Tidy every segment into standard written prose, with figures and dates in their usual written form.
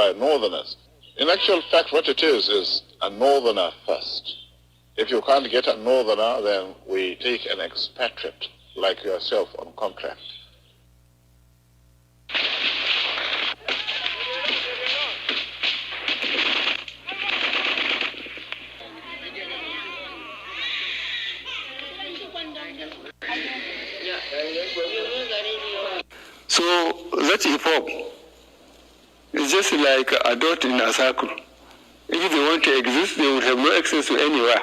by northerners. In actual fact, what it is a northerner first. If you can't get a northerner, then we take an expatriate like yourself on contract. So that hip hop is just like a dot in a circle. If they want to exist, they would have no access to anywhere.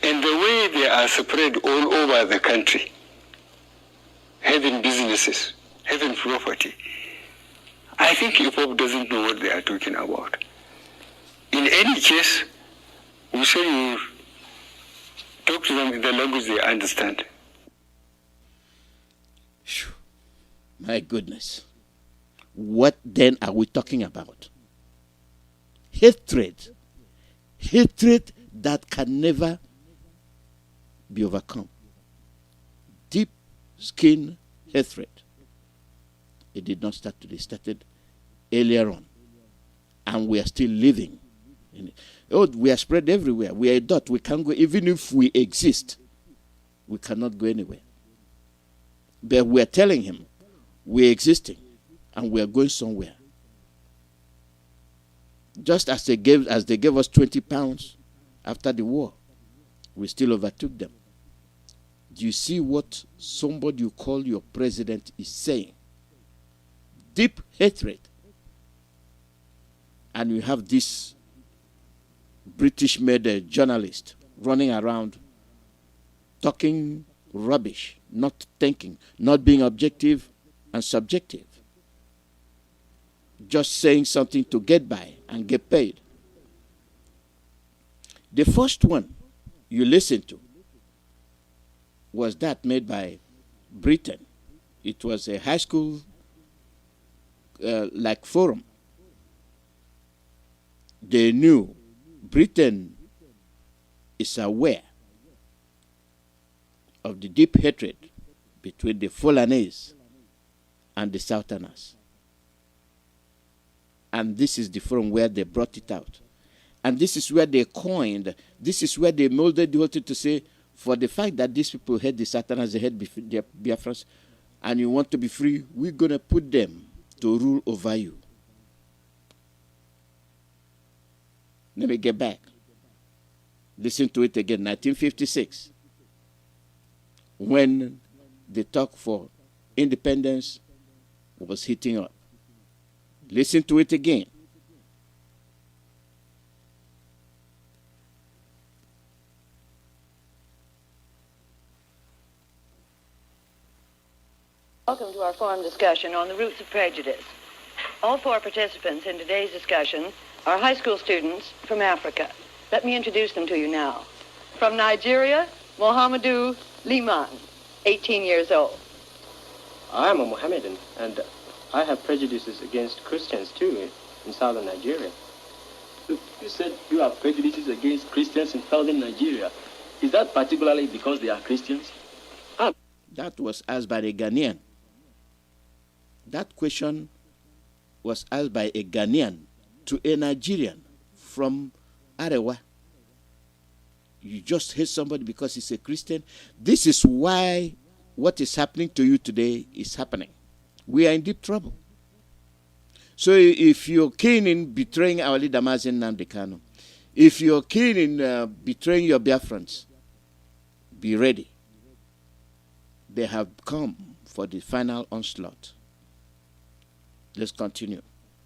And the way they are spread all over the country, having businesses, having property, I think hip hop doesn't know what they are talking about. In any case, we say you talk to them in the language they understand. My goodness. What then are we talking about? Hatred. Hatred that can never be overcome. Deep skin hatred. It did not start today. It started earlier on. And we are still living in it. Oh, we are spread everywhere. We are a dot. We can't go. Even if we exist, we cannot go anywhere. But we are telling him we are existing and we are going somewhere. Just as they gave us 20 pounds after the war, we still overtook them. Do you see what somebody you call your president is saying? Deep hatred. And you have this British-made journalist running around talking rubbish, not thinking, not being objective and subjective. Just saying something to get by and get paid. The first one you listened to was that made by Britain. It was a high school like forum. They knew Britain is aware of the deep hatred between the Fulanese and the Southerners. And this is the forum where they brought it out. And this is where they coined, this is where they molded the whole thing to say, for the fact that these people hate the Southerners, they hate the Biafrans, and you want to be free, we're going to put them to rule over you. Let me get back. Listen to it again. 1956, when the talk for independence was heating up. Listen to it again. Welcome to our forum discussion on the roots of prejudice. All four participants in today's discussion are high school students from Africa. Let me introduce them to you now. From Nigeria, Mohamedou Liman, 18 years old. I am a Mohammedan, and I have prejudices against Christians too in southern Nigeria. You said you have prejudices against Christians in southern Nigeria. Is that particularly because they are Christians? That was asked by a Ghanaian. That question was asked by a Ghanaian to a Nigerian from Arewa. You just hate somebody because he's a Christian. This is why what is happening to you today is happening. We are in deep trouble. So if you're keen in betraying our leader Mazi Nnamdi Kanu, if you're keen in betraying your Biafrans, be ready. They have come for the final onslaught. Let's continue.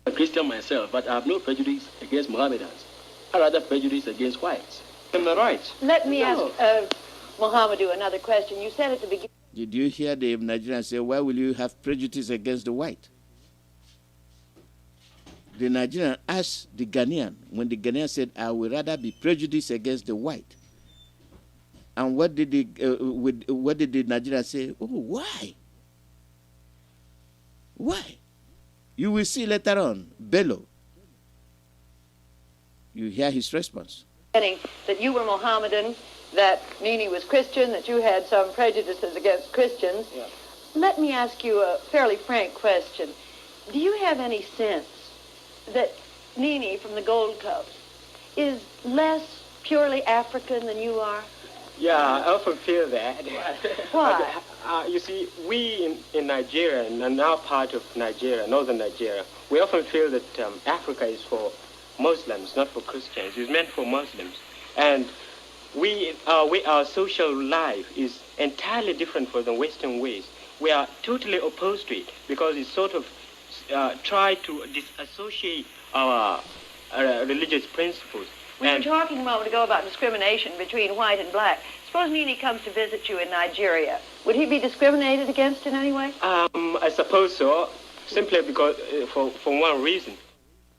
I'm a Christian myself, but I have no prejudice against Mohammedans. I rather prejudice against whites. Am I right? Let me ask Mohamedou another question. You said at the beginning... Did you hear the Nigerians say, why will you have prejudice against the white? The Nigerian asked the Ghanaian, when the Ghanaian said, I would rather be prejudiced against the white. And what did the Nigerian say? Oh, why? Why? You will see later on, Bello. You hear his response. That you were Mohammedan, that Nini was Christian, that you had some prejudices against Christians. Yeah. Let me ask you a fairly frank question. Do you have any sense that Nini from the Gold Coast is less purely African than you are? Yeah, I often feel that. Why? You see, we in Nigeria, and our part of Nigeria, northern Nigeria, we often feel that Africa is for Muslims, not for Christians. It's meant for Muslims. And our social life is entirely different from the Western ways. We are totally opposed to it because it sort of try to disassociate our religious principles. We were talking a moment ago about discrimination between white and black. Suppose Nini comes to visit you in Nigeria. Would he be discriminated against in any way? I suppose so, simply because for one reason.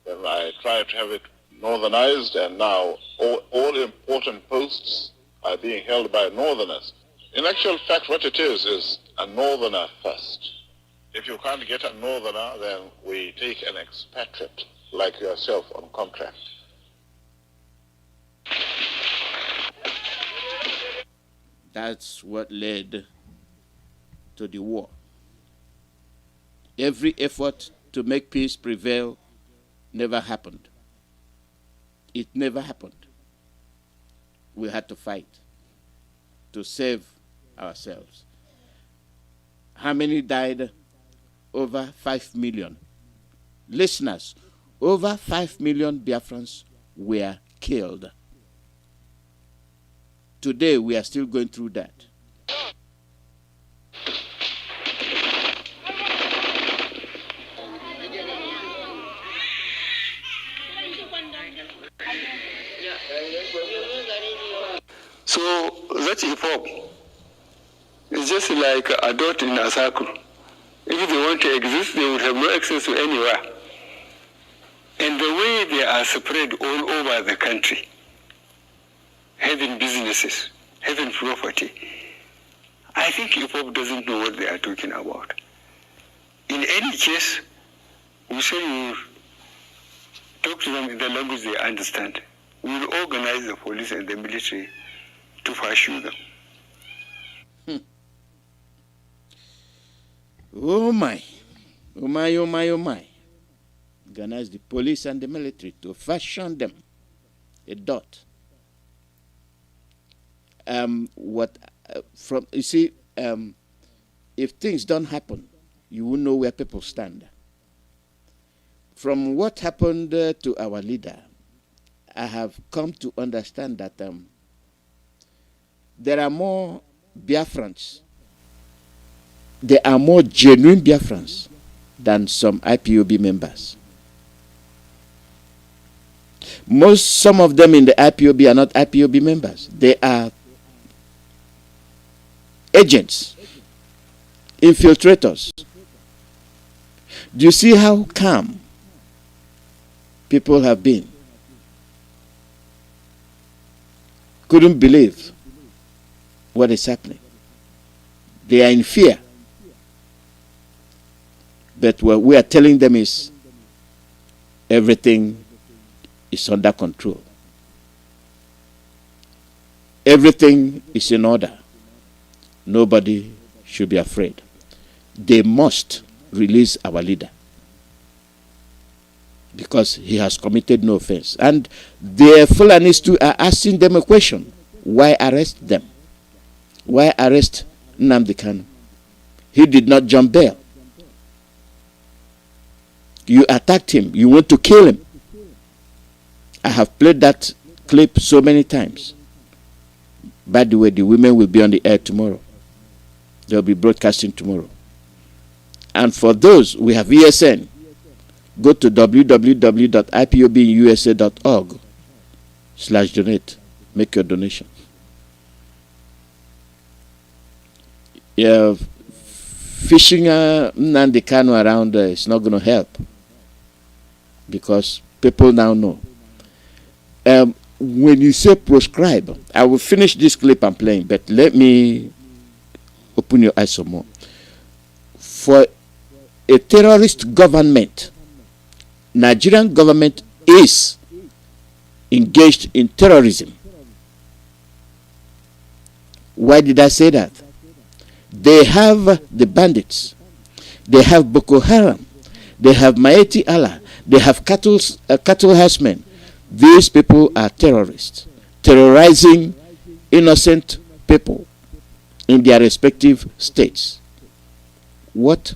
Then I tried to have it northernized, and now all important posts are being held by northerners. In actual fact, what it is a northerner first. If you can't get a northerner, then we take an expatriate like yourself on contract. That's what led to the war. Every effort to make peace prevail never happened. It never happened. We had to fight to save ourselves. How many died? Over 5 million. Listeners, over 5 million Biafrans were killed. Today, we are still going through that. So that hip hop is just like a dot in a circle. If they want to exist, they would have no access to anywhere. And the way they are spread all over the country, having businesses, having property, I think hip hop doesn't know what they are talking about. In any case, we say we will talk to them in the language they understand. We will organize the police and the military to pursue them. Oh my. Oh my, oh my, oh my. Organize the police and the military to fashion them a dot. If things don't happen, you will know where people stand. From what happened to our leader, I have come to understand that there are more Biafrans, there are more genuine Biafrans than some IPOB members. Some of them in the IPOB are not IPOB members. They are agents, infiltrators. Do you see how calm people have been? Couldn't believe what is happening. They are in fear. But what we are telling them is everything is under control. Everything is in order. Nobody should be afraid. They must release our leader because he has committed no offense. And the Fulanis too are asking them a question. Why arrest them? Why arrest Nnamdi Kanu? He did not jump bail. You attacked him. You want to kill him. I have played that clip so many times. By the way, the women will be on the air tomorrow. They'll be broadcasting tomorrow. And for those, we have ESN. Go to www.ipobinUSA.org/donate. Make your donation. Yeah, fishing Nnamdi Kanu around is not going to help because people now know. When you say proscribe, I will finish this clip I'm playing, but let me open your eyes some more. For a terrorist government, Nigerian government is engaged in terrorism. Why did I say that? They have the bandits. They have Boko Haram. They have Maeti Allah. They have cattle herdsmen. These people are terrorists, terrorizing innocent people in their respective states. What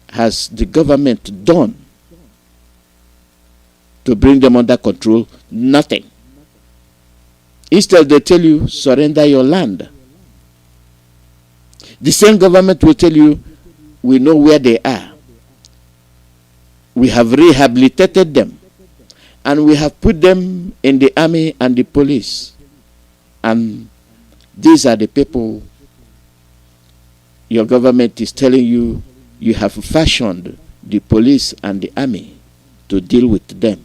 has the government done to bring them under control? Nothing. Instead, they tell you, surrender your land. The same government will tell you, we know where they are. We have rehabilitated them. And we have put them in the army and the police. And these are the people your government is telling you you have fashioned the police and the army to deal with them.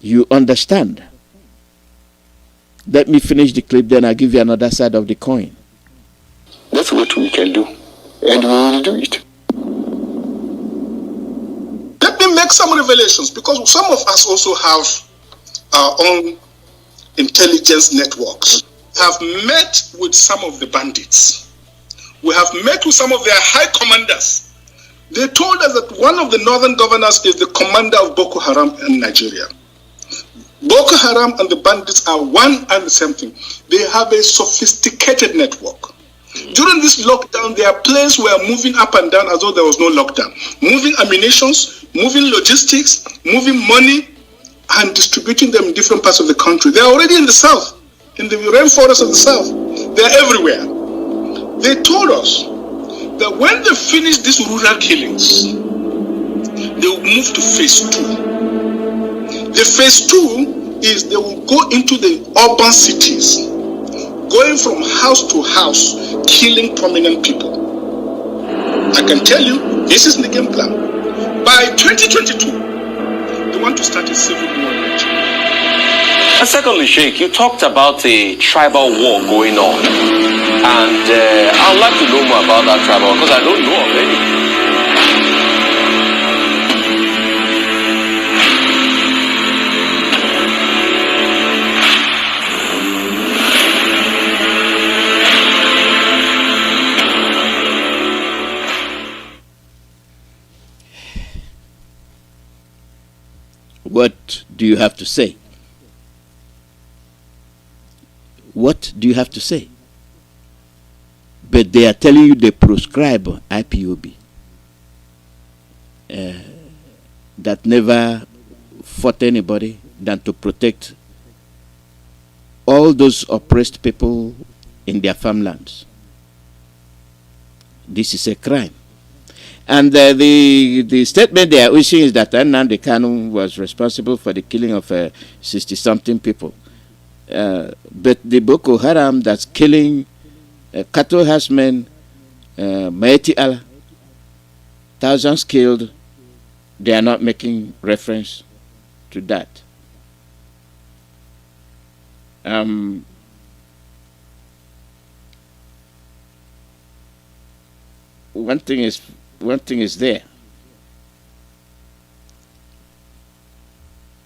You understand? Let me finish the clip, then I'll give you another side of the coin. That's what we can do, and we will do it. Let me make some revelations, because some of us also have our own intelligence networks. We have met with some of the bandits. We have met with some of their high commanders. They told us that one of the northern governors is the commander of Boko Haram in Nigeria. Boko Haram and the bandits are one and the same thing. They have a sophisticated network. During this lockdown, their planes were moving up and down as though there was no lockdown. Moving ammunitions, moving logistics, moving money, and distributing them in different parts of the country. They are already in the south, in the rainforest of the south. They are everywhere. They told us that when they finish these rural killings, they will move to phase 2. The phase 2 is they will go into the urban cities, going from house to house, killing prominent people. I can tell you, this is the game plan. By 2022, they want to start a civil war in Nigeria. And secondly, Sheikh, you talked about a tribal war going on. And I'd like to know more about that tribal war, because I don't know already. What do you have to say? What do you have to say? But they are telling you they proscribe IPOB. That never fought anybody than to protect all those oppressed people in their farmlands. This is a crime. And the statement they are issuing is that NNAMDI Kanu was responsible for the killing of 60-something people. But the Boko Haram that's killing cattle herdsmen, Maeti Allah, thousands killed, they are not making reference to that. One thing is there.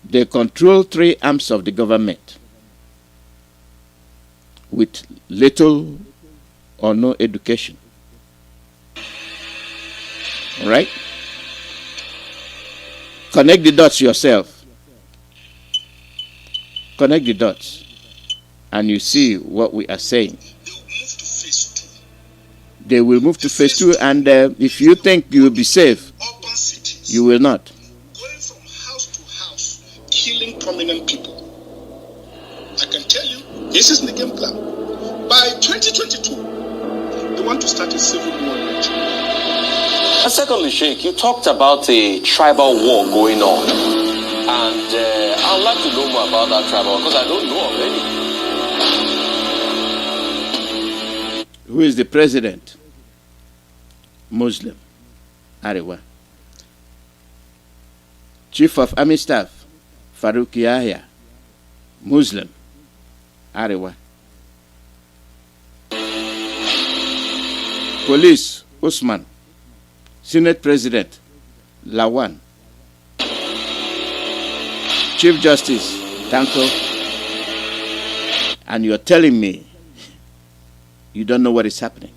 They control 3 arms of the government with little or no education. All right? Connect the dots yourself. Connect the dots, and you see what we are saying. They will move to phase 2, and if you think you will be safe, you will not. Going from house to house, killing prominent people. I can tell you, this is the game plan. By 2022, they want to start a civil war in Nigeria. And secondly, Sheikh, you talked about a tribal war going on. And I'd like to know more about that tribal war, because I don't know already. Who is the president? Muslim. Arewa. Chief of Army Staff, Farouk Yahya. Muslim. Arewa. Police, Usman. Senate President, Lawan. Chief Justice, Tanko. And you're telling me you don't know what is happening.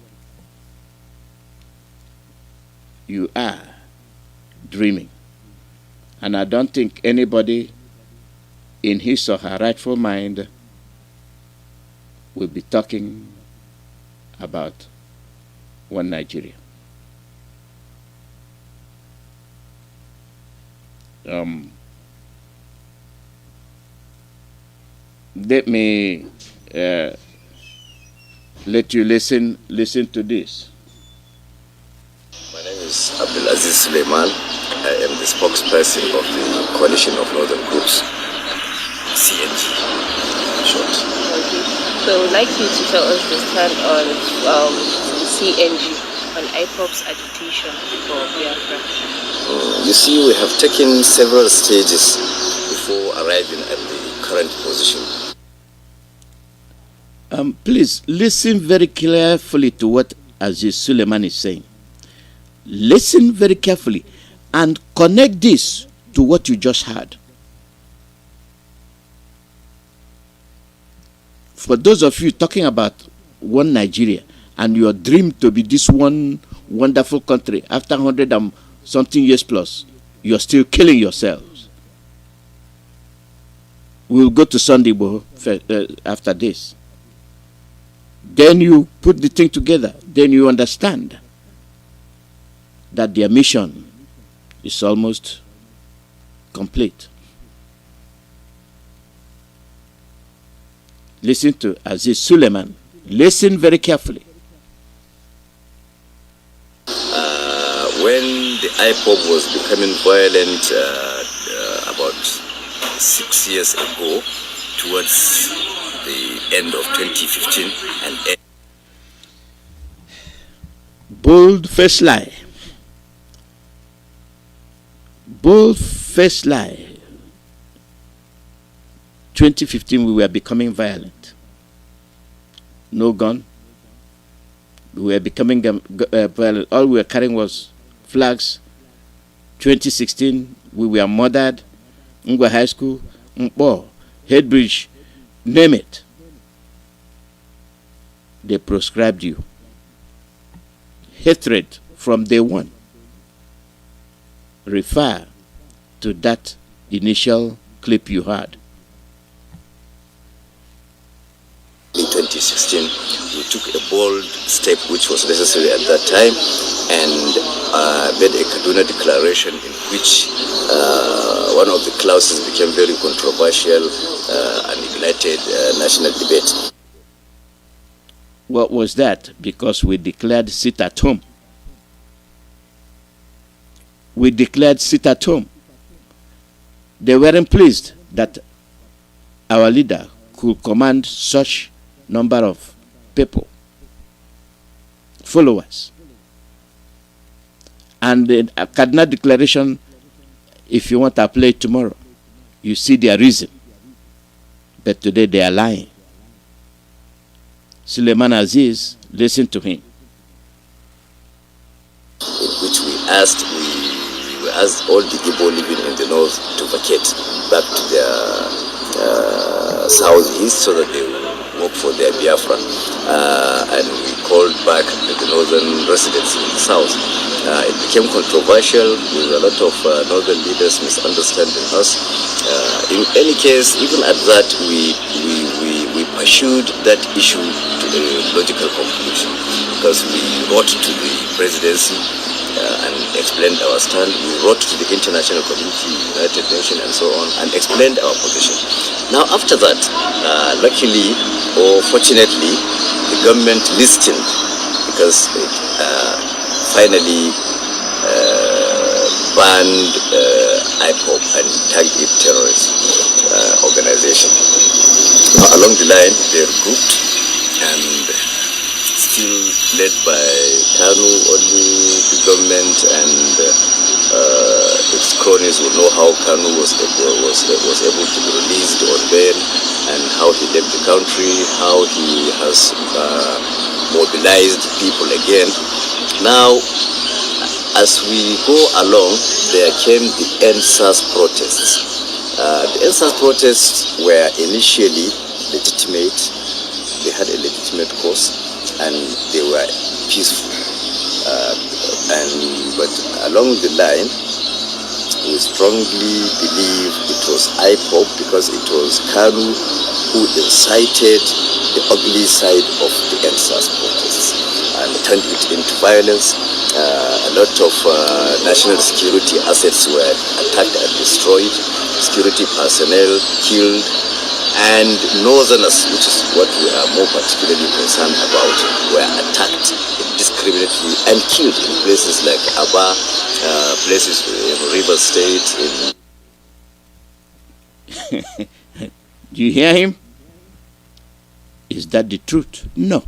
you are dreaming. And I don't think anybody in his or her rightful mind will be talking about one Nigeria. Let me let you listen to this. My name is Abdulaziz Suleiman. I am the spokesperson of the Coalition of Northern Groups, CNG, short. Okay. So I would like you to tell us the stand on CNG, on IPOB's agitation for Biafra. You see, we have taken several stages before arriving at the current position. Please listen very carefully to what Aziz Suleiman is saying. Listen very carefully and connect this to what you just heard. For those of you talking about one Nigeria and your dream to be this one wonderful country after 100 and something years plus, you're still killing yourselves. We'll go to Sunday after this. Then you put the thing together. Then you understand that their mission is almost complete. Listen to Aziz Suleiman. Listen very carefully. When the IPOB was becoming violent about 6 years ago, towards the end of 2015, and bold-faced lie. Bold-faced lie. 2015, we were becoming violent. No gun. We were becoming violent. All we were carrying was flags. 2016, we were murdered. Ngwa High School, Mpo, Headbridge, name it. They proscribed you. Hatred from day one. Refer to that initial clip you heard. In 2016, we took a bold step which was necessary at that time and made a Kaduna declaration in which one of the clauses became very controversial and ignited national debate. What was that? Because we declared sit at home. We declared sit at home. They weren't pleased that our leader could command such number of people, followers. And the Kaduna declaration, if you want to play it tomorrow, you see their reason. But today they are lying. Suleiman Aziz, listen to him. In which we asked all the people living in the north to vacate back to their southeast so that they will work for their Biafra. And we called back the northern residents in the south. It became controversial with a lot of northern leaders misunderstanding us. In any case, even at that, we pursued that issue to a logical conclusion because we wrote to the presidency and explained our stand. We wrote to the international community, United Nations and so on, and explained our position. Now after that, luckily or fortunately, the government listened because it finally banned IPOB and tagged it terrorist organization. Now along the line, they regrouped and still led by Kanu, only the government and its cronies will know how Kanu was able to be released on bail and how he left the country, how he has mobilized people again. Now, as we go along, there came the NSAS protests. The NSAS protests were initially legitimate. They had a legitimate cause and they were peaceful But along the line, we strongly believe it was IPOB because it was Kanu who incited the ugly side of the NSAS protests and turned it into violence. A lot of national security assets were attacked and destroyed, security personnel killed, and northerners, which is what we are more particularly concerned about, were attacked indiscriminately and killed in places like Aba, places in River State. Do you hear him? Is that the truth? No.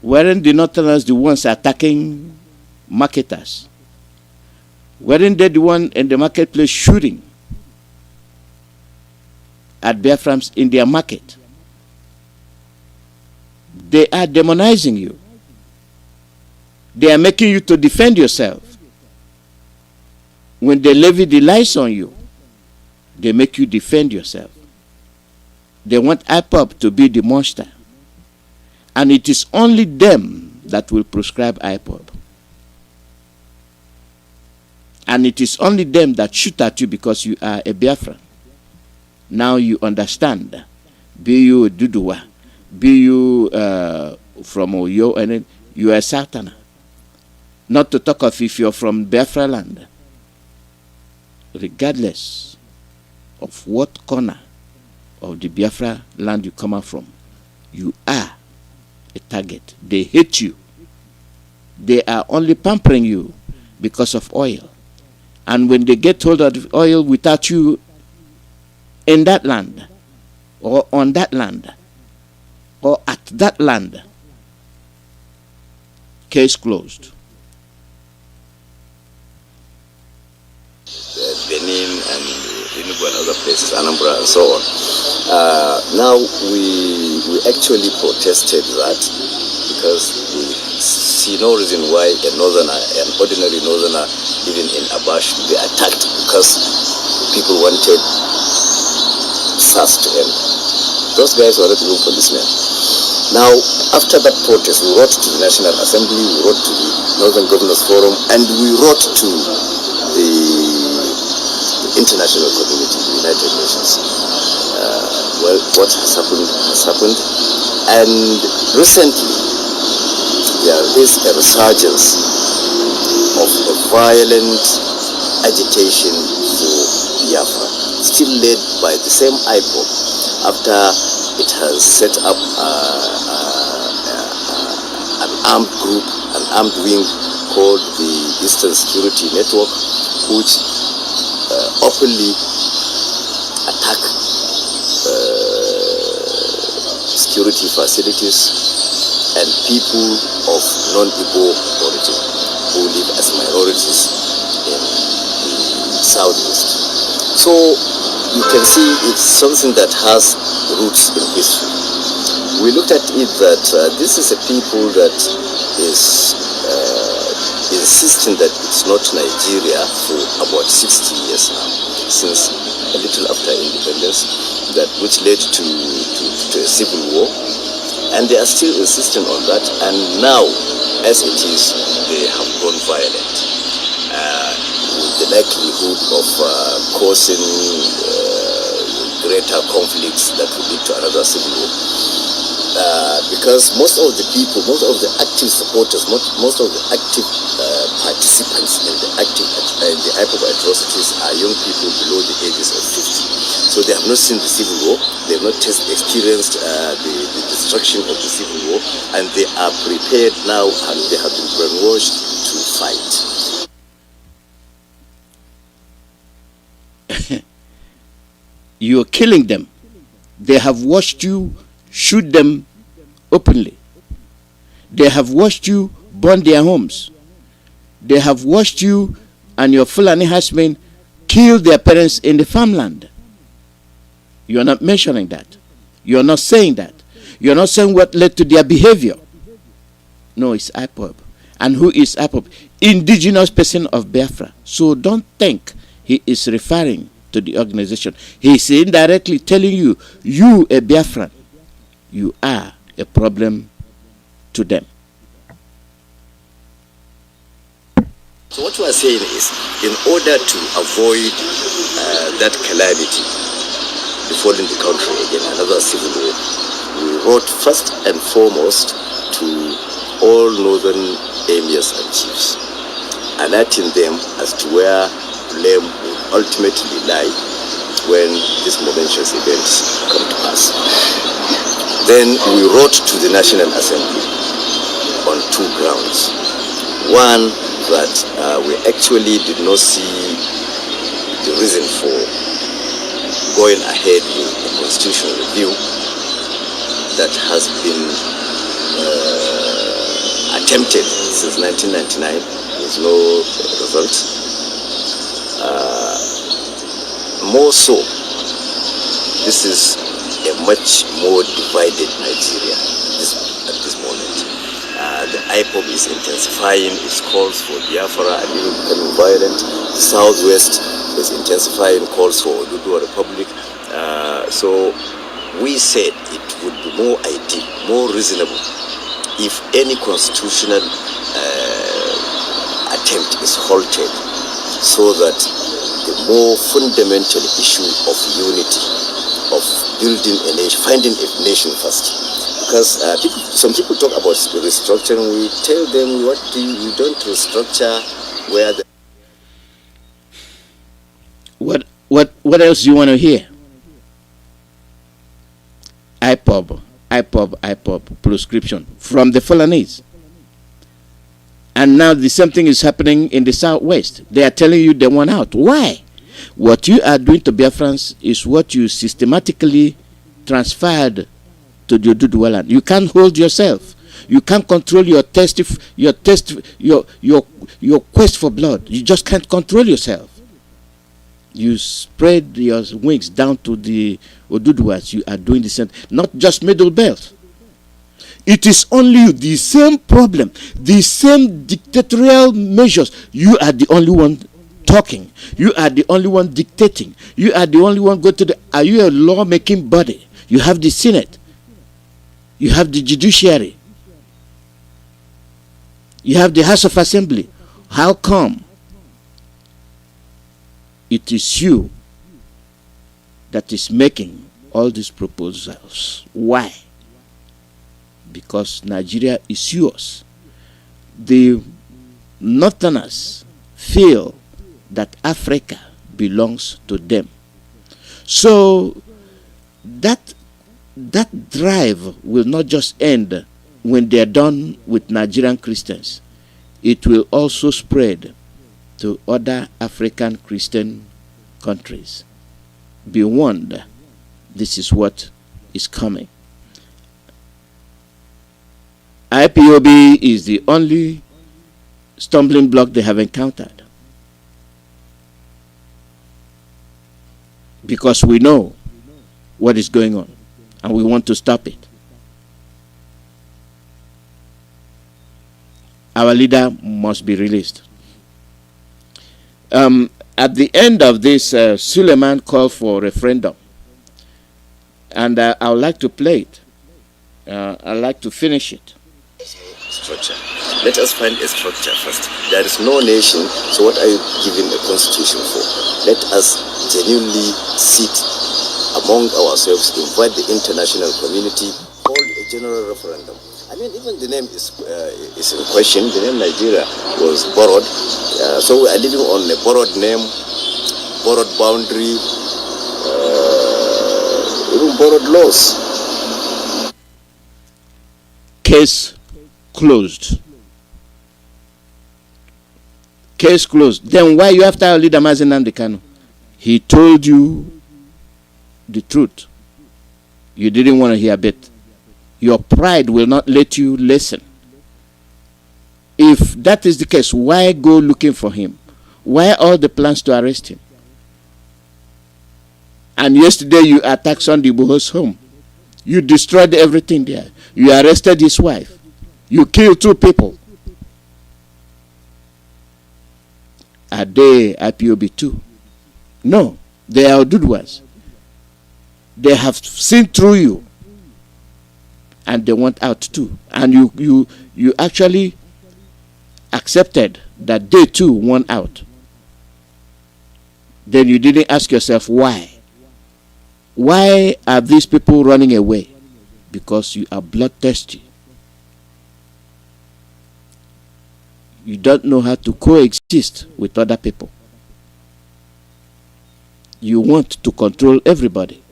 Weren't the northerners the ones attacking marketers? Weren't they the one in the marketplace shooting at Biafrans in their market? They are demonizing you. They are making you to defend yourself. When they levy the lies on you, they make you defend yourself. They want IPOB to be the monster. And it is only them that will prescribe IPOB. And it is only them that shoot at you because you are a Biafran. Now you understand. Be you a Duduwa, be you from Oyo, and then you are a Sultana. Not to talk of if you're from Biafra land. Regardless of what corner of the Biafra land you come out from, you are a target. They hate you. They are only pampering you because of oil. And when they get hold of the oil without you in that land, or on that land, or at that land, case closed. Benin and Enugu and other places, Anambra and so on. Now we actually protested that because we see no reason why a northerner, an ordinary northerner, even in Aba, should be attacked because people wanted SARS to end. Those guys were not even policemen. Now, after that protest, we wrote to the National Assembly, we wrote to the Northern Governors Forum, and we wrote to the international community, the United Nations. Well, what has happened. And recently, there is a resurgence of a violent agitation for Biafra, still led by the same IPOB, after it has set up an armed group, an armed wing called the Eastern Security Network, which openly attack security facilities and people of non-Igbo origin who live as minorities in the southeast. So you can see it's something that has roots in history. We looked at it that this is a people that is insisting that it's not Nigeria for about 60 years now, since a little after independence, which led to a civil war, and they are still insisting on that. And now, as it is, they have gone violent, with the likelihood of causing greater conflicts that will lead to another civil war. Because most of the people, most of the active supporters, most of the active participants in the IPOB atrocities are young people below the ages of 50. So they have not seen the civil war, they have not experienced the destruction of the civil war, and they are prepared now and they have been brainwashed to fight. You are killing them. They have watched you shoot them openly. They have watched you burn their homes. They have watched you and your Fulani herdsmen kill their parents in the farmland. You are not mentioning that. You are not saying that. You are not saying what led to their behavior. No, it's IPOB. And who is IPOB? Indigenous person of Biafra. So don't think he is referring to the organization. He is indirectly telling you, you a Biafran, you are a problem to them. So what we are saying is, in order to avoid that calamity befalling the country again, another civil war, we wrote first and foremost to all northern emirs and chiefs, alerting them as to where blame will ultimately lie when these momentous events come to pass. Then we wrote to the National Assembly on two grounds. One, that we actually did not see the reason for going ahead with the constitutional review that has been attempted since 1999 with no result. More so, this is a much more divided Nigeria at this moment. The IPOB is intensifying its calls for Biafra and even becoming violent. The Southwest is intensifying calls for Oduduwa Republic. So we said it would be more ideal, more reasonable, if any constitutional attempt is halted, so that the more fundamental issue of unity, of building a nation, finding a nation first. Because some people talk about restructuring, we tell them, you don't restructure where the... What else do you want to hear? IPOB prescription from the Fulanese. And now the same thing is happening in the Southwest. They are telling you they want out. Why? What you are doing to Biafrans is what you systematically transferred to the Oduduwa land. You can't hold yourself. You can't control your quest for blood. You just can't control yourself. You spread your wings down to the Oduduwas. You are doing the same. Not just Middle Belt. It is only the same problem, the same dictatorial measures. You are the only one talking. You are the only one dictating. You are the only one going to the... Are you a law-making body? You have the Senate. You have the judiciary. You have the House of Assembly. How come it is you that is making all these proposals? Why? Because Nigeria is yours. The Northerners feel that Africa belongs to them. So that drive will not just end when they are done with Nigerian Christians. It will also spread to other African Christian countries. Be warned, this is what is coming. IPOB is the only stumbling block they have encountered. Because we know what is going on and we want to stop it. Our leader must be released. At the end of this, Suleiman called for a referendum. And I would like to play it. I'd like to finish it. Structure. Let us find a structure first. There is no nation, so what are you giving a constitution for? Let us genuinely sit among ourselves, invite the international community, hold a general referendum. I mean, even the name is in question. The name Nigeria was borrowed. So we are living on a borrowed name, borrowed boundary, even borrowed laws. Case closed. Case closed. Then why you after our leader Mazi Nnamdi Kanu? He told you the truth. You didn't want to hear a bit. Your pride will not let you listen. If that is the case, why go looking for him? Why all the plans to arrest him? And yesterday you attacked Sunday Igboho's home. You destroyed everything there. You arrested his wife. You killed 2 people. Are they IPOB too? No, they are Oduduwas. They have seen through you. And they want out too. And you actually accepted that they too won out, then you didn't ask yourself why. Why are these people running away? Because you are bloodthirsty. You don't know how to coexist with other people. You want to control everybody.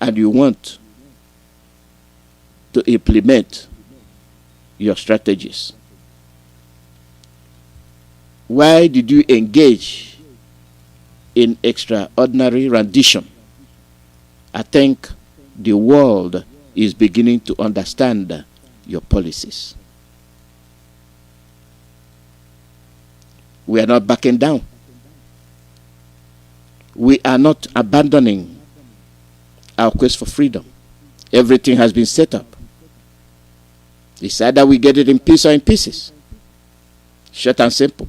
And you want to implement your strategies. Why did you engage in extraordinary rendition? I think the world is beginning to understand your policies. We are not backing down. We are not abandoning our quest for freedom. Everything has been set up. It's either we get it in peace or in pieces. Short and simple.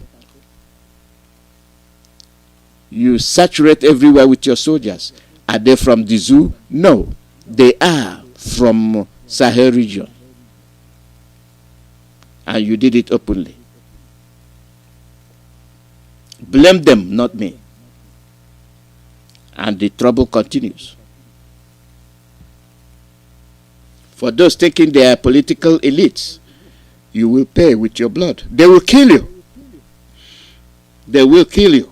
You saturate everywhere with your soldiers. Are they from the zoo? No. They are from Sahel region. And you did it openly. Blame them, not me. And the trouble continues. For those thinking they are political elites, you will pay with your blood. They will kill you. They will kill you.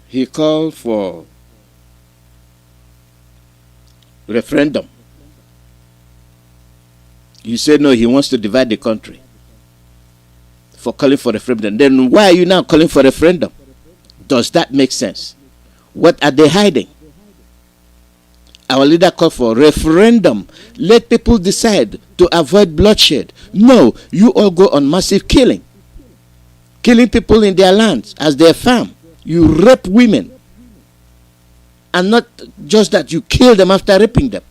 He called for referendum. You said no, he wants to divide the country for calling for referendum. Then why are you now calling for referendum? Does that make sense? What are they hiding? Our leader called for referendum. Let people decide to avoid bloodshed. No, you all go on massive killing. Killing people in their lands as their farm. You rape women. And not just that, you kill them after raping them.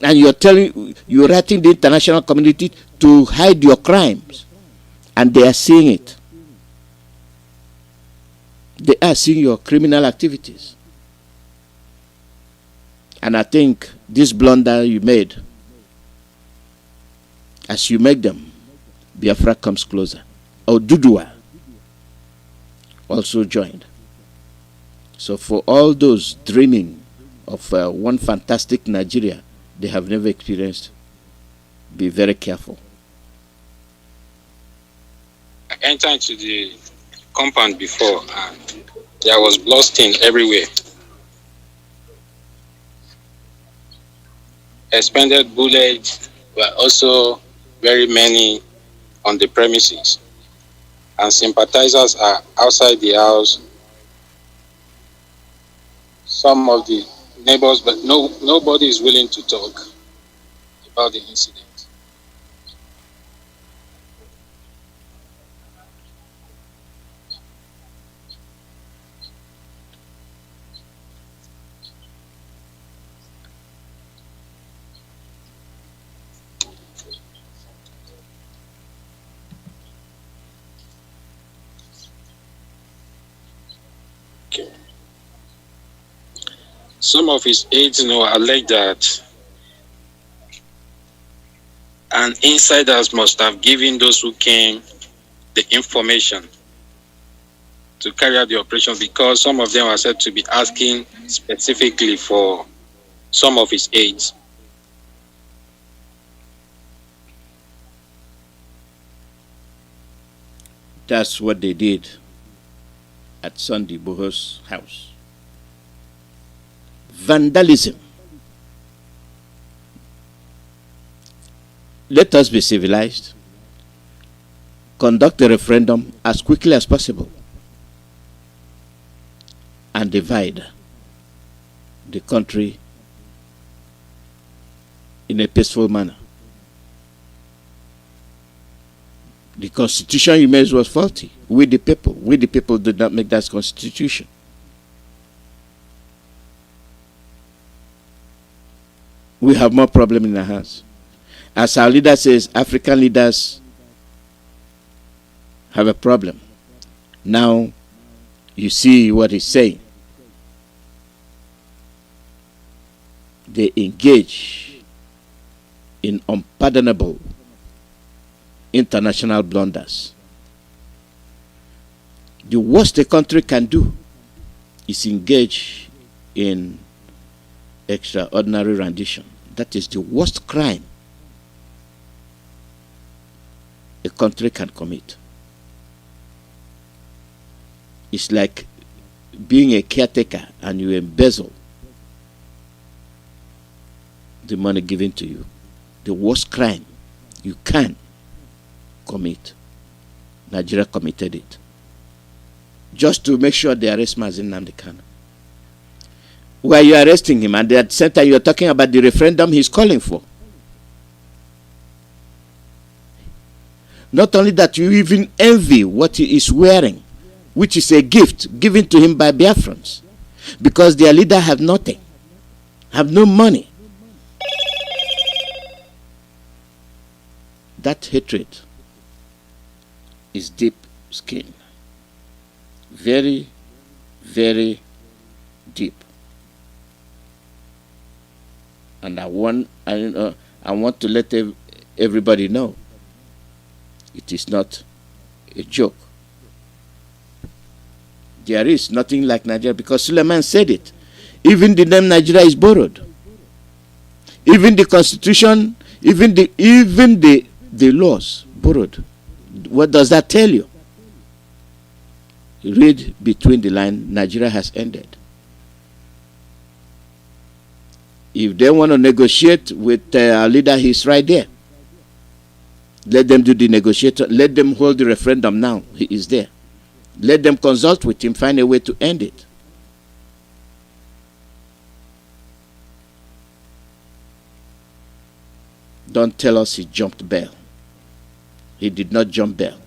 And you're writing the international community to hide your crimes. And they are seeing it. They are seeing your criminal activities. And I think this blunder you made, as you make them, Biafra comes closer. Odudua also joined. So for all those dreaming of one fantastic Nigeria they have never experienced, be very careful. I entered into the compound before and there was blood stain everywhere. Expended bullets were also very many on the premises. And sympathizers are outside the house. Some of the neighbors, but nobody is willing to talk about the incident. Some of his aides, allege that an insiders must have given those who came the information to carry out the operation, because some of them are said to be asking specifically for some of his aides. That's what they did at Sunday Boho's house. Vandalism. Let us be civilized. Conduct a referendum as quickly as possible and divide the country in a peaceful manner. The constitution you made was faulty. We the people did not make that constitution. We have more problem in our hands. As our leader says, African leaders have a problem. Now, you see what he's saying. they engage in unpardonable international blunders. The worst a country can do is engage in extraordinary rendition. That is the worst crime a country can commit. It's like being a caretaker and you embezzle the money given to you. The worst crime you can commit. Nigeria committed it. Just to make sure they arrest Mazi Nnamdi Kanu. Why are you arresting him? And at the same time you're talking about the referendum he's calling for. Not only that, you even envy what he is wearing, which is a gift given to him by Biafrans, because their leader have nothing, have no money. That hatred is deep skin, very, very deep. And I want to let everybody know it is not a joke. There is nothing like Nigeria, because Suleiman said it. Even the name Nigeria is borrowed. Even the constitution, even the laws borrowed. What does that tell you? Read between the lines. Nigeria has ended. If they want to negotiate with our leader, he's right there. Let them do the negotiation. Let them hold the referendum now. He is there. Let them consult with him, find a way to end it. Don't tell us he jumped bail. He did not jump bail.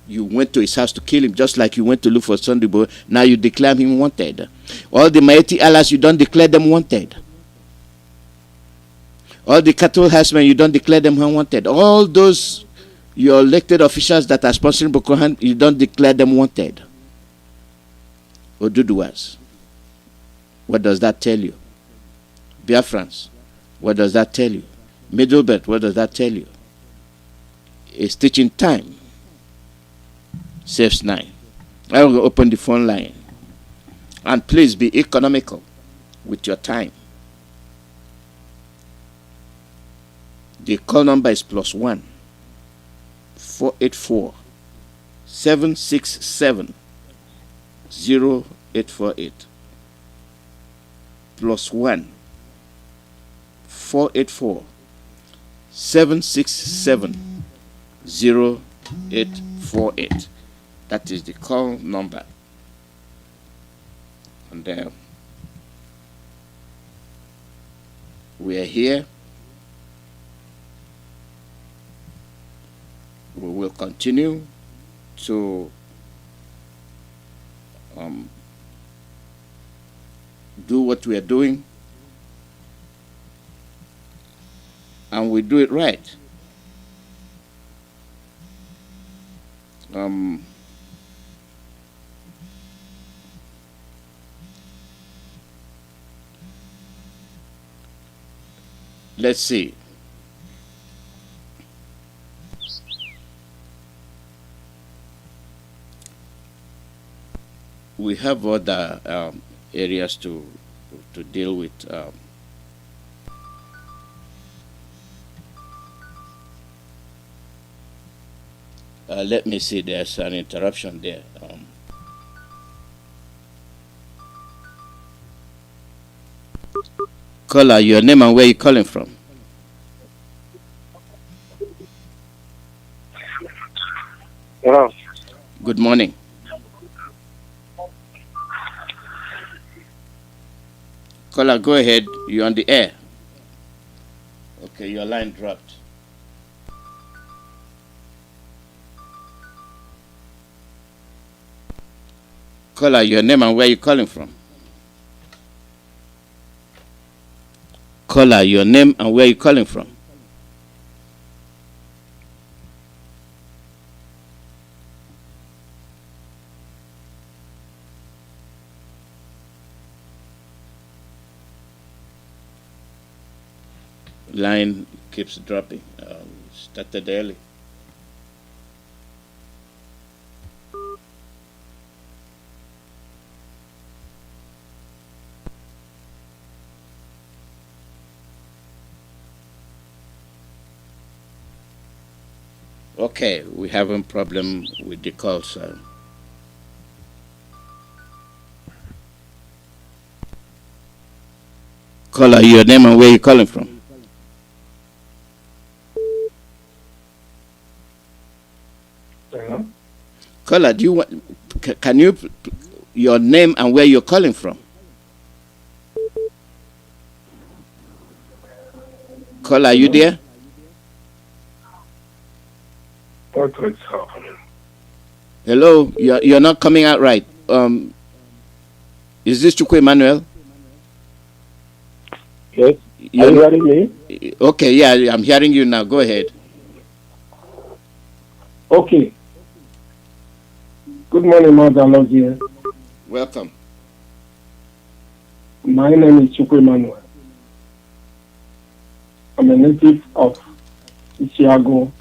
You went to his house to kill him, just like you went to look for Sunday boy. Now you declare him wanted. All the mighty Allahs, you don't declare them wanted. All the cattle herdsmen, you don't declare them unwanted. All those your elected officials that are sponsoring Boko Haram, you don't declare them wanted. Oduduwas. What does that tell you? Biafrans. What does that tell you? Middlebelt. What does that tell you? A stitching time saves 9. I will open the phone line. And please be economical with your time. The call number is +1 484 767 0848. +1 484 767 0848. That is the call number. And we are here. We will continue to do what we are doing, and we do it right. Let's see. We have other areas to deal with. Let me see. There's an interruption there. Caller, your name and where you calling from? Hello. Good morning. Caller, go ahead. You're on the air. Okay, your line dropped. Caller, your name and where you calling from? Caller, your name and where you calling from? line keeps dropping. Started early. Okay, we have a problem with the call, so. Caller, your name and where you calling from? Hello? Caller, do you want? Can you your name and where you're calling from? Caller, are you there? What was happening? Hello, you're not coming out right. Is this Chukwuemeka? Yes. Are you hearing me? Okay, yeah, I'm hearing you now. Go ahead. Okay. Good morning, Mazi Alozie. Welcome. My name is Chukwuemeka. I'm a native of Chicago,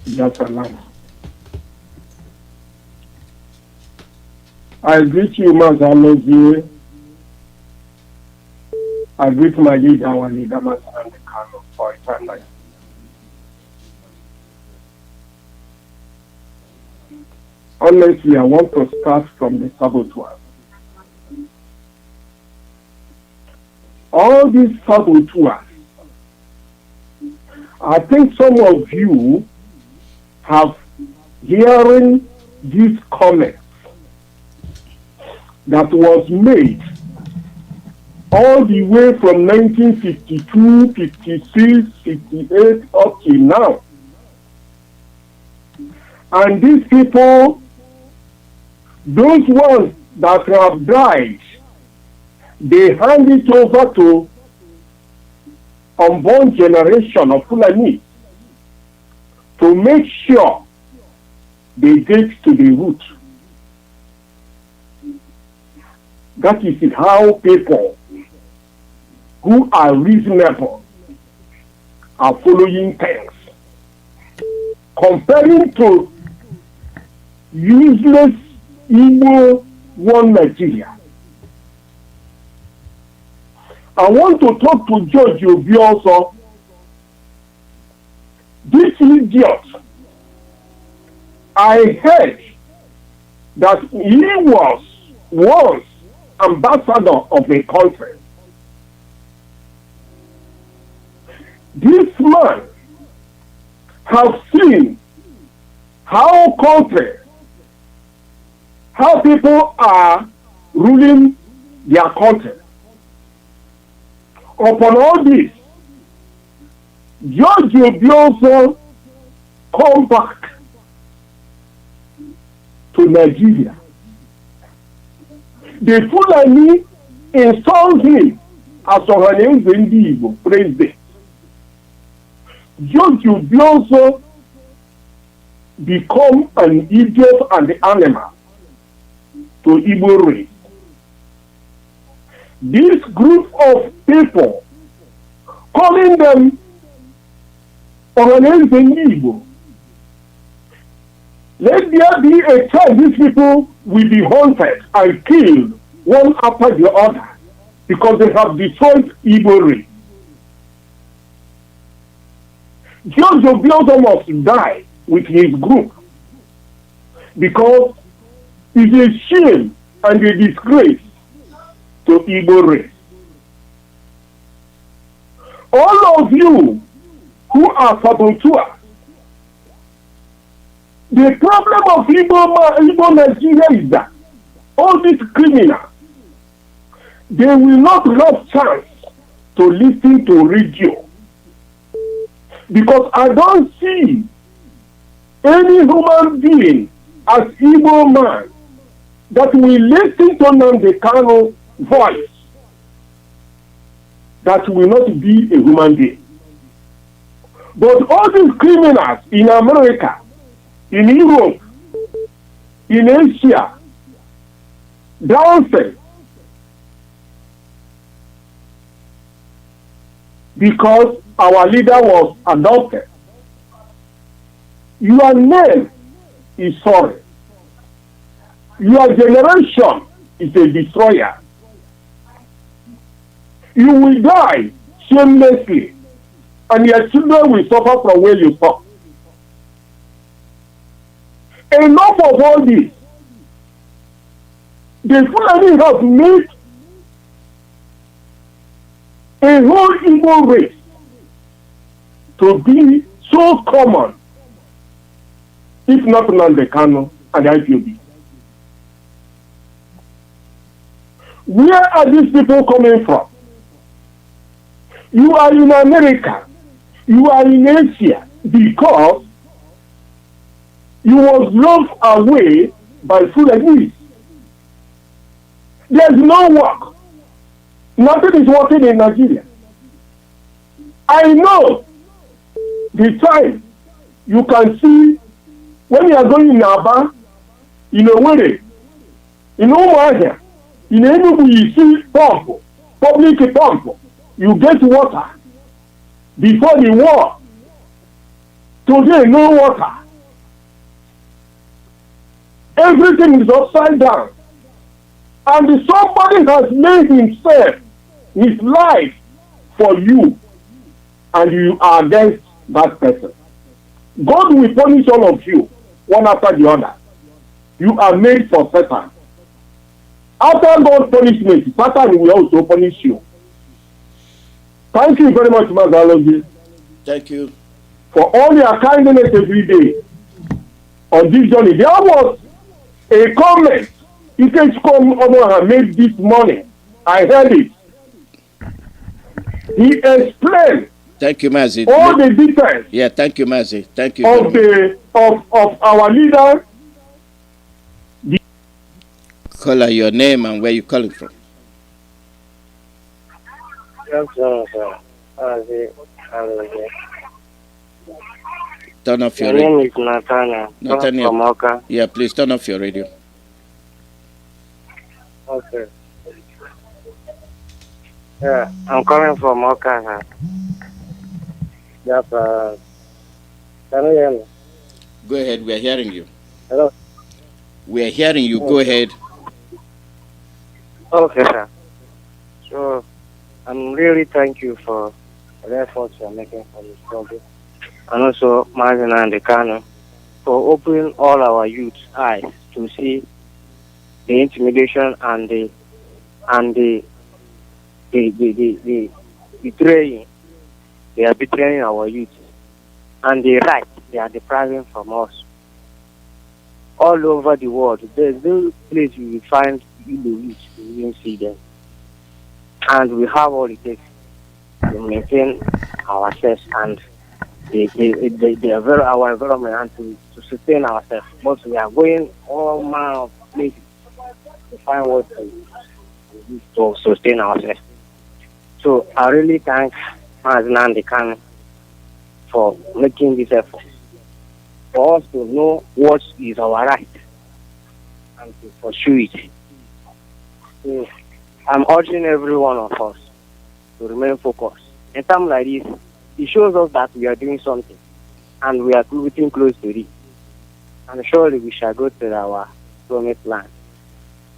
Biafra land. I greet you, Mazi Alozie. I greet my leader, our leader, Mazi Nnamdi Kanu, for a time like. Honestly, I want to start from the saboteurs. All these saboteurs, I think some of you have hearing these comments that was made all the way from 1952, 56, 58 up to now. And these people, those ones that have died, they hand it over to unborn generation of Fulani to make sure they get to the root. That is how people who are reasonable are following things. Comparing to useless Igbo one Nigeria. I want to talk to George Obi also. This idiot, I heard that he was once ambassador of a country. This man has seen how people are ruling their country. Upon all this, George Obi also come back to Nigeria. The Fulani installed him as Ohanense president. George Obi also become an idiot and animal to Igbo race. This group of people, calling them Ohanense Igbo, let there be a time these people will be hunted and killed one after the other because they have destroyed Igbo race. George Obi also must die with his group because it's a shame and a disgrace to Igbo race. All of you who are saboteurs, the problem of Igbo Nigeria is that all these criminals, they will not have chance to listen to radio. Because I don't see any human being as Igbo man that will listen to Nnamdi Kanu voice that will not be a human being. But all these criminals in America, in Europe, in Asia, downstairs, because our leader was adopted. Your name is sorry. Your generation is a destroyer. You will die shamelessly, and your children will suffer from where you stop. Enough of all this. The Fulani have made a whole Igbo race to be so common, if not Nnamdi Kanu and IPOB. Where are these people coming from? You are in America. You are in Asia because you was loved away by Fulani. There's no work. Nothing is working in Nigeria. I know the time you can see when you are going in Aba, in Owerri, in Umuahia, in Enugu, you see pump, public pump. You get water. Before the war, today no water. Everything is upside down. And somebody has made himself, his life for you, and you are against that person. God will punish all of you, one after the other. You are made for Satan. After God's punishment, Satan will also punish you. Thank you very much, Mazi Alozie. Thank you. For all your kindness every day on this journey. There was a comment Ikechukwu made this morning. I heard it. He explained. Thank you, Mazi. All the details. Yeah, thank you, Mazi. Thank you. Of our leader. Caller, your name and where you calling from. Turn off your radio. My name is Nathaniel. From Oka. Yeah, please turn off your radio. Okay. Yeah, I'm calling from Oka. Can you hear me? Go ahead, we are hearing you. Hello? We are hearing you, go ahead. Okay, sir. So, I'm really thank you for the efforts you're making for this project. And also, Mazi Nnamdi Kanu, for opening all our youth's eyes to see the intimidation and the betraying. They are betraying our youth. And the right they are depriving from us. All over the world, there's no place you will find Igbo youth, you will see them. And we have all it takes to maintain ourselves and our environment and to sustain ourselves. But we are going all manner of places to find what to sustain ourselves. So I really thank Mazi Nnamdi Kanu for making this effort, for us to know what is our right and to pursue it. So I'm urging every one of us to remain focused. In times like this, it shows us that we are doing something and we are getting close to it. And surely we shall go to our promised land,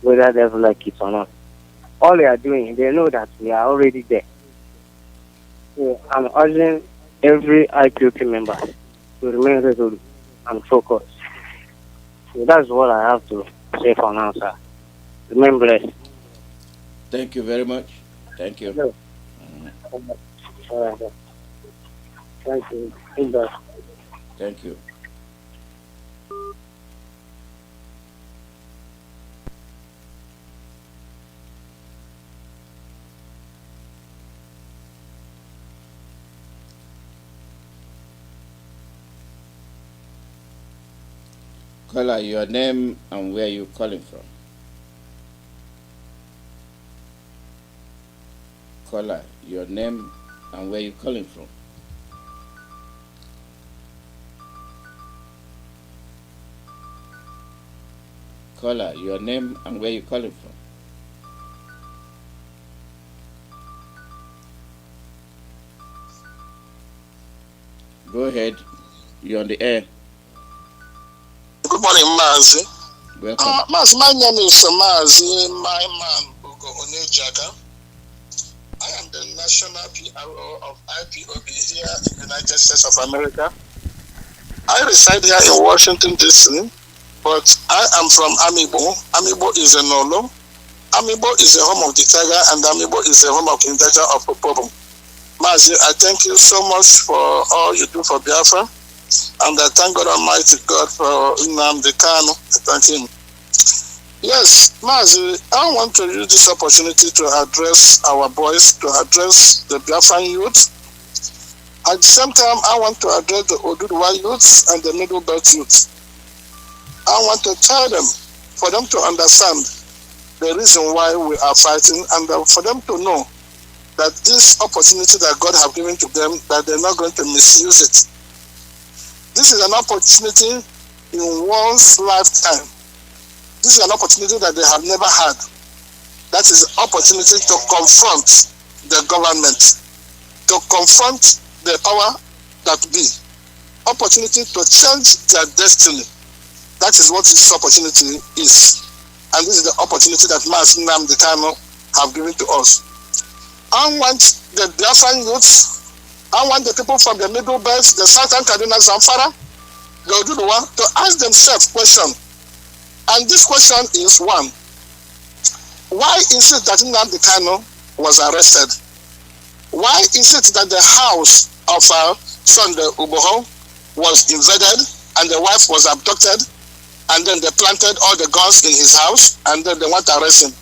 whether they like it or not. All they are doing, they know that we are already there. So I'm urging every IPOP member to remain resolute and focused. So that's what I have to say for now, sir. Remain blessed. Thank you very much. Thank you. Hello. All right. Thank you. Goodbye. Thank you. Caller, your name and where you calling from. Caller, your name and where you calling from. Caller, your name and where you calling from. Go ahead. You're on the air. Good morning, Mazi. Welcome. Mazi, my name is Mazi, my man, Ugo Onejaga. I am the national PRO of IPOB here in the United States of America. I reside here in Washington, D.C., but I am from Amibo. Amibo is a Nolo. Amibo is the home of the tiger, and Amibo is the home of King Daja of Opobo. Mazi, I thank you so much for all you do for Biafra, and I thank God Almighty God for Nnamdi Kanu. I thank him. Yes, Mazi, I want to use this opportunity to address our boys, to address the Biafran youth. At the same time, I want to address the Oduduwa youths and the Middle Belt youths. I want to tell them, for them to understand the reason why we are fighting, and for them to know that this opportunity that God has given to them, that they're not going to misuse it. This is an opportunity in one's lifetime. This is an opportunity that they have never had. That is the opportunity to confront the government, to confront the power that be. Opportunity to change their destiny. That is what this opportunity is. And this is the opportunity that Mazi Nnamdi Kanu have given to us. I want the Biafran youths, I want the people from the Middle Belt, the Southern Kaduna, Zamfara, the Oduduwa, to ask themselves question. And this question is one: why is it that Nnamdi Kanu was arrested? Why is it that the house of our son, the Uboho, was invaded and the wife was abducted, and then they planted all the guns in his house, and then they want to arrest him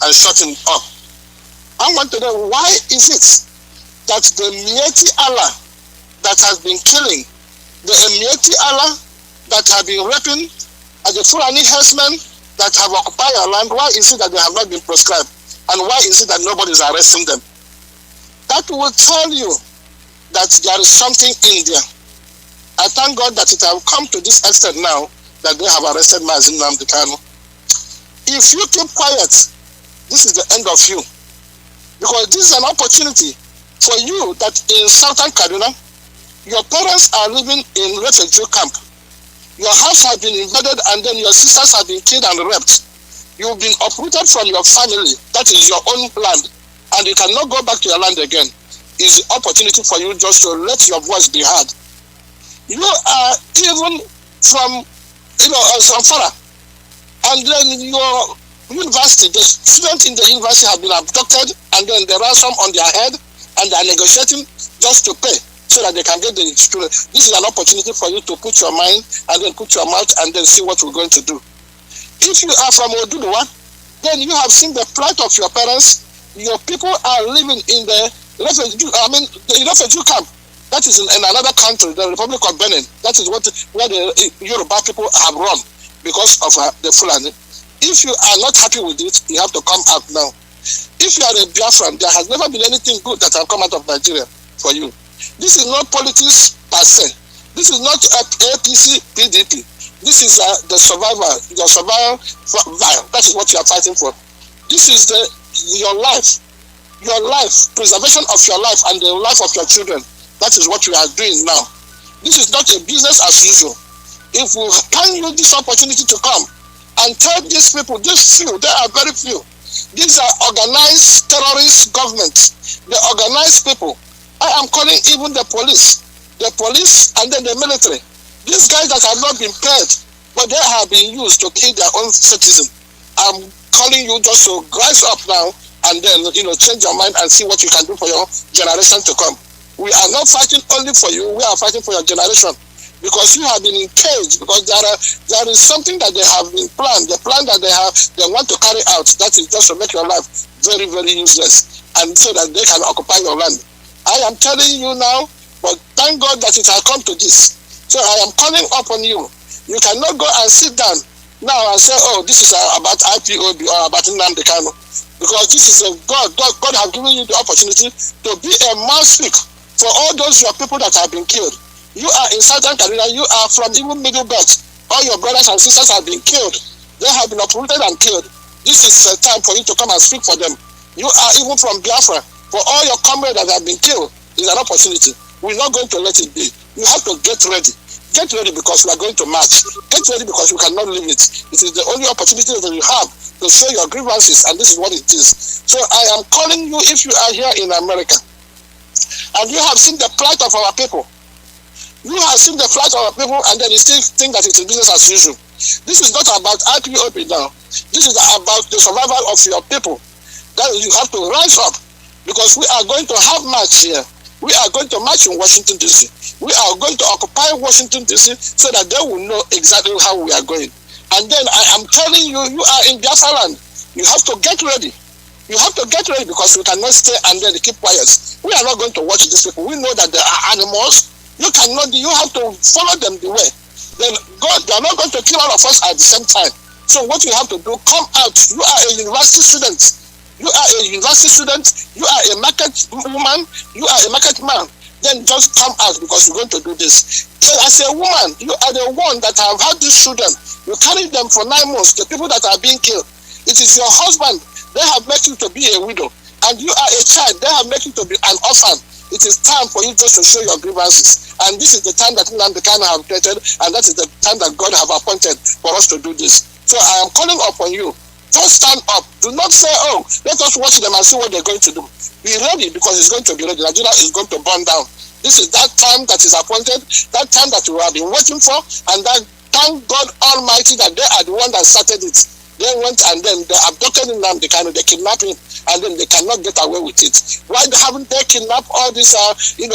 and shut him up? I want to know, why is it that the Mieti Allah that has been killing, the Mieti Allah that have been raping, and the Fulani herdsmen that have occupied our land, why is it that they have not been proscribed? And why is it that nobody is arresting them? That will tell you that there is something in there. I thank God that it has come to this extent now that they have arrested Mazi Nnamdi Kanu. If you keep quiet, this is the end of you. Because this is an opportunity for you that in Southern Kaduna, your parents are living in refugee camp. Your house has been invaded, and then your sisters have been killed and raped. You've been uprooted from your family. That is your own land. And you cannot go back to your land again. It's the opportunity for you just to let your voice be heard. You are even from, Zamfara. And then your university, the students in the university have been abducted, and then there are some on their head, and they are negotiating just to pay so that they can get the student. This is an opportunity for you to put your mind and then put your mouth and then see what we're going to do. If you are from Oduduwa, then you have seen the plight of your parents. Your people are living in the refugee camp. That is in another country, the Republic of Benin. That is where the Yoruba people have run because of the Fulani. If you are not happy with it, you have to come out now. If you are a Biafran, there has never been anything good that has come out of Nigeria for you. This is not politics per se. This is not APC, PDP. This is the survival, your survival. That is what you are fighting for. This is your life, preservation of your life and the life of your children. That is what we are doing now. This is not a business as usual. If we can use this opportunity to come and tell these people, these few, there are very few. These are organized terrorist governments. The organized people. I am calling even the police and then the military. These guys that have not been paid, but they have been used to kill their own citizens. I'm calling you just to rise up now and then, change your mind and see what you can do for your generation to come. We are not fighting only for you, we are fighting for your generation. Because you have been engaged, because there is something that they have been planned, the plan that they want to carry out, that is just to make your life very, very useless, and so that they can occupy your land. I am telling you now, but thank God that it has come to this. So I am calling upon you. You cannot go and sit down now and say, oh, this is about IPOB or about Nnamdi Kanu. Because this is God has given you the opportunity to be a mouthpiece for all those your people that have been killed. You are in Southern Kaduna, you are from even Middle Belt. All your brothers and sisters have been killed. They have been uprooted and killed. This is a time for you to come and speak for them. You are even from Biafra. For all your comrades that have been killed, is an opportunity. We're not going to let it be. You have to get ready. Get ready because we are going to march. Get ready because you cannot leave it. It is the only opportunity that you have to show your grievances, and this is what it is. So I am calling you, if you are here in America, and you have seen the plight of our people. You have seen the plight of our people, and then you still think that it is business as usual. This is not about IPOP now. This is about the survival of your people. That you have to rise up, because we are going to have march here. We are going to march in Washington, D.C. We are going to occupy Washington, D.C. so that they will know exactly how we are going. And then I am telling you, you are in Biafra land. You have to get ready. You have to get ready, because we cannot stay and then keep quiet. We are not going to watch these people. We know that they are animals. You have to follow them the way. Then God, they are not going to kill all of us at the same time. So what you have to do, come out. You are a university student. You are a university student, you are a market woman, you are a market man. Then just come out, because you're going to do this. As a woman, you are the one that have had these children. You carry them for 9 months, the people that are being killed. It is your husband, they have made you to be a widow. And you are a child, they have made you to be an orphan. It is time for you just to show your grievances. And this is the time that Nnamdi Kanu have created, and that is the time that God have appointed for us to do this. So I am calling upon you. Just stand up. Do not say, oh, let us watch them and see what they're going to do. Be ready, because it's going to be ready. Nigeria is going to burn down. This is that time that is appointed, that time that we have been waiting for, and that thank God Almighty that they are the one that started it. They went and then they abducted Nnamdi Kanu, they kidnapped him, and then they cannot get away with it. Why haven't they kidnapped all these, the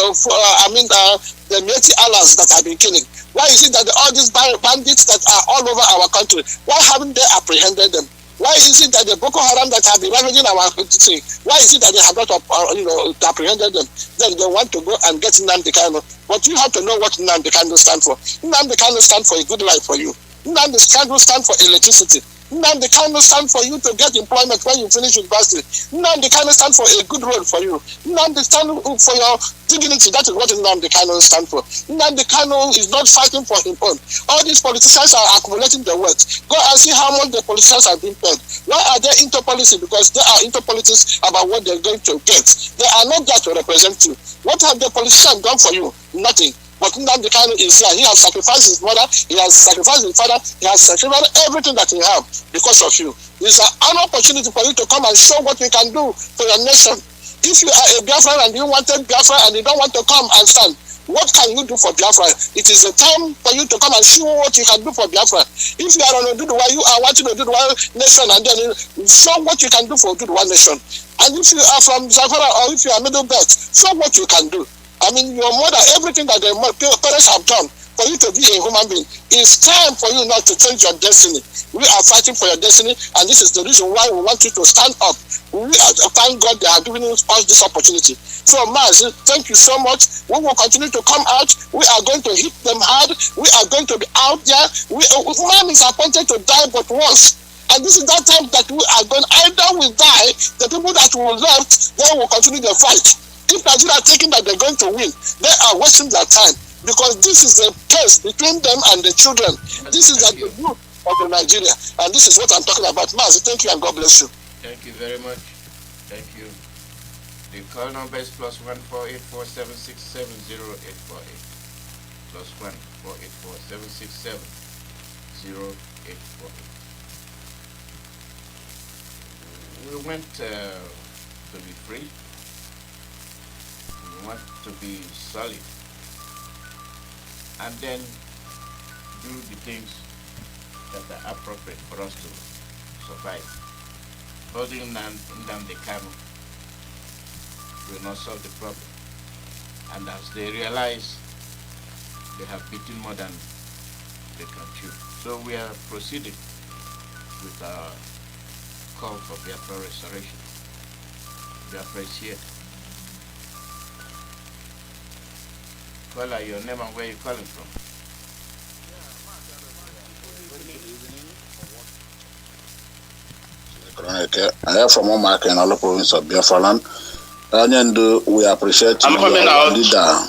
Mieti Allahs that have been killing? Why is it that all these bandits that are all over our country, why haven't they apprehended them? Why is it that the Boko Haram that have been ravaging our country, why is it that they have not apprehended them? Then they want to go and get Nnamdi Kanu. But you have to know what Nnamdi Kanu stands for. Nnamdi Kanu stands for a good life for you. Nnamdi Kanu stands for electricity. Nnamdi Kanu stands for you to get employment when you finish university. Nnamdi Kanu stands for a good road for you. Nnamdi stands for your dignity. That is what Nnamdi Kanu stands for. Nnamdi Kanu is not fighting for him own. All these politicians are accumulating the wealth. Go and see how much the politicians have been paid. Why are they into policy? Because they are into politics about what they're going to get. They are not there to represent you. What have the politicians done for you? Nothing. But Nnamdi Kanu is here. He has sacrificed his mother, he has sacrificed his father, he has sacrificed everything that he has because of you. It's an opportunity for you to come and show what you can do for your nation. If you are a Biafran and you wanted Biafra and you don't want to come and stand, what can you do for Biafra? It is a time for you to come and show what you can do for Biafra. If you are on Oduduwa, you are wanting Oduduwa nation, and then show what you can do for Oduduwa nation. And if you are from Zamfara or if you are Middle Belt, show what you can do. I mean, your mother, everything that the parents have done for you to be a human being, it's time for you now to change your destiny. We are fighting for your destiny, and this is the reason why we want you to stand up. Thank God they are giving us this opportunity. So, Mazi, thank you so much. We will continue to come out. We are going to hit them hard. We are going to be out there. Man is appointed to die but once. And this is that time that we are going, either we die, the people that will left, they will continue the fight. If Nigeria are thinking that they're going to win, they are wasting their time, because this is the case between them and the children. This is the youth of the Nigeria, and this is what I'm talking about. Mazi, thank you and God bless you. Thank you very much. Thank you. The call number is +14847670848. +14847670848. We want to be free. We want to be solid, and then do the things that are appropriate for us to survive. Holding Nnamdi Kanu will not solve the problem, and as they realize, they have beaten more than they can chew. So we are proceeding with our call for Biafra restoration. Biafra is here. Caller, your name and where you're calling from? I am from Omaka in all province of Biafra land. And we appreciate our leader,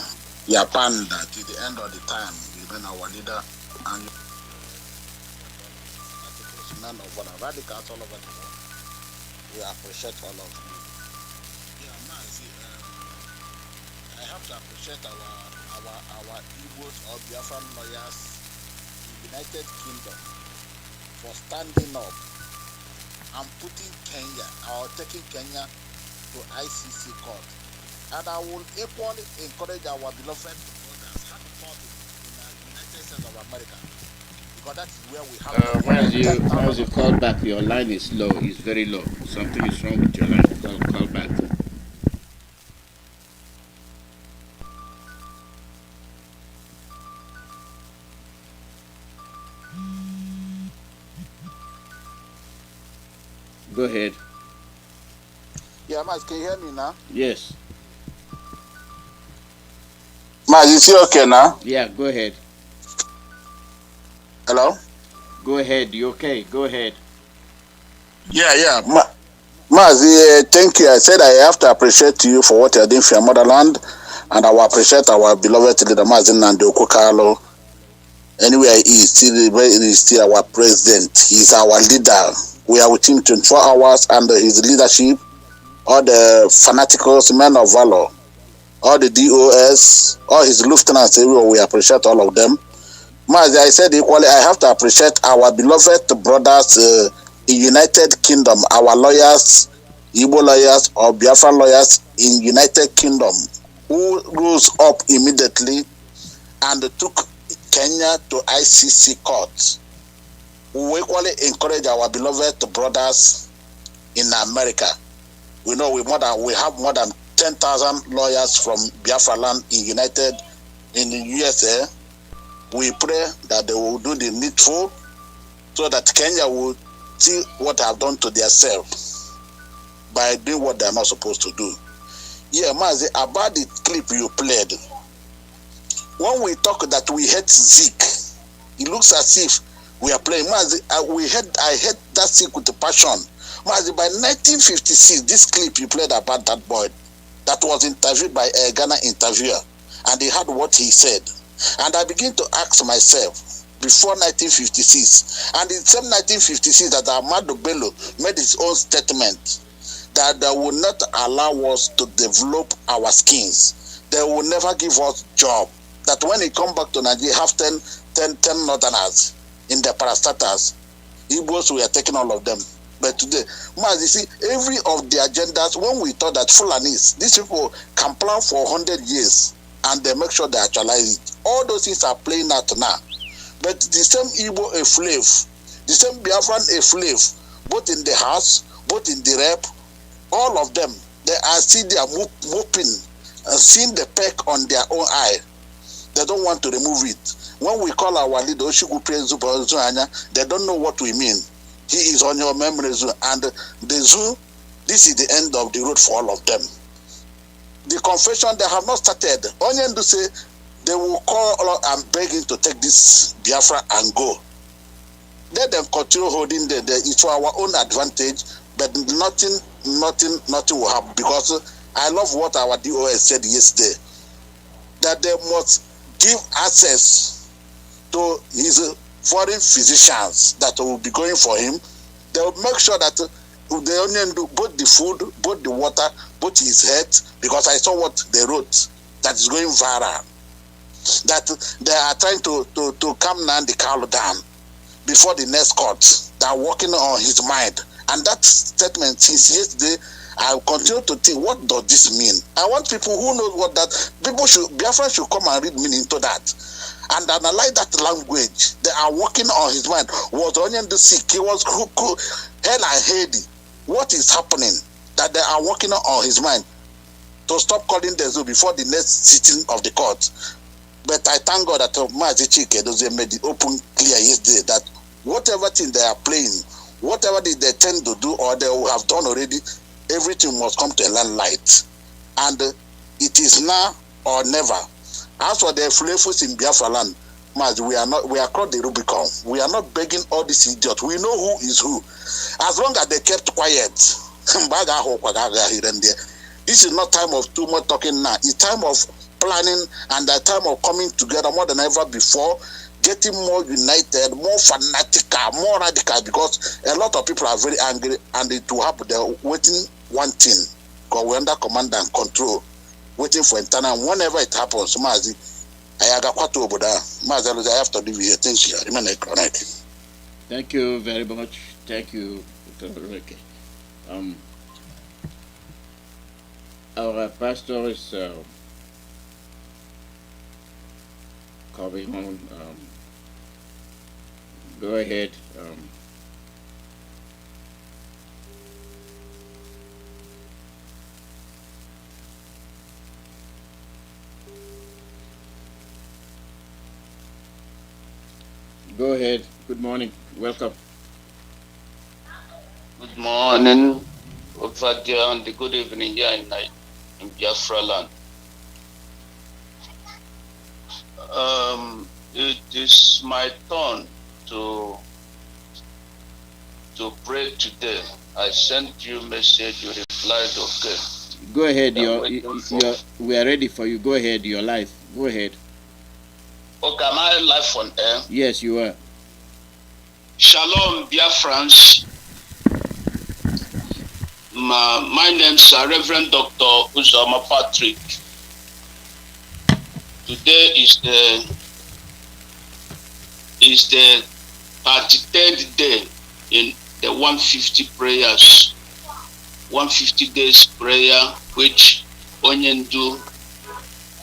Japan, that at the end of the time, you've been our leader, and none of what radicals all over the world. We appreciate all of you. Yeah, Mazi, I have to appreciate our Igbos or Biafran lawyers in the United Kingdom for standing up and putting Kenya or taking Kenya to ICC court. And I will equally encourage our beloved brothers have fought in the United States of America, because that is where we have. As you call back, your line is low. It's very low. Something is wrong with your line. Call back. Go ahead. Yeah, Mazi, can you hear me now? Yes. Mazi, is it okay now? Yeah, go ahead. Hello? Go ahead. You okay? Go ahead. Yeah. Mazi, thank you. I said I have to appreciate you for what you're doing for your motherland, and I will appreciate our beloved leader, Mazi Nnamdi Kanu. Anywhere he is still our president. He's our leader. We are with him 24 hours under his leadership. All the fanaticals, men of valor, all the DOS, all his lieutenants, we appreciate all of them. Mazi, I said equally, I have to appreciate our beloved brothers in United Kingdom, our lawyers, Igbo lawyers or Biafran lawyers in United Kingdom, who rose up immediately and took Kenya to ICC court. We equally encourage our beloved brothers in America. We know we have more than 10,000 lawyers from Biafra land in the USA. We pray that they will do the needful so that Kenya will see what they have done to themselves by doing what they are not supposed to do. Yeah, Mazi, about the clip you played, when we talk that we hate Zeke, it looks as if we are playing. Mazi, I hate that Zeke with a passion. Mazi, by 1956, this clip you played about that boy that was interviewed by a Ghana interviewer, and he had what he said. And I begin to ask myself, before 1956, and in the same 1956 that Ahmadu Bello made his own statement that they will not allow us to develop our skins. They will never give us job. That when he come back to Nigeria, have 10 northerners in the parastatals. Igbos, we are taking all of them. But today, Mazi, you see, every of the agendas, when we thought that Fulanis, these people can plan for 100 years and they make sure they actualize it. All those things are playing out now. But the same Igbo a slave, the same Biafran a slave, both in the house, both in the rep, all of them, they are still there whooping and seeing the peck on their own eye. They don't want to remove it. When we call our leader, they don't know what we mean. He is on your memory zoo, and the zoo, this is the end of the road for all of them. The confession, they have not started. Only to say they will call and beg him to take this Biafra and go. Let them continue holding it's for our own advantage, but nothing will happen, because I love what our DOS said yesterday, that they must give access to his foreign physicians that will be going for him. They will make sure that they only do both the food, both the water, both his health, because I saw what they wrote that is going viral. That they are trying to calm Nnamdi Kanu down before the next court. They are working on his mind. And that statement since yesterday, I continue to think, what does this mean? I want people who know what that, Biafra should come and read meaning to that. And analyze that language. They are working on his mind. Was Onion the sick? He was hell and heady. What is happening? That they are working on his mind to stop calling the zoo before the next sitting of the court. But I thank God that Mazi Chukwuemeka made it open clear yesterday that whatever thing they are playing, whatever they tend to do or they will have done already, everything must come to a light. And it is now or never. As for the flavors in Biafra land, Mazi, we are across the Rubicon. We are not begging all these idiots. We know who is who. As long as they kept quiet, this is not time of too much talking now. It's time of planning and the time of coming together more than ever before, getting more united, more fanatical, more radical, because a lot of people are very angry and it will happen. They're waiting one thing, because we're under command and control. waiting for internal. Whenever it happens, Mazi, I have to leave here. Things here. Remain connected. Thank you very much. Thank you, Dr. Reke. Our pastor is coming on. Go ahead. Go ahead. Good morning. Welcome. Good morning over there and good evening here in Biafra land. It is my turn to pray today. I sent you a message, you replied okay. Go ahead. We are ready for you. Go ahead. You're live. Go ahead. Okay, am I live on air? Yes, you are. Shalom, Biafrans. My name is Reverend Dr. Uzoma Patrick. Today is the 33rd day in the 150 prayers, 150 days prayer, which Onyendu,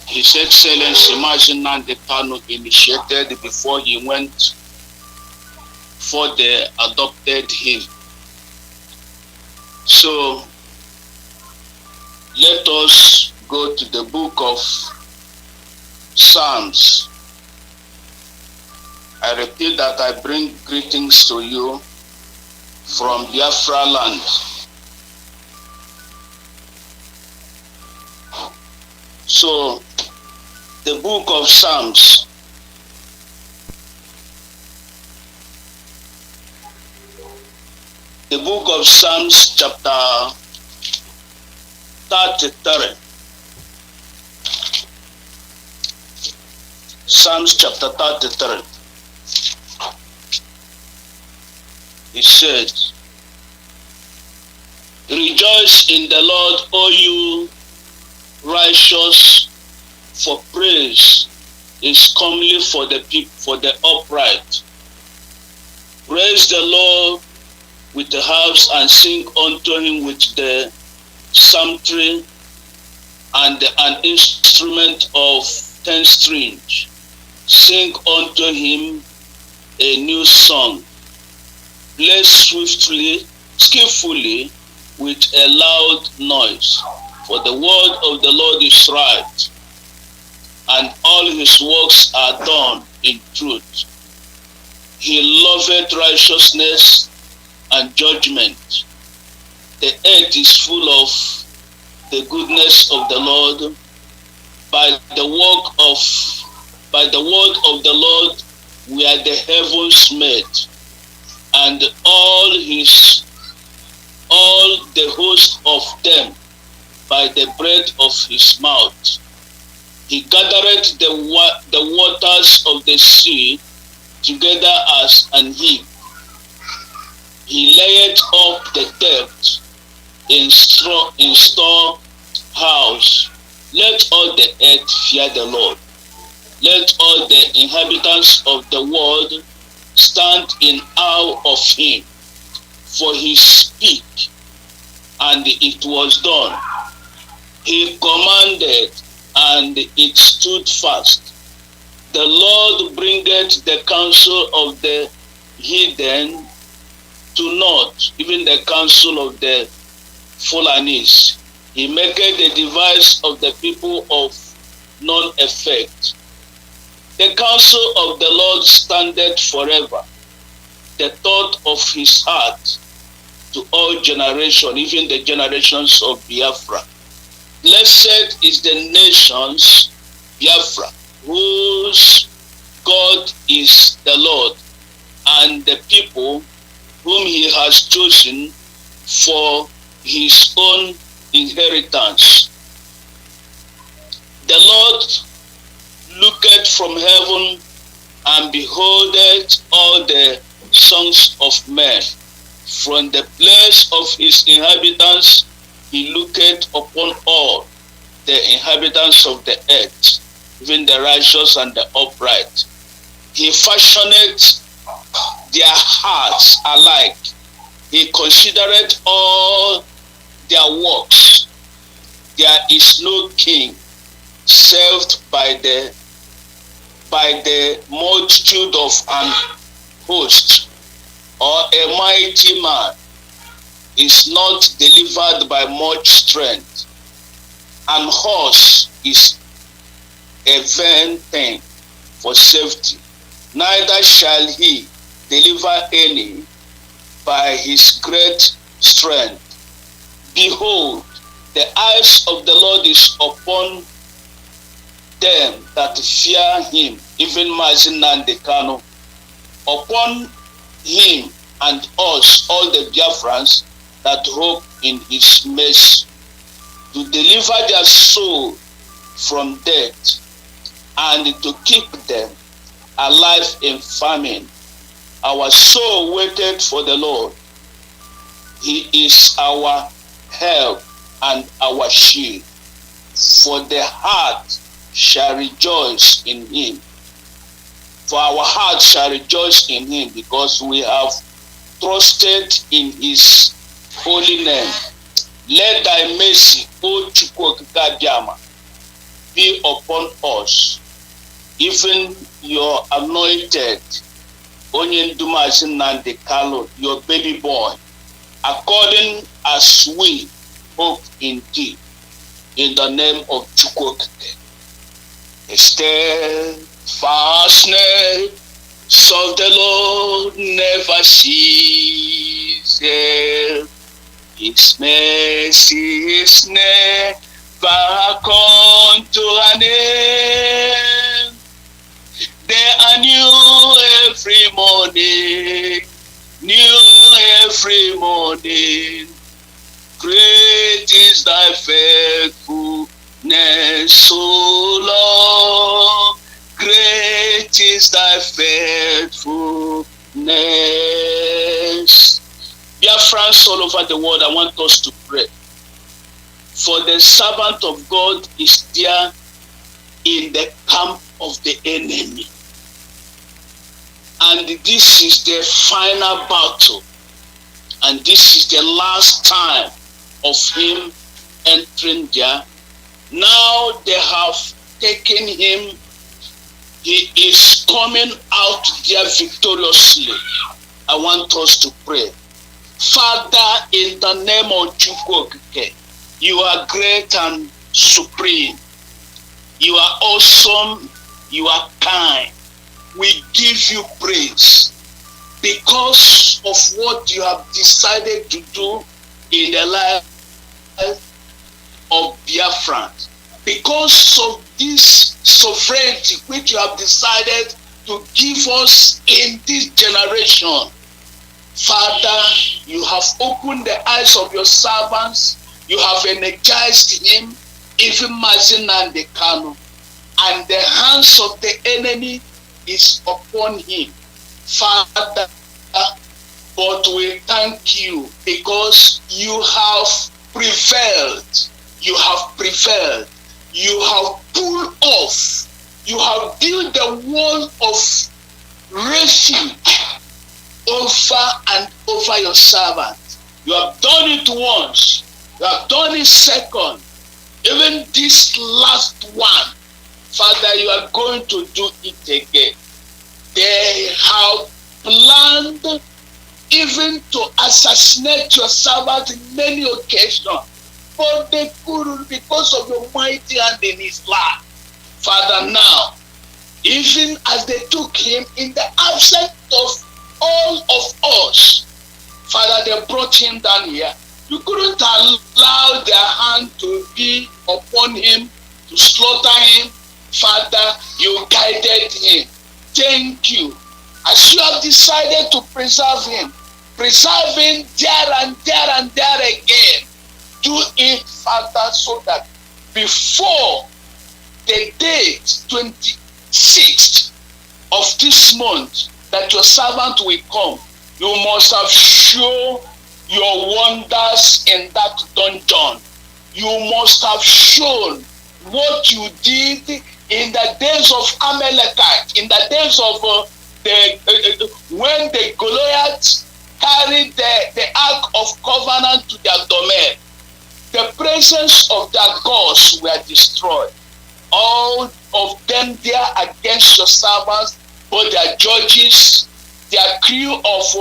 His Excellency Mazi Nnamdi Kanu initiated before he went for they adopted him. So let us go to the book of Psalms. I repeat that I bring greetings to you from Biafra land. So the book of Psalms, the book of Psalms chapter 33. Psalms chapter 33. It says, rejoice in the Lord, O you righteous, for praise is comely for the people, for the upright. Praise the Lord with the harps and sing unto him with the psaltery and an instrument of 10 strings. Sing unto him a new song. Play swiftly, skillfully, with a loud noise. For the word of the Lord is right, and all his works are done in truth. He loveth righteousness and judgment. The earth is full of the goodness of the Lord. By the word of the Lord were the heavens made, and all the host of them by the breath of his mouth. He gathereth the waters of the sea together as an heap. He layeth up the depth in storehouse. Let all the earth fear the Lord. Let all the inhabitants of the world stand in awe of him. For he spake, and it was done. He commanded, and it stood fast. The Lord bringeth the counsel of the heathen to naught, even the counsel of the Fulanis. He maketh the device of the people of none effect. The counsel of the Lord standeth forever, the thought of his heart to all generations, even the generations of Biafra. Blessed is the nations, Biafra, whose God is the Lord, and the people whom he has chosen for his own inheritance. The Lord looketh from heaven and beholdeth all the sons of men. From the place of his inhabitants he looketh upon all. the inhabitants of the earth, even the righteous and the upright. He fashioned their hearts alike. He considered all their works. There is no king served by the multitude of an host, or a mighty man is not delivered by much strength. An horse is a vain thing for safety, neither shall he deliver any by his great strength. Behold, the eyes of the Lord is upon them that fear him, even Mazi Nnamdi Kanu, upon him and us, all the Biafrans that hope in his mercy, to deliver their soul from death and to keep them alive in famine. Our soul waited for the Lord. He is our help and our shield. For the heart shall rejoice in him. For our heart shall rejoice in him, because we have trusted in his holy name. Let thy mercy, O Chukwuemeka Alozie, be upon us, even your anointed, Onye Mazi Nnamdi Kanu, your baby boy, according as we hope in thee, in the name of Chukwuemeka. Steadfastness of the Lord never ceases. His mercy is never come to an end. They are new every morning, new every morning. Great is thy faithfulness, O Lord. Great is thy faithfulness. Dear friends all over the world, I want us to pray. For the servant of God is there in the camp of the enemy. And this is the final battle. And this is the last time of him entering there. Now they have taken him. He is coming out there victoriously. I want us to pray. Father, in the name of Chukwuemeka, you are great and supreme. You are awesome. You are kind. We give you praise because of what you have decided to do in the life of Biafrans. Because of this sovereignty which you have decided to give us in this generation. Father, you have opened the eyes of your servants. You have energized him, even Mazi Nnamdi Kanu. And the hands of the enemy is upon him. Father, but we thank you because you have prevailed. You have prevailed. You have pulled off. You have built the wall of refuge over and over your servant. You have done it once. You have done it second. Even this last one, Father, you are going to do it again. They have planned even to assassinate your servant in many occasions, but they couldn't because of your mighty hand in his life. Father, now, even as they took him in the absence of all of us, Father, they brought him down here. You couldn't allow their hand to be upon him, to slaughter him. Father, you guided him. Thank you. As you have decided to preserve him there and there and there again. Do it, Father, so that before the date 26th of this month that your servant will come, you must have shown your wonders in that dungeon. You must have shown what you did in the days of Amalekite, in the days of when the Goliaths carried the Ark of Covenant to their domain. The presence of their gods were destroyed. All of them there against your servants, both their judges, their crew of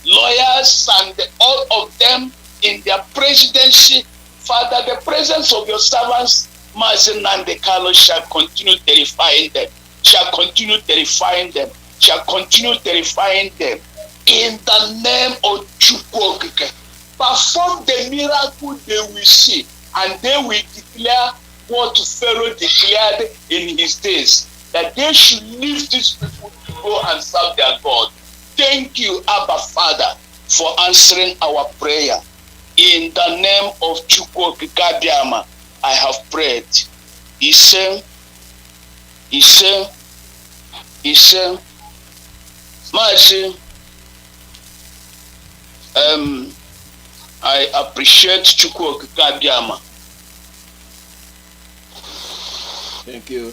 lawyers, and all of them in their presidency. Father, the presence of your servants, Mazi Nnamdi Kanu, shall continue terrifying them, shall continue terrifying them, shall continue terrifying them. In the name of Chukwuemeka, perform the miracle they will see, and they will declare what Pharaoh declared in his days, that they should leave these people to go and serve their God. Thank you, Abba Father, for answering our prayer. In the name of Chukwuemeka, I have prayed. Ise, Mazi, I appreciate Chukwuemeka. Thank you.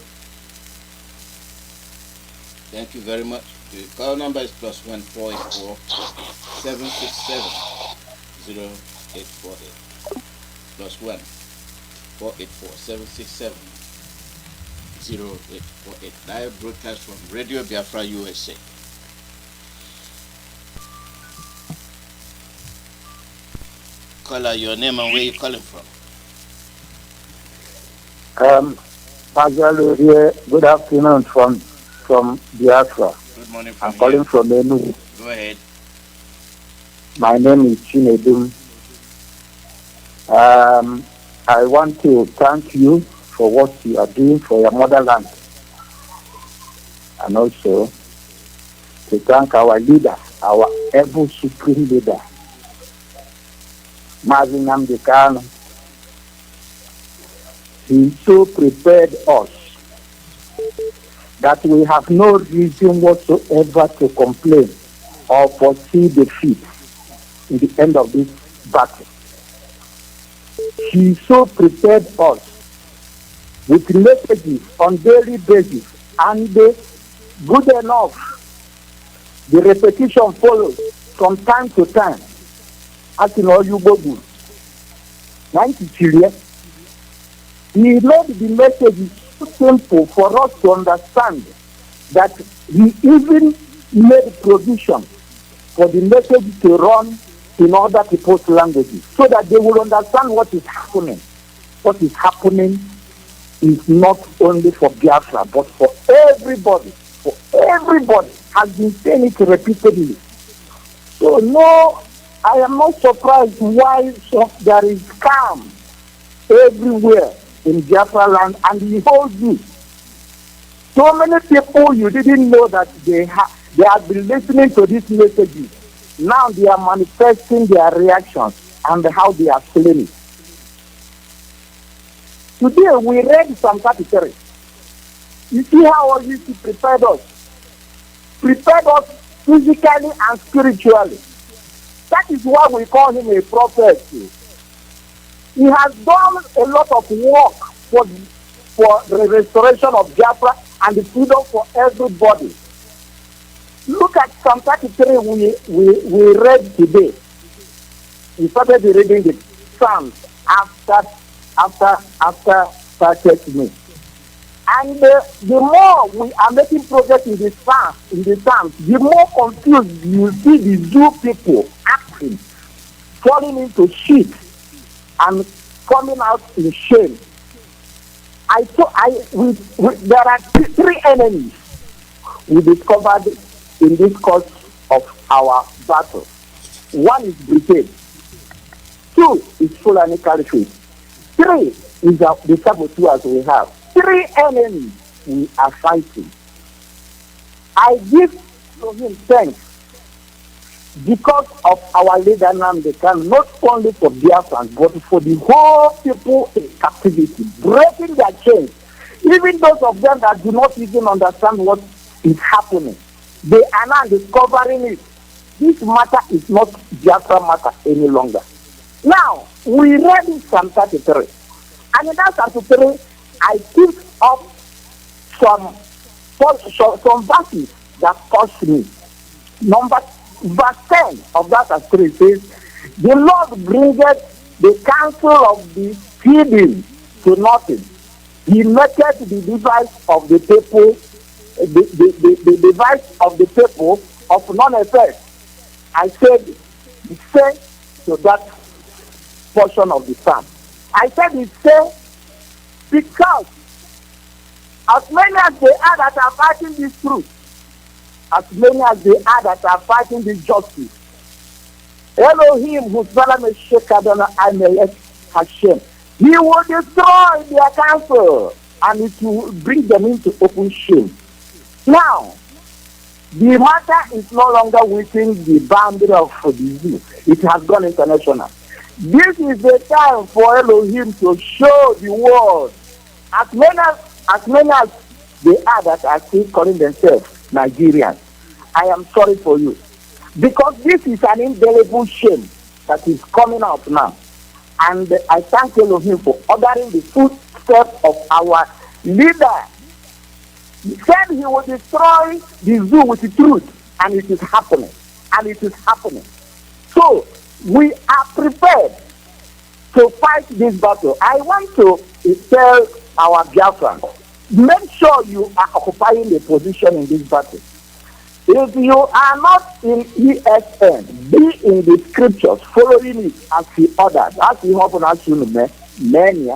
Thank you very much. The call number is +1 484 767 0848. +1 484 767 0848. Live broadcast from Radio Biafra, USA. Caller, your name and where you calling from? Mazi Alozie, good afternoon from Biafra. Good morning. I'm calling from Enugu. Go ahead. My name is Chinedum. I want to thank you for what you are doing for your motherland, and also to thank our leader, our ever supreme leader, Mazi Nnamdi Kanu. He so prepared us that we have no reason whatsoever to complain or foresee defeat in the end of this battle. He so prepared us with messages on daily basis, and good enough, the repetition follows from time to time. As in all you go good. He made the message so simple for us to understand that he even made provision for the message to run in other people's languages so that they will understand what is happening. What is happening is not only for Biafra, but for everybody. For everybody has been saying it repeatedly. So no, I am not surprised why there is calm everywhere in Biafra land, and he holds you. So many people you didn't know that they have been listening to these messages. Now they are manifesting their reactions and how they are feeling it. Today we read Psalm 33. You see how all this prepared us? Prepared us physically and spiritually. That is why we call him a prophet. He has done a lot of work for the restoration of Biafra and the freedom for everybody. Look at Psalm 33 we read today. We started reading the Psalms after 30 minutes. And the more we are making progress in the Psalms, the more confused you will see the Jew people acting, falling into shit, and coming out in shame. There are three enemies we discovered in this course of our battle. One is Britain. 2 is Fulani Caliphate. 3 is the saboteurs we have. 3 enemies we are fighting. I give to him thanks because of our leader Nnamdi Kanu, not only for Biafrans, but for the whole people in captivity, breaking their chains. Even those of them that do not even understand what is happening, they are now discovering it. This matter is not Biafra matter any longer. Now, we read Psalm 33. And in that Psalm 33, I picked up some verses that touched me. Verse 10 of that scripture says, the Lord bringeth the counsel of the hidden to nothing. He maketh the device of the people, the device of the people of none effect. I said, say to that portion of the psalm. I said, it say, because as many as they are that are fighting this truth, as many as they are that are fighting this justice, Elohim, whose father may shake Adonai, I may let Hashem. He will destroy their counsel, and it will bring them into open shame. Now, the matter is no longer within the boundary of the zoo. It has gone international. This is the time for Elohim to show the world, as many as they are that are still calling themselves Nigerians. I am sorry for you. Because this is an indelible shame that is coming out now. And I thank Elohim for ordering the footsteps of our leader. He said he will destroy the zoo with the truth, and it is happening. And it is happening. So, we are prepared to fight this battle. I want to tell our Biafrans, make sure you are occupying a position in this battle. If you are not in ESN, be in the scriptures, following it as he ordered, as he often as you know, many.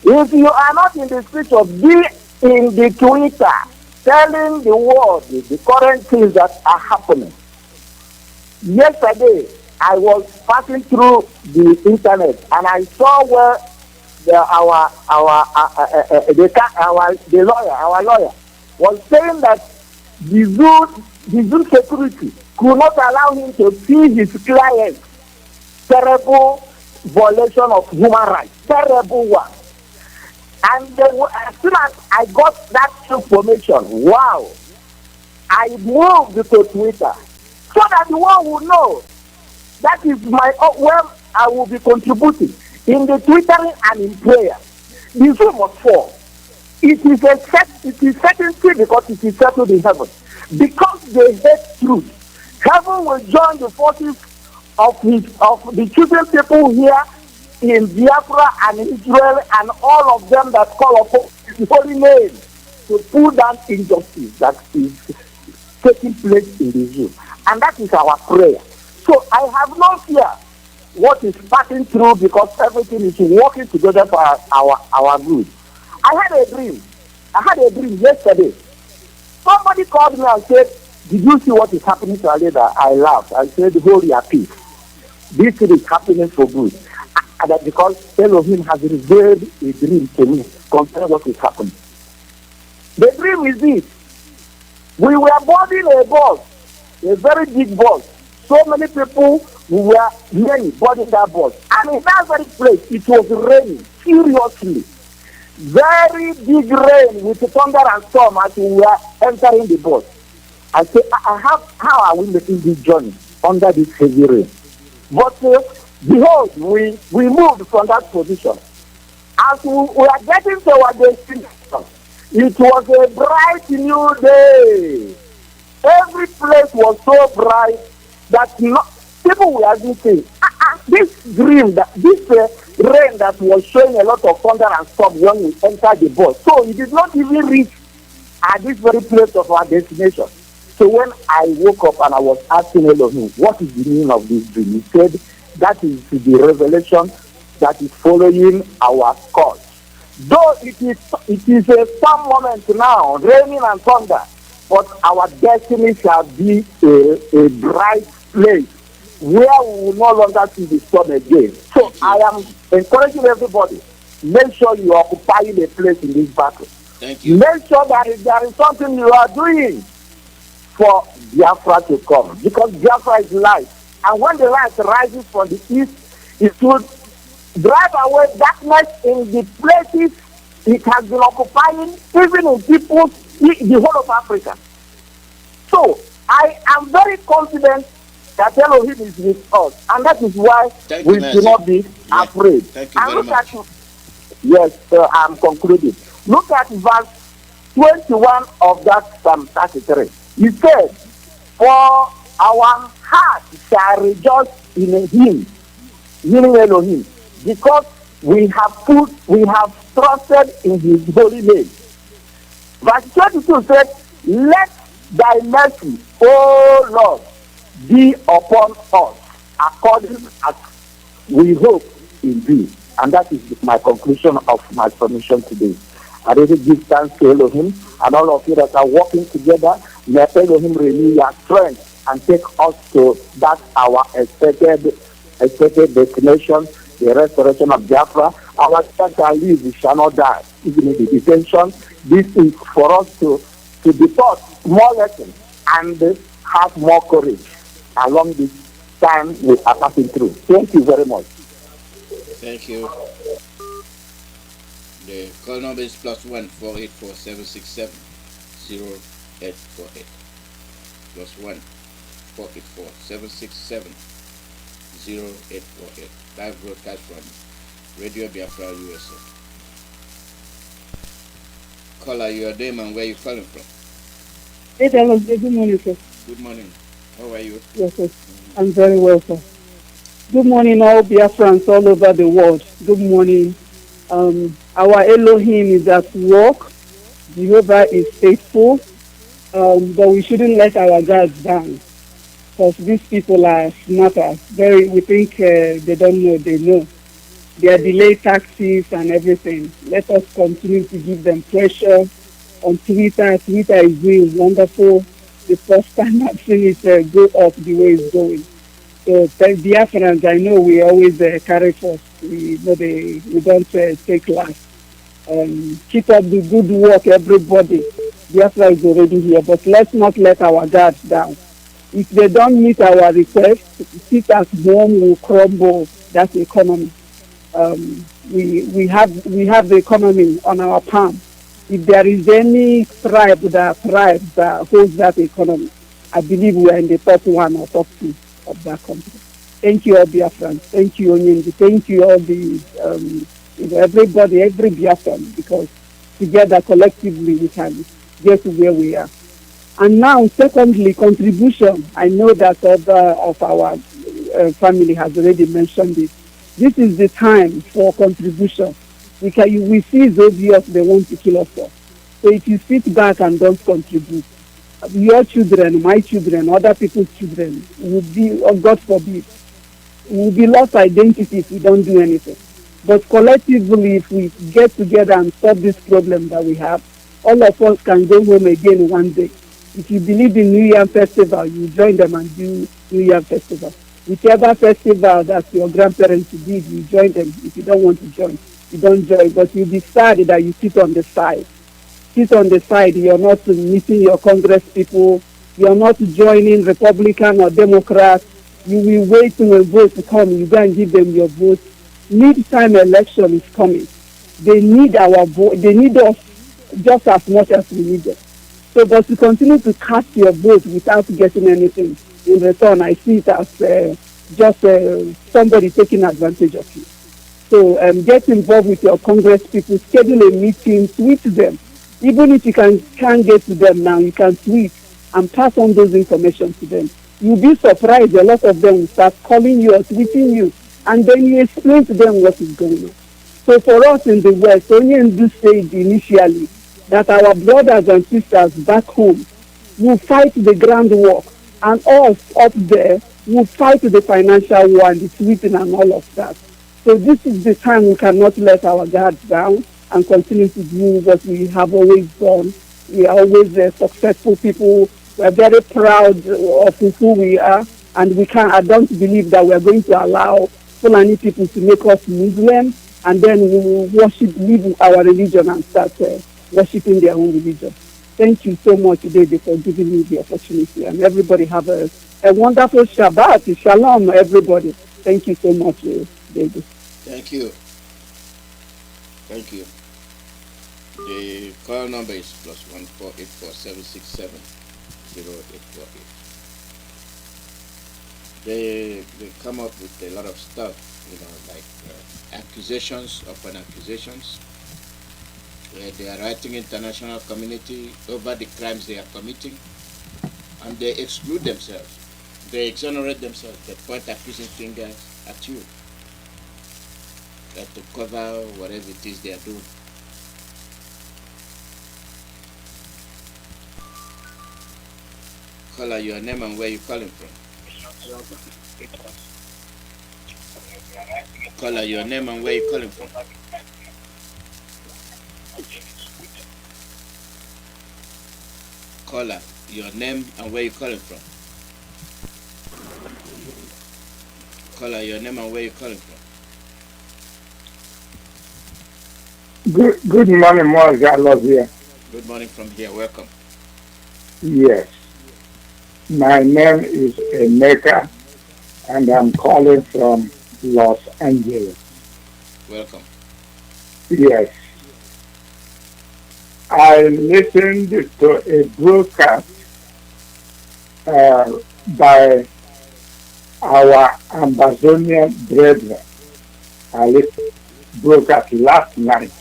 If you are not in the scriptures, be in the Twitter, telling the world the current things that are happening. Yesterday, I was passing through the internet and I saw where our lawyer was saying that the zoo security could not allow him to see his client's terrible violation of human rights, terrible one. And as soon as I got that information, wow, I moved to Twitter so that the world will know that is where I will be contributing in the Twittering and in prayer. The zoo must fall. It is certainty because it is settled in heaven. Because they hate truth, heaven will join the forces of the chosen people here in Biafra and Israel and all of them that call upon his holy name to pull down injustice that is taking place in the zoo. And that is our prayer. So I have no fear what is passing through because everything is working together for our good. I had a dream yesterday. Somebody called me and said, did you see what is happening to our leader? I laughed. I said, hold your peace. This thing is happening for good. And that because Elohim has revealed a dream to me concerning what is happening. The dream is this. We were boarding a bus, a very big bus. So many people were boarding that bus. And in that very place, it was raining, seriously. Very big rain with thunder and storm as we were entering the bus. I said, how are we making this journey under this heavy rain? But behold, we moved from that position. As we are getting to our destination, it was a bright new day. Every place was so bright that people were saying, this dream, this rain that was showing a lot of thunder and storm when we entered the bus. So it did not even reach at this very place of our destination. So when I woke up and I was asking Elohim, what is the meaning of this dream? He said, that is the revelation that is following our course. Though it is a storm moment now, raining and thunder, but our destiny shall be a bright place where we will no longer see the storm again. So I am encouraging everybody, make sure you are occupying a place in this battle. Thank you. Make sure that there is something you are doing for Biafra to come. Because Biafra is light. And when the light rises from the east, it will drive away darkness in the places it has been occupying, even in the whole of Africa. So I am very confident that Elohim is with us, and that is why we do not be afraid. Thank you very much. Yes, I'm concluding. Look at verse 21 of that Psalm 33. He said, "For our heart shall rejoice in him," meaning Elohim, "because we have trusted in his holy name." Verse 22 said, "Let thy mercy, O Lord, be upon us, according as we hope in thee." And that is my conclusion of my submission today. I really give thanks to Elohim and all of you that are working together. May Elohim renew your strength and take us to that our expected destination, the restoration of Biafra. Our church shall live, we shall not die, even in the detention. This is for us to be taught more lessons and have more courage along this time we are passing through. Thank you very much. Thank you. The call number is +1 484 767 0848. +1 484 767 0848. Live broadcast from Radio Biafra, USA. Caller, your name and where you calling from? Good morning, sir. Good morning. How are you? Yes, sir. I'm very well, sir. Good morning, all Biafrans all over the world. Good morning. Our Elohim is at work. Jehovah is faithful. But we shouldn't let our guards down. Because these people are smarter. We think they don't know, they know. They are delayed taxes and everything. Let us continue to give them pressure on Twitter. Twitter is doing wonderful. The first time I've seen it go up the way it's going. So Biafrans, I know we always carry first. We don't take last. Keep up the good work, everybody. Biafra is already here, but let's not let our guards down. If they don't meet our request, sit at home will crumble that economy. We have the economy on our palm. If there is any tribe that holds that economy, I believe we are in the top 1 or top 2 of that country. Thank you all Biafrans. Thank you Onyendi. Thank you all the everybody, every Biafran, because together collectively we can get to where we are. And now, secondly, contribution. I know that other of our family has already mentioned it. This is the time for contribution. We see it's obvious they want to kill us all. So if you sit back and don't contribute, your children, my children, other people's children will be, or God forbid, will be lost identity if we don't do anything. But collectively, if we get together and solve this problem that we have, all of us can go home again one day. If you believe in New Year Festival, you join them and do New Year Festival. Whichever festival that your grandparents did, you join them. If you don't want to join, you don't join. But you decide that you sit on the side. Sit on the side. You're not meeting your Congress people. You're not joining Republican or Democrat. You will wait till a vote to come. You go and give them your vote. Mid-time election is coming. They need our vote. They need us just as much as we need them. So, but to continue to cast your vote without getting anything in return, I see it as somebody taking advantage of you. So, get involved with your Congress people. Schedule a meeting. Tweet them. Even if you can't get to them now, you can tweet and pass on those information to them. You'll be surprised. A lot of them will start calling you or tweeting you, and then you explain to them what is going on. So for us in the West, only in this stage initially, that our brothers and sisters back home will fight the groundwork, and us up there will fight the financial war and the tweeting and all of that. So this is the time we cannot let our guards down and continue to do what we have always done. We are always successful people. We are very proud of who we are, and I don't believe that we are going to allow Fulani people to make us Muslim, and then we will leave our religion and start worshipping their own religion. Thank you so much, David, for giving me the opportunity, and everybody have a wonderful Shabbat. Shalom, everybody. Thank you so much, David. Thank you. Thank you. The call number is +1 484 767 0848. They come up with a lot of stuff like accusations upon accusations. They are writing international community over the crimes they are committing, and they exclude themselves. They exonerate themselves. They point accusing fingers at you, to cover whatever it is they are doing. Caller, your name and where you calling from. Caller, your name and where you calling from. Caller, your name and where you calling from. Caller, your name and where you calling from. Good morning, Mazi Alozie. Good morning from here. Welcome. Yes. My name is Emeka, and I'm calling from Los Angeles. Welcome. Yes. I listened to a broadcast by our Amazonian brethren. I listened to the broadcast last night,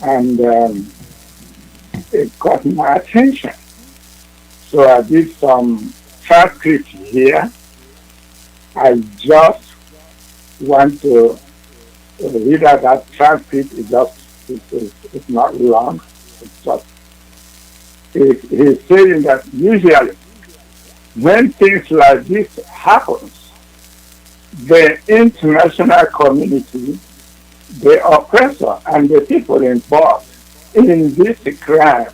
and it caught my attention. So I did some transcript here. I just want to read out that transcript. It's not long. It's just he's saying that usually when things like this happens, the international community, the oppressor and the people involved in this crime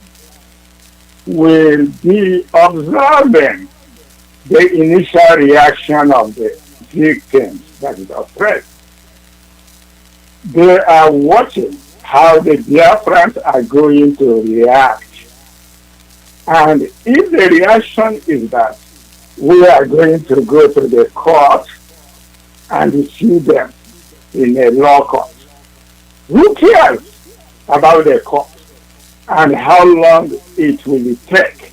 will be observing the initial reaction of the victims that is oppressed. They are watching how the Biafrans are going to react. And if the reaction is that we are going to go to the court and sue them in a law court, who cares about the court and how long it will take?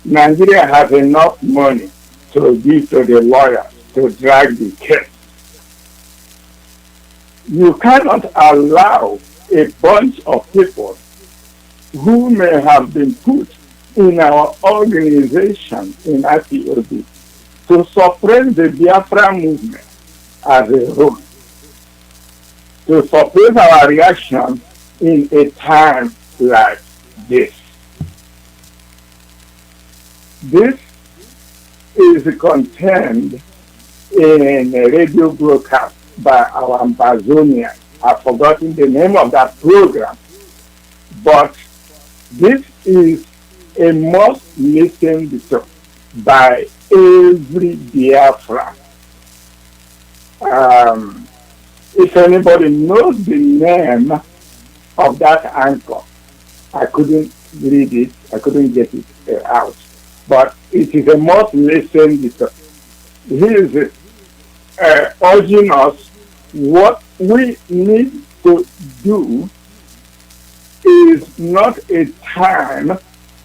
Nigeria has enough money to give to the lawyers to drag the case. You cannot allow a bunch of people who may have been put in our organization in IPOB to suppress the Biafra movement as a whole, to suppress our reaction in a time like this. This is contained in a radio broadcast by our Amazonian. I've forgotten the name of that program, but this is a must listen to by every Biafra. If anybody knows the name of that anchor, I couldn't read it, I couldn't get it out, but it is a must listen to. He is urging us what we need to do is not a time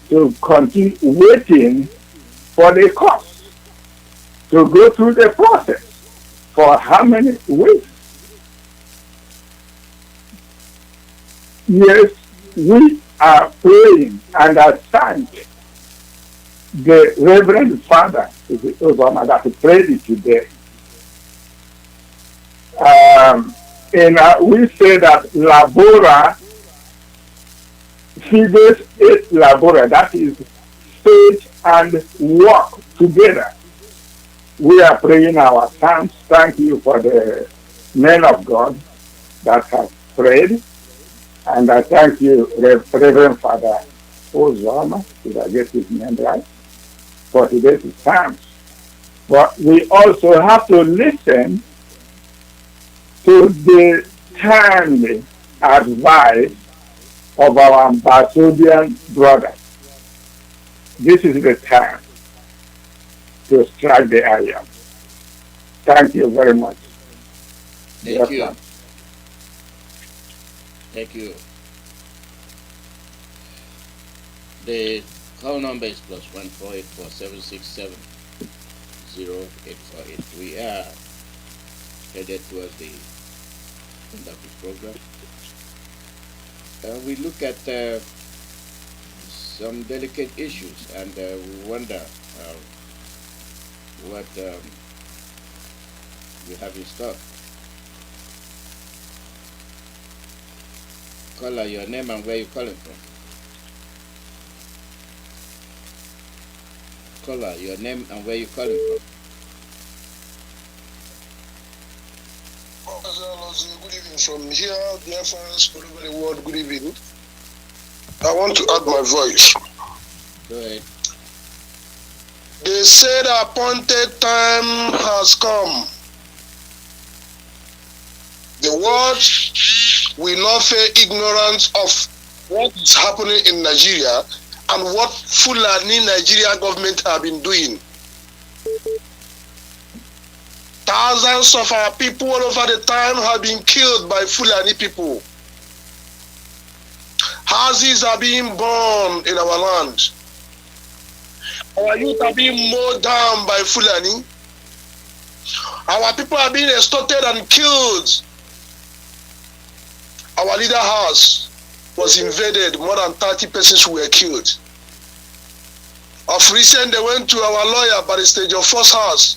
to continue waiting for the courts to go through the process for how many weeks? Yes, we are praying, and I thank the Reverend Father Obama that prayed it today. And we say that labora fides et labora, that is faith and work together. We are praying our thanks. Thank you for the men of God that have prayed. And I thank you, Reverend Father Ozama, did I get his name right, for today's thanks. But we also have to listen to the timely advice of our Ambassadorian brothers. This is the time to strike the iron. Thank you very much. Thank you. Thank you. The call number is +14847670848. We are headed towards the end of the program. We look at some delicate issues, and we wonder what you have in stock. Caller, your name and where you're calling from. Caller, your name and where you're calling from. Good evening from here, Biafrans all over the world. Good evening. I want to add my voice. Go ahead. They say the appointed time has come. The world will not fear ignorance of what is happening in Nigeria and what Fulani Nigeria government have been doing. Thousands of our people all over the time have been killed by Fulani people. Houses are being burned in our land. Our youth are being mowed down by Fulani. Our people are being extorted and killed. Our leader house was invaded. More than 30 persons were killed. Of recent, they went to our lawyer by the stage of first house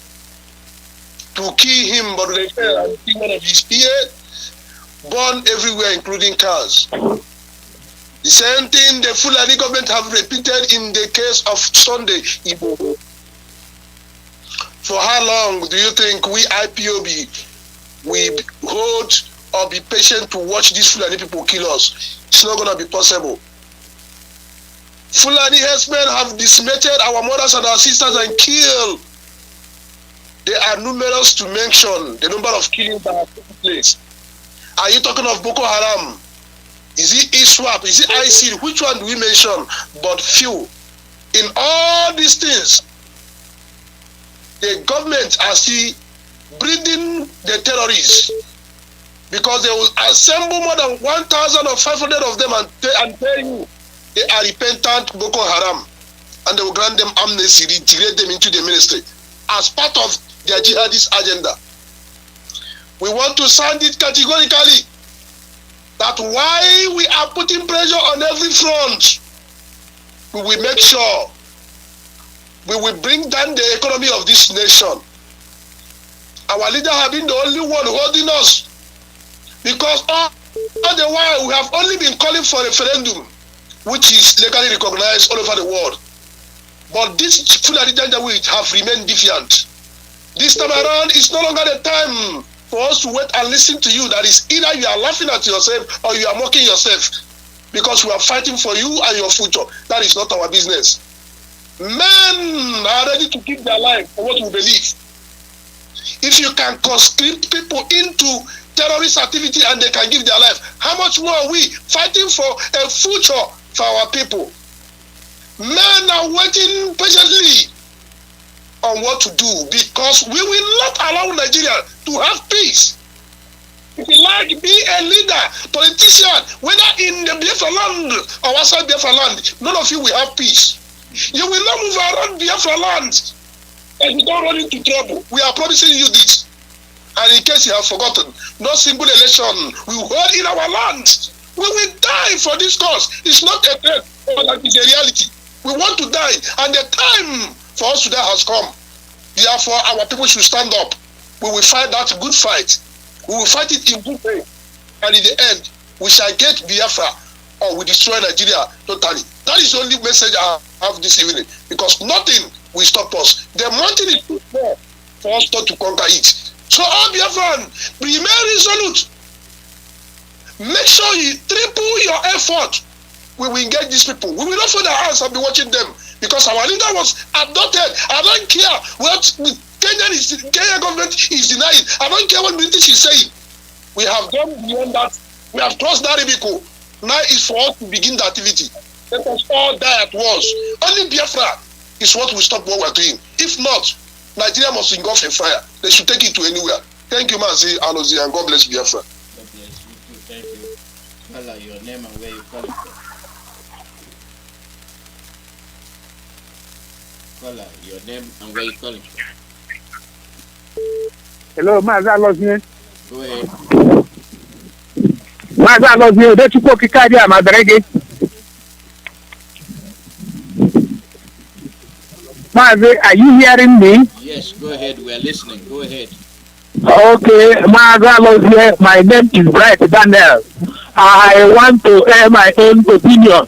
to kill him, but they failed and killed one of his peers, burned everywhere, including cars. The same thing the Fulani government have repeated in the case of Sunday Igbo. For how long do you think we IPOB will hold or be patient to watch these Fulani people kill us? It's not going to be possible. Fulani herdsmen have decimated our mothers and our sisters and killed. They are numerous to mention the number of killings that have taken place. Are you talking of Boko Haram? Is it ISWAP? Is it IC? Which one do we mention? But few. In all these things, the government are still breeding the terrorists because they will assemble more than 1,500 of them and tell you they are repentant Boko Haram, and they will grant them amnesty, integrate them into the ministry as part of their jihadist agenda. We want to sound it categorically that while we are putting pressure on every front, we will make sure we will bring down the economy of this nation. Our leader have been the only one holding us, because all the while we have only been calling for a referendum, which is legally recognized all over the world. But this Fulani agenda will have remained defiant. This time around, it's no longer the time for us to wait and listen to you. That is, either you are laughing at yourself or you are mocking yourself, because we are fighting for you and your future. That is not our business. Men are ready to give their life for what we believe. If you can conscript people into terrorist activity and they can give their life, how much more are we fighting for a future for our people? Men are waiting patiently on what to do, because we will not allow Nigeria to have peace. If you like, be a leader, politician, whether in the Biafra land or outside Biafra land, none of you will have peace. You will not move around Biafra land and you don't run into trouble. We are promising you this. And in case you have forgotten, no single election we will hold in our land. We will die for this cause. It's not a threat, but it's a reality. We want to die, and the time for us to die has come. Therefore, our people should stand up. We will fight that good fight. We will fight it in good faith. And in the end, we shall get Biafra, or we destroy Nigeria totally. That is the only message I have this evening, because nothing will stop us. The mountain is too small for us not to conquer it. So all Biafran, remain resolute. Make sure you triple your effort. We will engage these people. We will not fold our hands and be watching them, because our leader was adopted. I don't care what the Kenyan government is denying. I don't care what British is saying. We have gone beyond that. We have crossed that Rubicon. Now it's for us to begin the activity. Let us all die at once. Only Biafra is what will stop what we're doing. If not, Nigeria must engulf in fire. They should take it to anywhere. Thank you, Mazi Alozie, and God bless Biafra. God bless you too. Thank you. Tell her your name and where you're calling from. Caller, your name and where you're calling from. Hello, Mazi Alozie. Go ahead. Mazi Alozie, the Chukwu Kikadia, Madarege. Mazi, are you hearing me? Yes, go ahead. We are listening. Go ahead. Okay, Mazi Alozie, my name is Bright Daniel. I want to air my own opinion.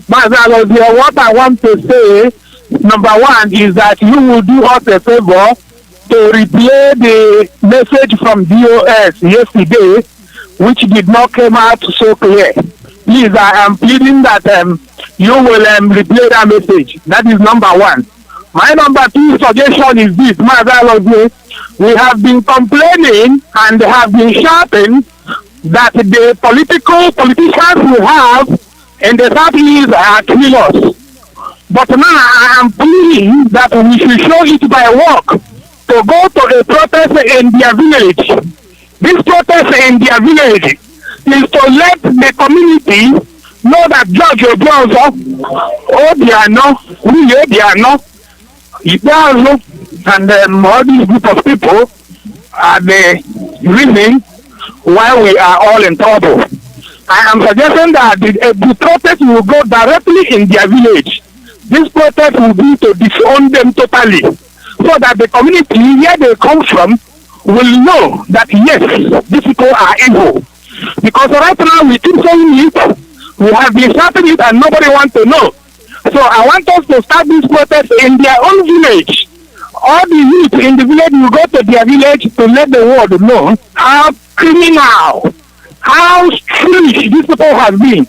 Mazi Alozie, what I want to say, number one, is that you will do us a favor to replay the message from DOS yesterday, which did not come out so clear. Please, I am pleading that you will replay that message. That is number one. My number two suggestion is this, Mazi Alozie. We have been complaining and have been shouting that the politicians we have in the Southeast are killing us. But now I am pleading that we should show it by work to go to a protest in their village. This protest in their village is to let the community know that George Obozo, Obiano, Obiano, Idazo, and all these group of people are the reason why we are all in trouble. I am suggesting that the protest will go directly in their village. This protest will be to disown them totally, so that the community where they come from will know that yes, these people are evil. Because right now we keep saying it, we have been shouting it and nobody wants to know. So I want us to start this protest in their own village. All the youth in the village will go to their village to let the world know how criminal, how foolish these people have been,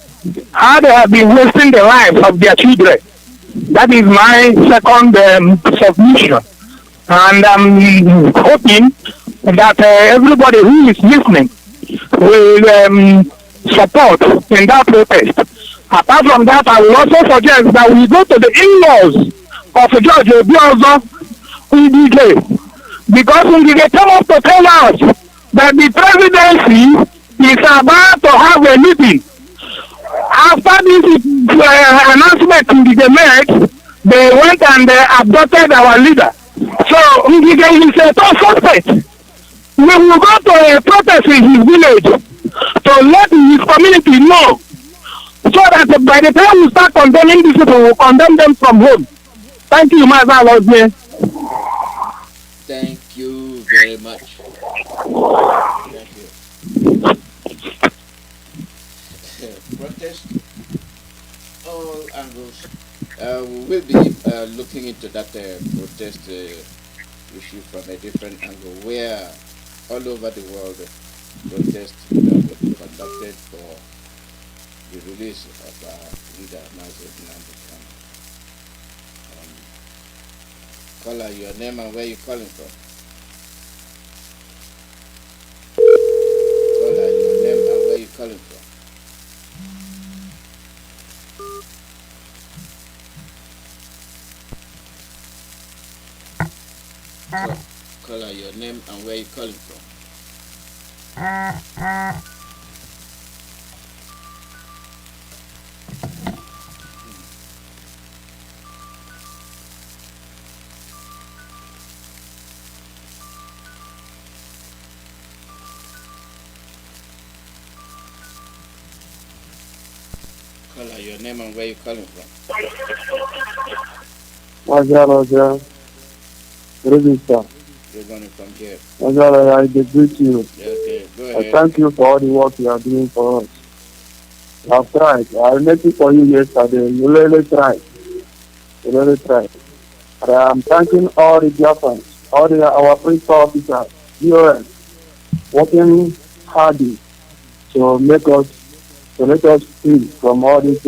how they have been wasting the lives of their children. That is my second submission. And I'm hoping that everybody who is listening will support in that protest. Apart from that, I will also suggest that we go to the in-laws of George Obozo Ngige, because Ngige came up to tell us that the presidency is about to have a meeting. After this announcement Ngige made, they went and abducted our leader. So Ngige is a top suspect. We will go to a protest in his village to let his community know, so that by the time we start condemning these people, we will condemn them from home. Thank you, Mazi Nnamdi. Thank you very much. Thank you. Protest, all angles. We will be looking into that protest issue from a different angle, where all over the world protests will be conducted for the release of our leader, Mazi Nnamdi Kanu. Caller, your name and where you calling from? Caller, your name and where you calling from? Caller, your name and where you calling from? Caller, your name and where you calling from? Mazi Nnamdi. Register. You're going from here. Mazi Nnamdi, I greet you. Okay, go ahead. I thank you for all the work you are doing for us. I've tried. I met it for you yesterday. You really tried. You really tried. And I'm thanking all the Biafrans, our principal officers, DOS, working hard to let us free from all these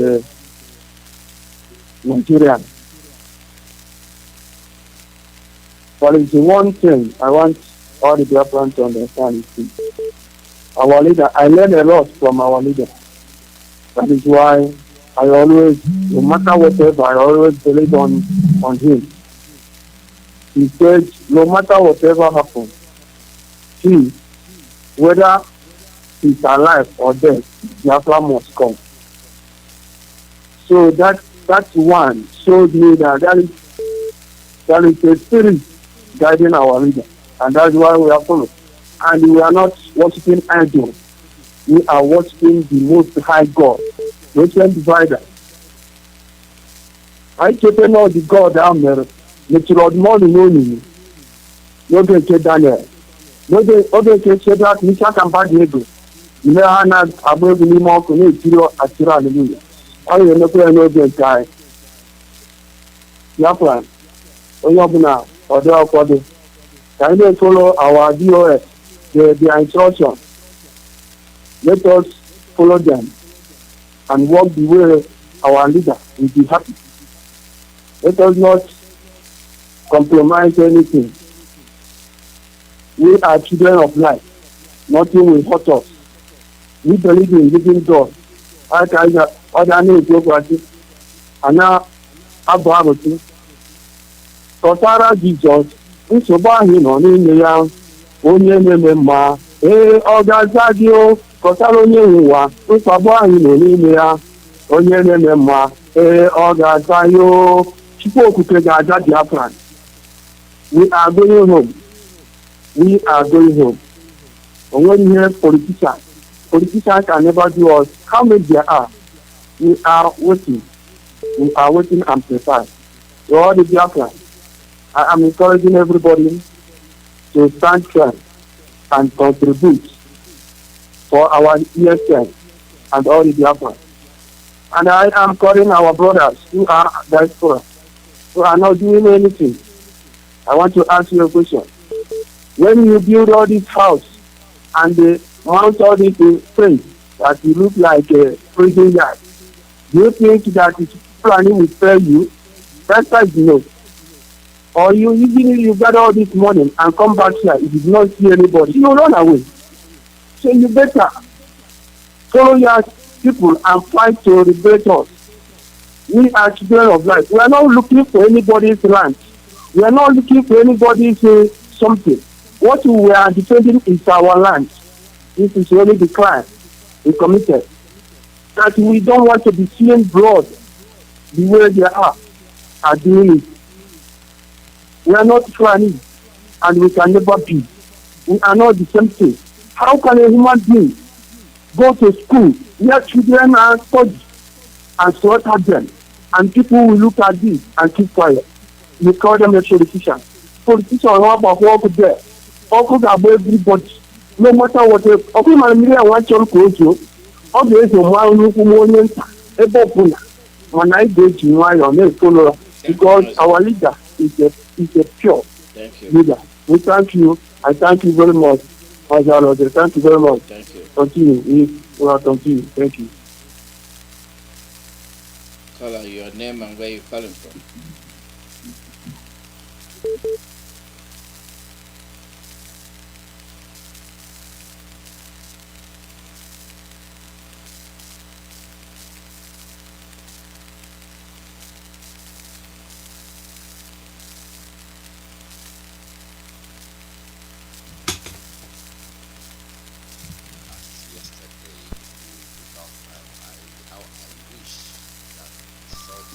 Nigerians. But it's the one thing I want all the Biafrans to understand is this. Our leader, I learned a lot from our leader. That is why I always, no matter whatever, I always believe on him. He said, no matter whatever happens, he, whether he's alive or dead, Biafra must come. So that one showed me that there is a spirit guiding our leader. And that's why we are following. And we are not worshiping idols. We are worshiping the Most High God, the ancient divider. I keep all the God down there. Metro morning only. No dey ke Daniel. No dey ke Shadrach, Meshach, and Abednego. Ile ha na agba egwu n'ime ọkụ na-etiri hallelujah. Ọ ga-emekwa ya n'oge nke anyị. Biafra, onye ọbụla ọdị ọkwado. Can they follow our DOS, their instructions? Let us follow them and walk the way our leader will be happy. Let us not compromise anything. We are children of light. Nothing will hurt us. We believe in living God. Other names go and now Abraham. Tọtara Jizọs nsogbu ahụ nọ n'ime ya onye na-eme mma ọ ga-aza gị o kọtara onye nwe ụwa nsogbu ahụ nọ n'ime ya onye na-eme mma ọ ga-aza ya o Chukwu okike ga-aza Biafra. We are going home. We are going home. Onwere ihe politicians can never do us. How many there are? We are waiting. We are waiting and prepared. So all the Biafra, I am encouraging everybody to stand firm and contribute for our ESN and all the Biafra. And I am calling our brothers who are diaspora, who are not doing anything. I want to ask you a question. When you build all this house and they mount all these things that you look like a prison yard, do you think that it's planning will fail you? That's why you know. Or you even if you gather all this money and come back here, if you do not see anybody, you run away. So you better follow your people and fight to liberate us. We are children of light. We are not looking for anybody's land. We are not looking for anybody's something. What we are defending is our land. This is only the crime we committed. That we don't want to be seeing blood the way they are doing it. We are not Fulani, and we can never be. We are not the same thing. How can a human being go to school where children are studying and slaughter them, and people will look at this and keep quiet? You call them a politician. Politicians are about work there. All about everybody. No matter what. Okay, my media want to go to. Okay, so my own when I go to my follow because our leader is a pure leader. We thank you. I thank you very much. Mazi Alozie. Thank you very much. Thank you. Continue. We will continue. Thank you. Caller, your name and where you calling from?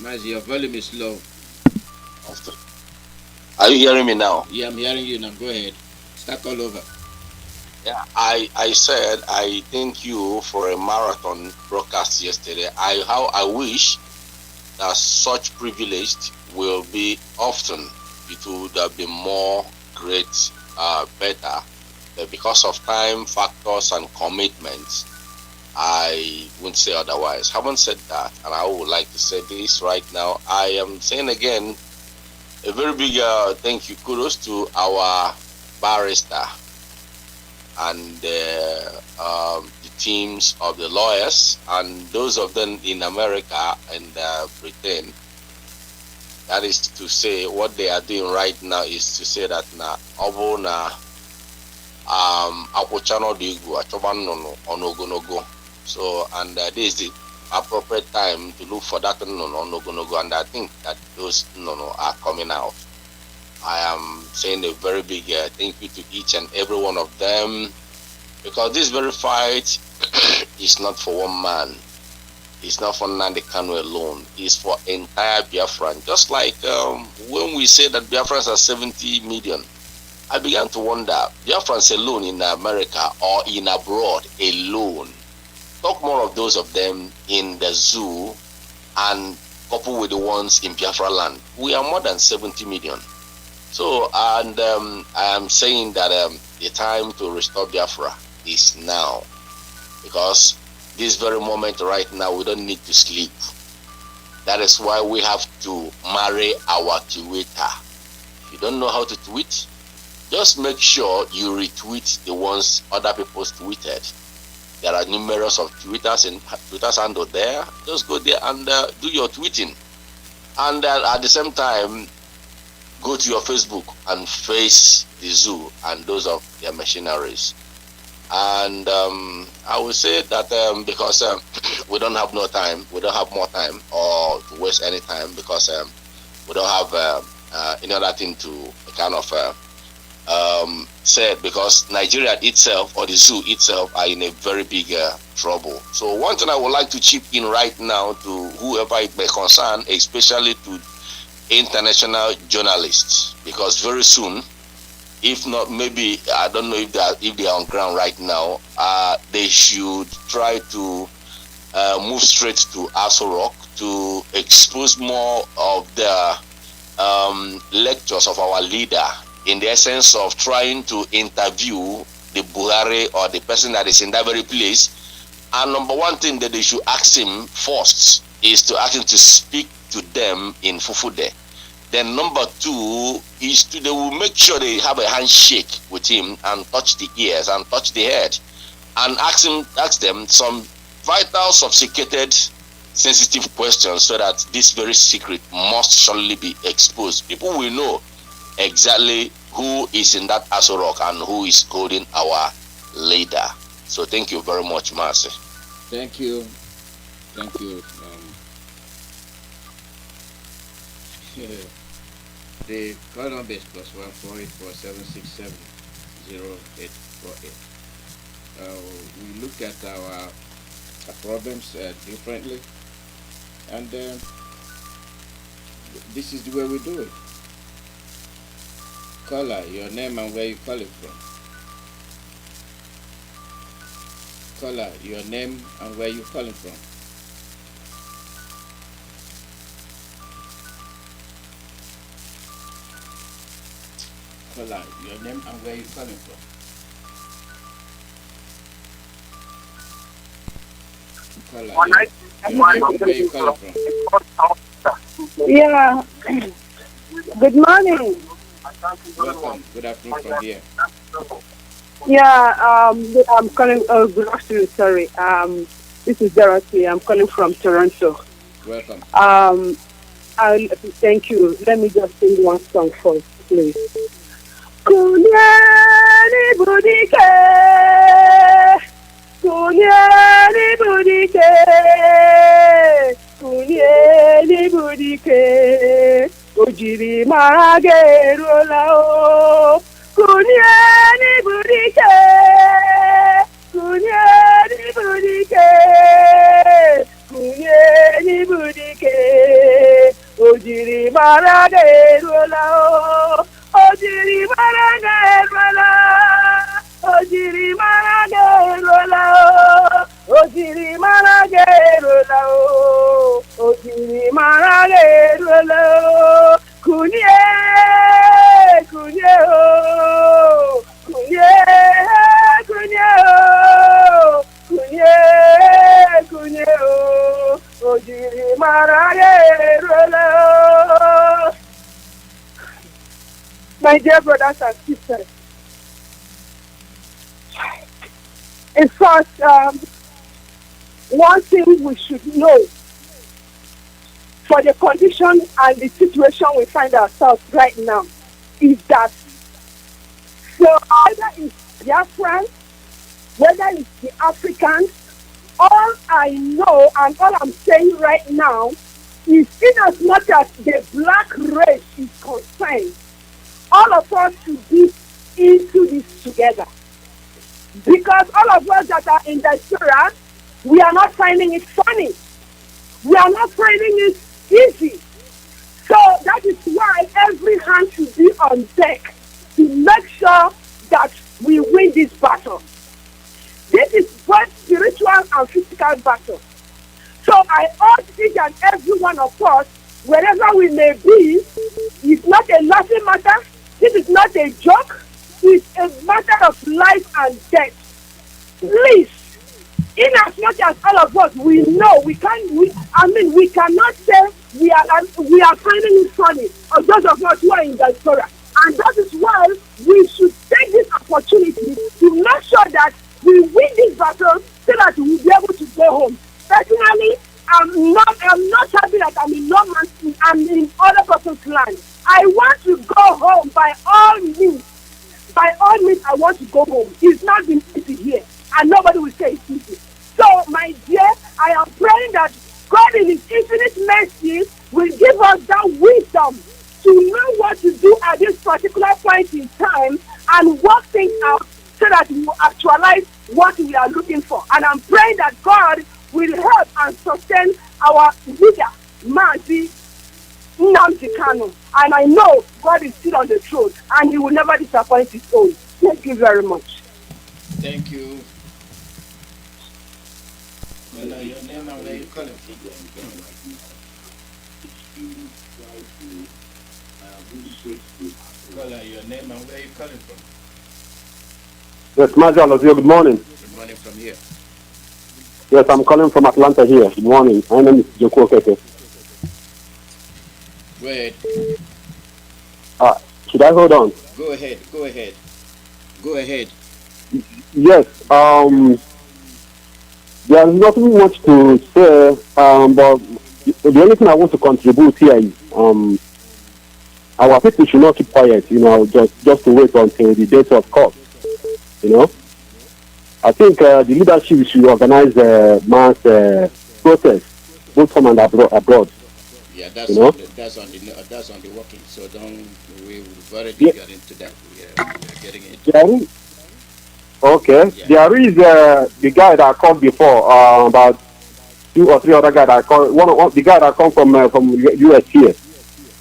Mazi, your volume is low. Are you hearing me now? Yeah, I'm hearing you now. Go ahead. Start all over. Yeah, I said I thank you for a marathon broadcast yesterday. How I wish that such privilege will be often. It would have been more great, better. But because of time factors and commitments, I wouldn't say otherwise. Having said that, and I would like to say this right now, I am saying again a very big thank you, kudos to our barrister and the teams of the lawyers and those of them in America and Britain. That is to say, what they are doing right now is to say that na obo na akwụchano dị igwu achọba nnụnụ ọnụogologo. So, and this is the appropriate time to look for that nnụnụ, and I think that those nnụnụ are coming out. I am saying a very big thank you to each and every one of them, because this very fight is not for one man. It's not for Nnamdi Kanu alone. It's for entire Biafran. Just like when we say that Biafrans are 70 million, I began to wonder, Biafrans alone in America or in abroad alone, talk more of those of them in the zoo and coupled with the ones in Biafra land. We are more than 70 million. So, and I am saying that the time to restore Biafra is now, because this very moment right now, we don't need to sleep. That is why we have to marry our Twitter. If you don't know how to tweet, just make sure you retweet the ones other people tweeted. There are numerous of Twitters and Twitter's handle there. Just go there and do your tweeting. And at the same time, go to your Facebook and face the zoo and those of their machineries. And I will say that because we don't have no time, we don't have more time or to waste any time, because we don't have any other thing to kind of said, because Nigeria itself or the zoo itself are in a very big trouble. So one thing I would like to chip in right now to whoever it may concern, especially to international journalists, because very soon, if not, maybe I don't know if they are on ground right now, they should try to move straight to Aso Rock to expose more of the lectures of our leader, in the essence of trying to interview the Buhari or the person that is in that very place. And number one thing that they should ask him first is to ask him to speak to them in Fufude. Then number two is they will make sure they have a handshake with him and touch the ears and touch the head and ask them some vital, sophisticated, sensitive questions, so that this very secret must surely be exposed. People will know exactly who is in that Aso Rock and who is holding our leader. So thank you very much, Mazi. Thank you. Thank you. The call number is +14847670848. We look at our problems differently, and this is the way we do it. Caller, your name and where you calling from. Caller, your name and where you calling from. Caller, your name and where you calling from. Caller, your name and where you calling from. Yeah. Good morning. Welcome. Good afternoon from here. Yeah, I'm calling. Good afternoon. Sorry. This is Dorothy. I'm calling from Toronto. Welcome. Thank you. Let me just sing one song first, please. Kunyani budike, kunyani budike, kunyani budike. Ojiri marage rola o, kunyani budike, kunyani budike, kunyani budike. Ojiri marage rola o, ojiri marage rola, ojiri marage rola o, ojiri marage rola o, ojiri marage rola o. Kunye, kunye o, kunye, kunye o, kunye, kunye o, ojiri marage rola o. My dear brothers and sisters, in fact, one thing we should know for the condition and the situation we find ourselves right now is that, so whether it's Biafrans, whether it's the Africans, all I know and all I'm saying right now is, in as much as the black race is concerned, all of us should be into this together. Because all of us that are in diaspora, we are not finding it funny. We are not finding it easy. So that is why every hand should be on deck to to make sure that we win this battle. This is both spiritual and physical battle. So I urge each and every one of us, wherever we may be, it's not a laughing matter. This is not a joke. It's a matter of life and death. Please, in as much as all of us, we know we cannot say we are finding it funny, or those of us who are in diaspora. And that is why we should take this opportunity to make sure that we win this battle so that we will be able to go home. Personally, I'm not happy that I'm in no man's, I'm in other person's land. I want to go home by all means. By all means, I want to go home. It's not been easy here, and nobody will say it's easy. So, my dear, I am praying that God in His infinite mercy will give us that wisdom to know what to do at this particular point in time and work things out so that we will actualize what we are looking for. And I'm praying that God will help and sustain our leader, Mazi Nnamdi Kanu. And I know God is still on the throne and He will never disappoint His own. Thank you very much. Thank you. Well, your name and where you calling from? Well, your name and where you calling from? Yes, Mazi Alozie, good morning. Good morning from here. Yes, I'm calling from Atlanta here. Good morning. My name is Chukwuemeka. Go ahead. Should I hold on? Go ahead. Go ahead. Go ahead. Yes. There's nothing much to say, but the only thing I want to contribute here is our people should not keep quiet, just to wait until the date of court. I think the leadership should organize mass protest, both home and abroad. Yeah, that's on the working. So we've already got into that. We're getting into. Okay. Yeah. There is the guy that I called before, about 2 or 3 other guys that I called. One the guy that come from US here.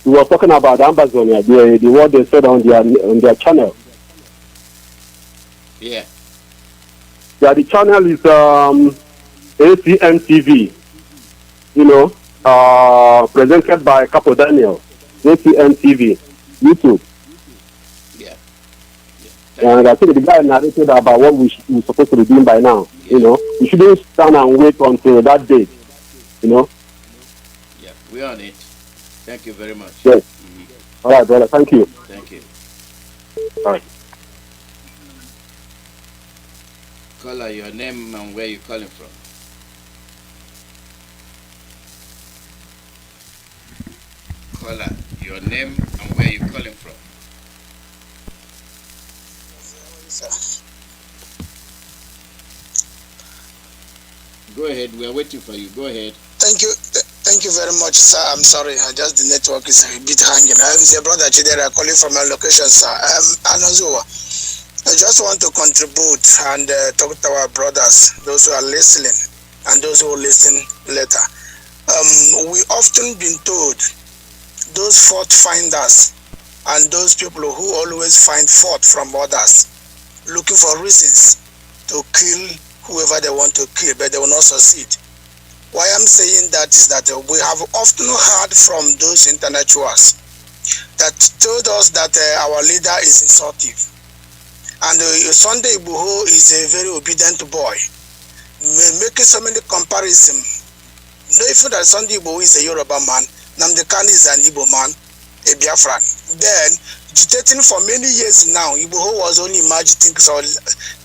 He was talking about Amazon, the what they said on their channel. Yeah. Yeah, the channel is ACN TV. Presented by Capo Daniel. ACN TV, YouTube. Yeah. And I think the guy narrated about what we're supposed to be doing by now. We shouldn't stand and wait until that date. Yeah, we're on it. Thank you very much. Yes. Mm-hmm. All right, brother. Thank you. Thank you. All right. Caller, your name and where you calling from? Caller, your name and where you calling from? Go ahead, we are waiting for you. Go ahead. Thank you very much, sir. I'm sorry, just the network is a bit hanging. I'm your brother Chidera calling from my location, sir. I just want to contribute and talk to our brothers, those who are listening, and those who will listen later. We often been told those fault finders and those people who always find fault from others, looking for reasons to kill whoever they want to kill, but they will not succeed. Why I'm saying that is that we have often heard from those intellectuals that told us that our leader is insultive. And Sunday Igboho is a very obedient boy, making so many comparisons. Knowing that Sunday Igboho is a Yoruba man, Nnamdi Kanu is an Igbo man, a Biafran. Then, agitating for many years now, Igboho was only imagining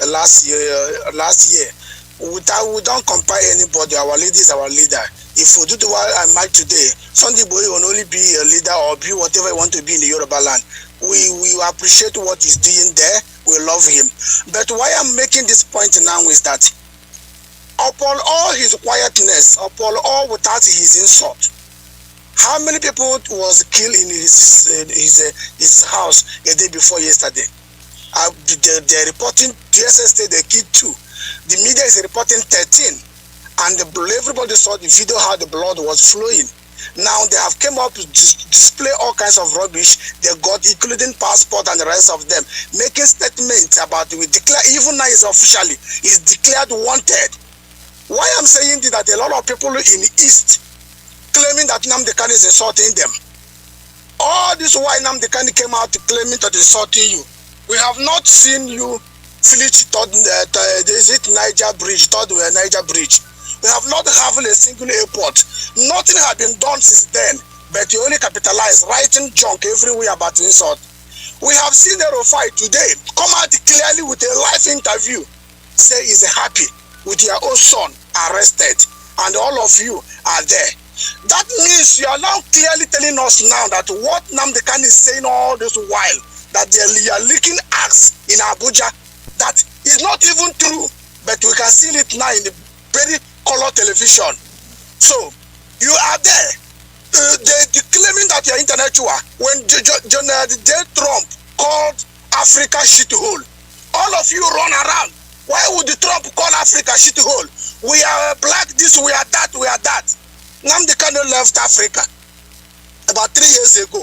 last year. We don't compare anybody. Our leader is our leader. If we do what I might today, Sunday Igboho will only be a leader or be whatever he want to be in the Yoruba land. We appreciate what he's doing there. We love him. But why I'm making this point now is that upon all his quietness, upon all without his insult, how many people was killed in his house a day before yesterday? They're reporting DSS state they killed 2. The media is reporting 13. And everybody saw the video how the blood was flowing. Now they have come up to display all kinds of rubbish they got, including passport and the rest of them, making statements about we declare, even now is officially, is declared wanted. Why I'm saying that a lot of people in the East claiming that Nnamdi Kanu is insulting them. All this why Nnamdi Kanu came out claiming that insulting you. We have not seen you finish Niger Bridge, Niger Bridge. We have not had a single airport. Nothing has been done since then, but you only capitalize, writing junk everywhere about insult. We have seen Erofai today come out clearly with a live interview, say he's happy with your own son arrested, and all of you are there. That means you are now clearly telling us now that what Nnamdi Kanu is saying all this while, that they are leaking acts in Abuja, that is not even true, but we can see it now in the very color television. So you are there. They claiming that you're intellectual when Trump called Africa shithole. All of you run around. Why would the Trump call Africa shithole? We are black this, we are that, we are that. Nnamdi Kanu left Africa about 3 years ago.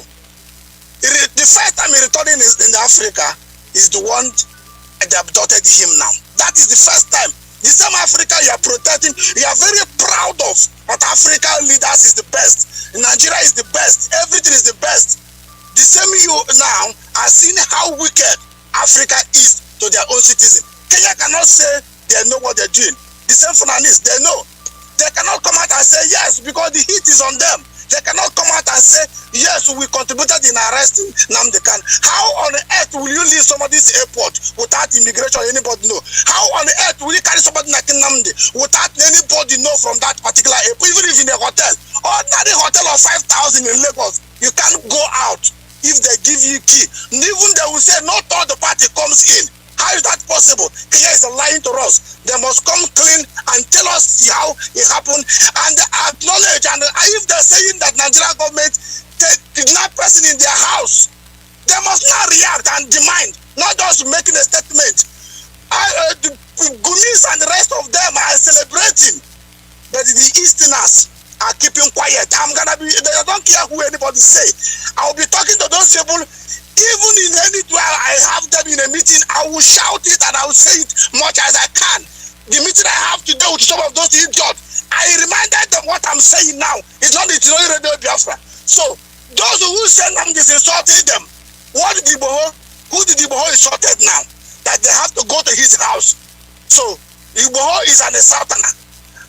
The first time he returned in Africa is the one that abducted him now. That is the first time. The same Africa you are protecting, you are very proud of that African leaders is the best. Nigeria is the best. Everything is the best. The same you now are seeing how wicked Africa is to their own citizens. Kenya cannot say they know what they're doing. The same Fulanese, they know. They cannot come out and say yes because the heat is on them. They cannot come out and say yes, we contributed in arresting Nnamdi Kanu. How on earth will you leave somebody's airport without immigration or anybody know? How on earth will you carry somebody like Nnamdi without anybody know from that particular airport, even if in a hotel? Ordinary hotel of 5,000 in Lagos, you can't go out if they give you key. And even they will say not all the party comes in. How is that possible? Kenya is lying to us. They must come clean and tell us how it happened and acknowledge. And if they're saying that Nigerian government take kidnap person in their house, they must not react and demand, not just making a statement. The Gumis and the rest of them are celebrating, but the Easterners are keeping quiet. They don't care who anybody say. I'll be talking to those people. Even in any way I have them in a meeting, I will shout it and I will say it much as I can. The meeting I have today with some of those idiots, I reminded them what I'm saying now. It's not Radio Biafra. So those who say Nnamdi is insulting them, what did who did Igboho insulted now? That they have to go to his house. So Igboho is an Southerner.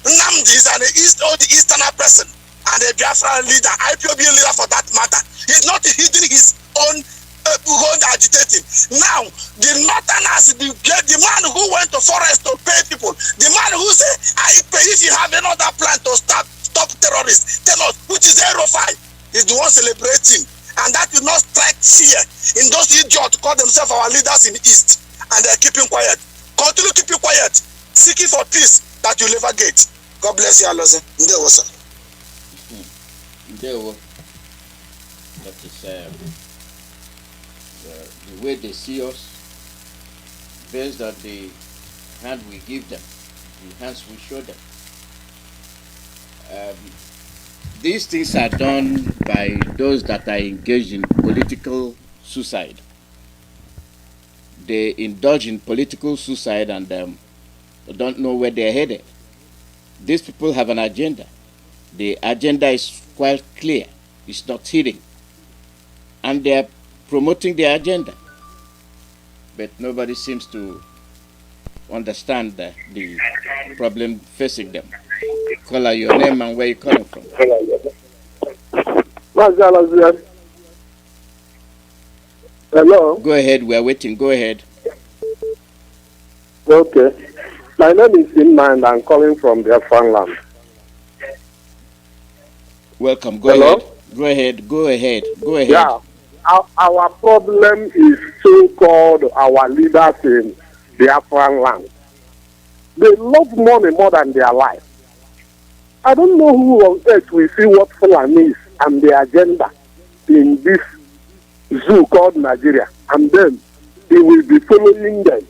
Nnamdi is an Easterner person and a Biafra leader, IPOB leader for that matter. He's not hiding his own agitating. Now, the Northerners, the man who went to forest to pay people, the man who said, I pay if you have another plan to stop terrorists, tell us, which is Erofai, is the one celebrating. And that will not strike fear in those idiots call themselves our leaders in the East. And they're keeping quiet. Continue keeping quiet, seeking for peace that you'll never get. God bless you, Alozie. Ndewo, sir. Ndewo. That is the way they see us, based on the hand we give them, the hands we show them. These things are done by those that are engaged in political suicide. They indulge in political suicide and don't know where they're headed. These people have an agenda. The agenda is quite clear. It's not hidden. And they're promoting their agenda. But nobody seems to understand the problem facing them. Call out your name and where you're coming from. Hello? Go ahead, we are waiting. Go ahead. Okay. My name is Inma and I'm calling from Biafra land. Welcome. Go ahead. Go ahead. Yeah. Our problem is so-called our leaders in Biafra land. They love money more than their life. I don't know who on earth will see what Fulani is and their agenda in this zoo called Nigeria, and then he will be following them.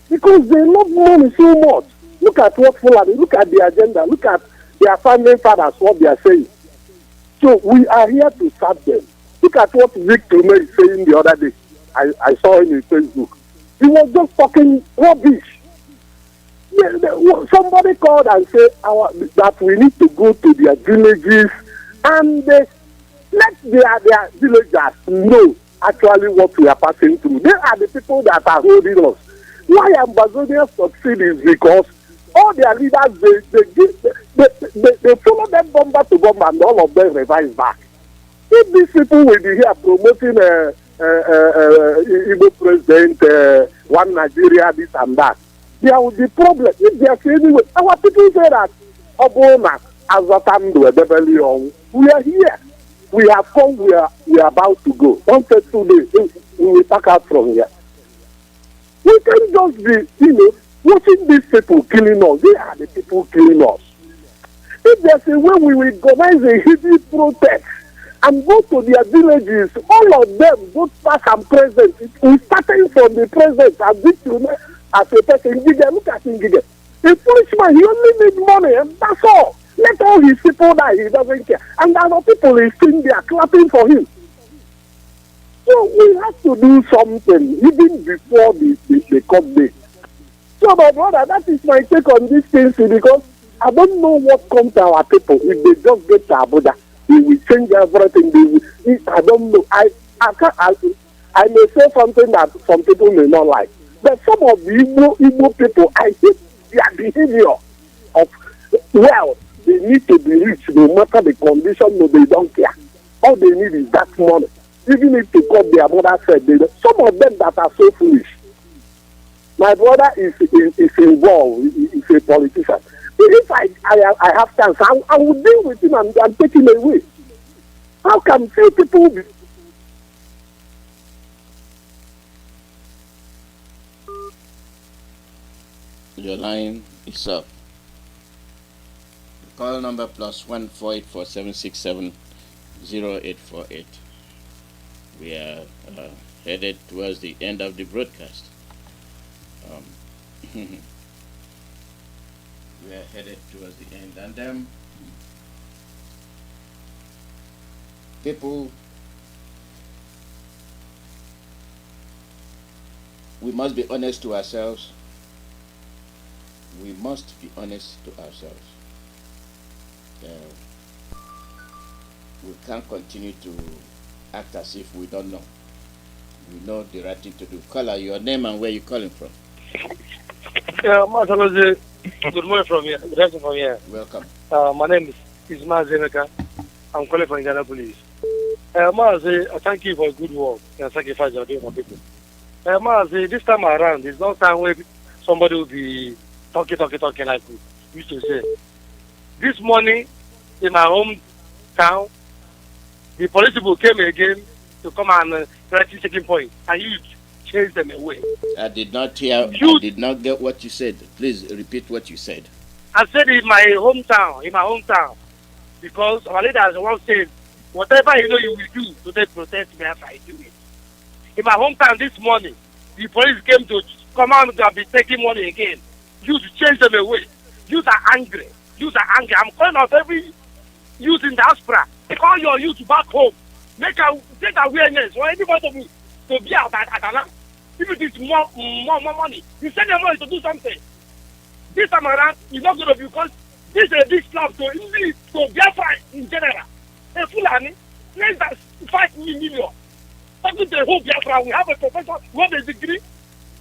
Because they love money so much. Look at what Fulani, look at the agenda, look at their family fathers, what they are saying. So we are here to serve them. Look at what Victor is saying the other day. I saw him in Facebook. He was just talking rubbish. Somebody called and said that we need to go to their villages and let their villagers know actually what we are passing through. They are the people that are holding us. Why Ambazonians succeed is because all their leaders, they follow them bomber to bomber and all of them revise back. If these people will be here promoting Igbo president, one Nigeria, this and that, there will be problem. If they are saying anyway, our people say that Obona, Azatam, we are here. We have come, we are about to go. Don't say 2 days, we will pack out from here. We can just be, watching these people killing us. They are the people killing us. If there's a way we will organize a hidden protest and go to their villages, all of them, both past and present, we starting from the present and this as a person, look at him, a policeman, he only needs money, and that's all. Let all his people die, he doesn't care. And other people is sitting there clapping for him. So we have to do something even before the court day. So my brother, that is my take on this thing, because I don't know what comes to our people if they just get to Abuja. They will change everything. I don't know. I may say something that some people may not like. But some of the Igbo people, I hate their behavior of, well, they need to be rich no matter the condition, no, they don't care. All they need is that money. Even if they cut their mother said, some of them that are so foolish. My brother is involved, he's a politician. If I have chance, I will deal with him and take him away. How can few people be? Your line is up. The call number +1 484767 0848. We are headed towards the end of the broadcast. We are headed towards the end, and people, we must be honest to ourselves. We must be honest to ourselves. We can't continue to act as if we don't know. We know the right thing to do. Caller, your name and where you're calling from. Yeah, Mazi Alozie, good morning from here. Good afternoon from here. Welcome. My name is Mazi Chukwuemeka. I'm calling from Indianapolis. Mazi, I thank you for good work and sacrifice you're doing for people. Mazi, this time around, it's not time where somebody will be talking like we used to say. This morning, in my hometown, the police people came again to come and practice checking point, and you chased them away. I did not hear. I did not get what you said. Please repeat what you said. I said in my hometown, because our leaders once said, whatever you know you will do to take protest Biafra, I do it. In my hometown this morning, the police came to come out and be taking money again. You to change them away. You are angry. I'm calling out every youth in diaspora. Call your youth back home. Take awareness for everybody to be out at Adana. If it is more money, you send them money to do something. This time around, it's not going to be, because this is a big slap to Biafra in general. A Fulani, less than 5 million. Talking to the whole Biafra, we have a professor, we have a degree,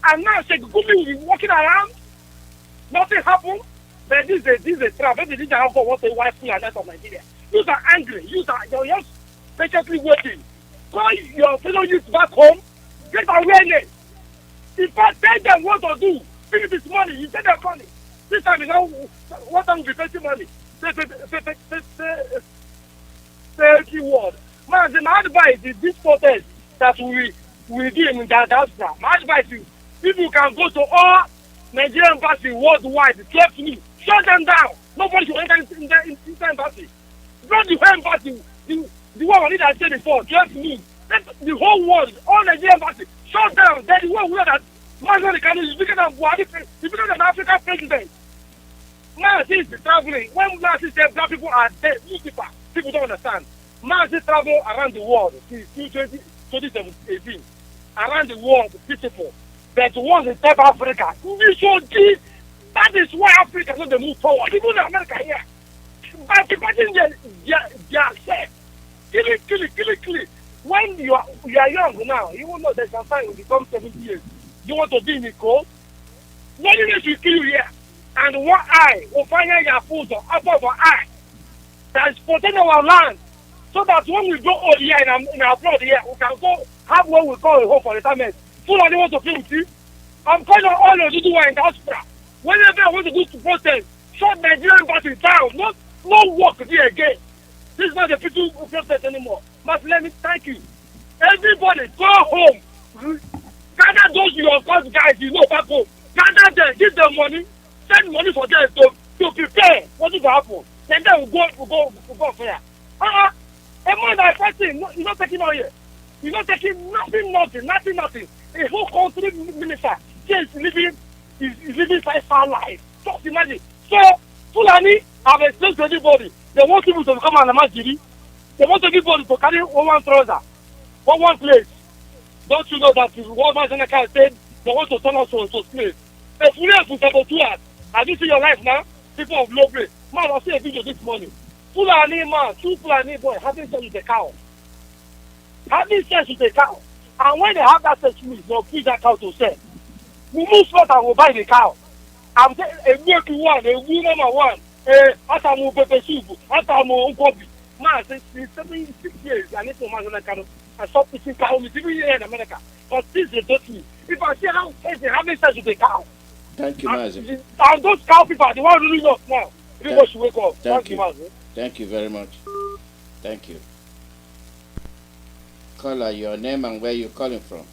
and now Sheikh Gumi will be walking around. Nothing happened. But this is a trap. This is a what a white Fulani of Nigeria. You are angry. You're just patiently waiting. Call your fellow youth back home. Get awareness. In fact, tell them what to do. Finish this money. You send them money. This time, what time will be paying money? Say keyword. Man, my advice is this protest that we do in diaspora. My advice is, people can go to all Nigerian embassies worldwide carefully. Shut them down. Nobody should enter in the embassy. Not the whole embassy. The one we said before, carefully. Let the whole world, all Nigerian embassies, shut down. That is what we know that Mazi Nnamdi Kanu is bigger than Buhari. He's bigger than African president. Now, since traveling, when Nazi said black people are dead, people don't understand. Mazi travel around the world since 2018. Around the world, beautiful. But once in South Africa, we should give. That is why Africa is not move forward. Even America here. But the person they are safe. Kill it. When you are young now, you will know that sometime will become 70 years. You want to be in the cold? Loneliness will kill you here. And one eye will find out your food out of our eye. That is protecting our land. So that when we go old here in our blood here, we can go have what we call a home for retirement. Fulani want to play with you. I'm calling on all of you who are in diaspora. Whenever I want to go to protest, shut Nigerian battery down. No work here again. This is not the people who protest anymore. But let me thank you. Everybody, go home. Gather those your guys you know back home. Gather them, give them money, send money for them to prepare what is happen. Then we'll go fair. A man that fighting, you're not taking all here. You're not taking nothing. A whole country minister is living five-star life. Just imagine. So, Fulani have explained to everybody. They want people to come and Majiri. They want everybody to carry one trouser, one place. Don't you know that one man said they want to turn us to slaves? If we have to sabotage, have you seen your life now? People of low grade. Man, I see a video this morning. Fulani man, two Fulani boy having sex with a cow. And when they have that sex with, they'll feed that cow to sell. We move forward and we'll buy the cow. I'm saying a milk one, a woo number one, Atamu Pepe Soup, Atamu Unkobi. Man, since 76 years, I need to man Kanu. I stop eating cow meat even here in America. But this they don't me. If I see how they having sex with a cow. Thank you, Mazi. And those cow people are the ones really know now. People should wake up. Thank you, Mazi. Thank you very much. Thank you. Caller, your name and where you're calling from.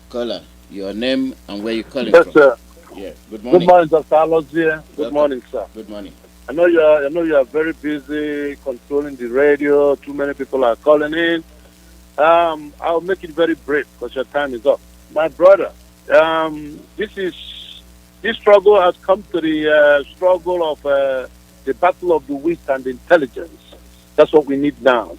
Caller, your name and where you're calling from. Yes, sir. Yeah. Good morning. Good morning, Dr. Alozie. Good morning, sir. Good morning. I know you are very busy controlling the radio. Too many people are calling in. I'll make it very brief because your time is up. My brother, this struggle has come to the struggle of the battle of the wit and the intelligence. That's what we need now.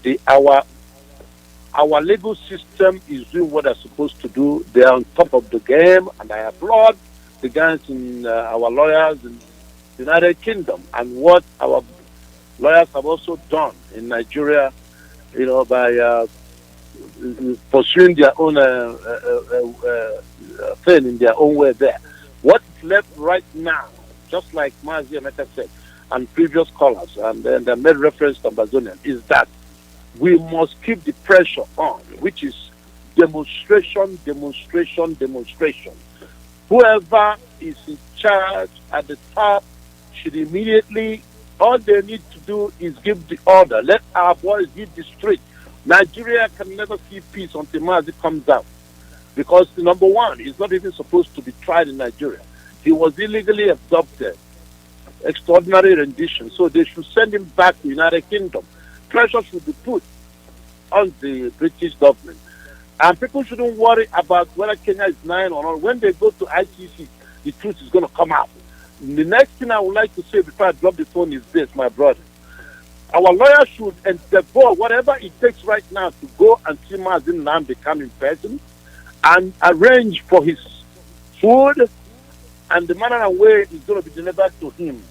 Our legal system is doing what they're supposed to do. They are on top of the game, and I applaud the guys in our lawyers in the United Kingdom and what our lawyers have also done in Nigeria, by pursuing their own thing in their own way there. What's left right now, just like Mazi Nnamdi said, and previous callers, and then they made reference to Amazonian, is that we must keep the pressure on, which is demonstration. Whoever is in charge at the top should immediately, all they need to do is give the order. Let our boys hit the street. Nigeria can never see peace until Mazi comes out. Because, number one, he's not even supposed to be tried in Nigeria. He was illegally abducted. Extraordinary rendition. So they should send him back to the United Kingdom. Pressure should be put on the British government. And people shouldn't worry about whether Kenya is 9 or not. When they go to ICC, the truth is going to come out. The next thing I would like to say before I drop the phone is this, my brother. Our lawyers should endeavor whatever it takes right now to go and see Mazi Nnamdi Kanu in person and arrange for his food and the manner and way is going to be delivered to him,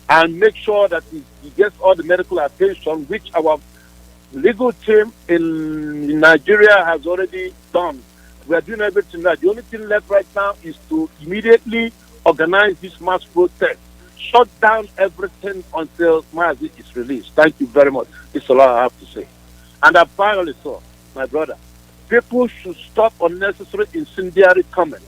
and make sure that he gets all the medical attention which our legal team in Nigeria has already done. We are doing everything right. The only thing left right now is to immediately organize this mass protest, shut down everything until Mazi is released. Thank you very much. It's all I have to say. And I finally saw, my brother, people should stop unnecessary incendiary comments.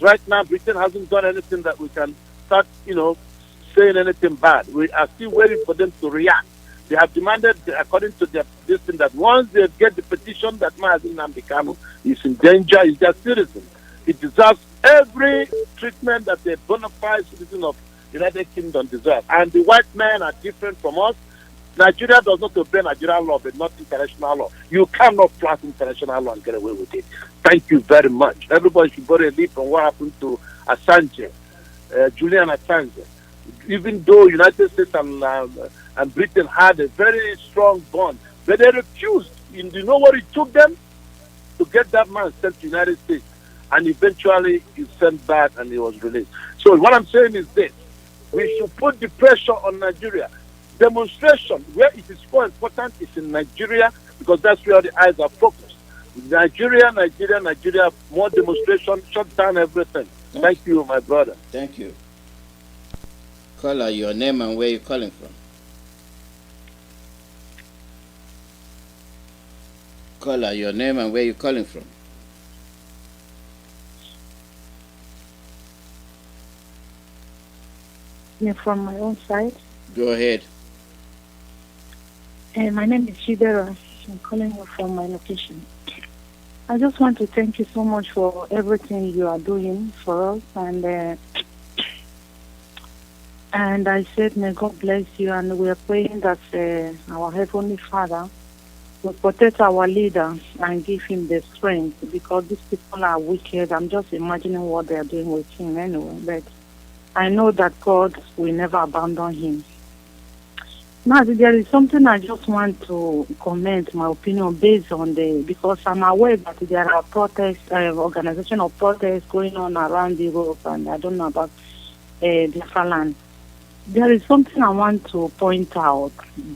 Right now, Britain hasn't done anything that we can start, saying anything bad. We are still waiting for them to react. They have demanded, according to their thing, that once they get the petition that Mazi Nnamdi Kanu is in danger, is their citizen. He deserves every treatment that a bona fide citizen of the United Kingdom deserves. And the white men are different from us. Nigeria does not obey Nigerian law, but not international law. You cannot flat international law and get away with it. Thank you very much. Everybody should borrow a lead from what happened to Assange, Julian Assange. even though United States and Britain had a very strong bond, but they refused. And you know what it took them? To get that man sent to the United States. And eventually he sent back and he was released. So what I'm saying is this. We should put the pressure on Nigeria. Demonstration, where it is more important, is in Nigeria, because that's where the eyes are focused. Nigeria, more demonstration, shut down everything. Thank you, my brother. Thank you. Caller, your name and where you're calling from. Caller, your name and where you're calling from. From my own side. Go ahead. My name is Chidera. I'm calling you from my location. I just want to thank you so much for everything you are doing for us, and I said, may God bless you, and we are praying that our Heavenly Father will protect our leader and give him the strength, because these people are wicked. I'm just imagining what they are doing with him anyway, but I know that God will never abandon him. Now, there is something I just want to comment my opinion based on because I'm aware that there are protests, organization of protests going on around Europe, and I don't know about Biafra land. There is something I want to point out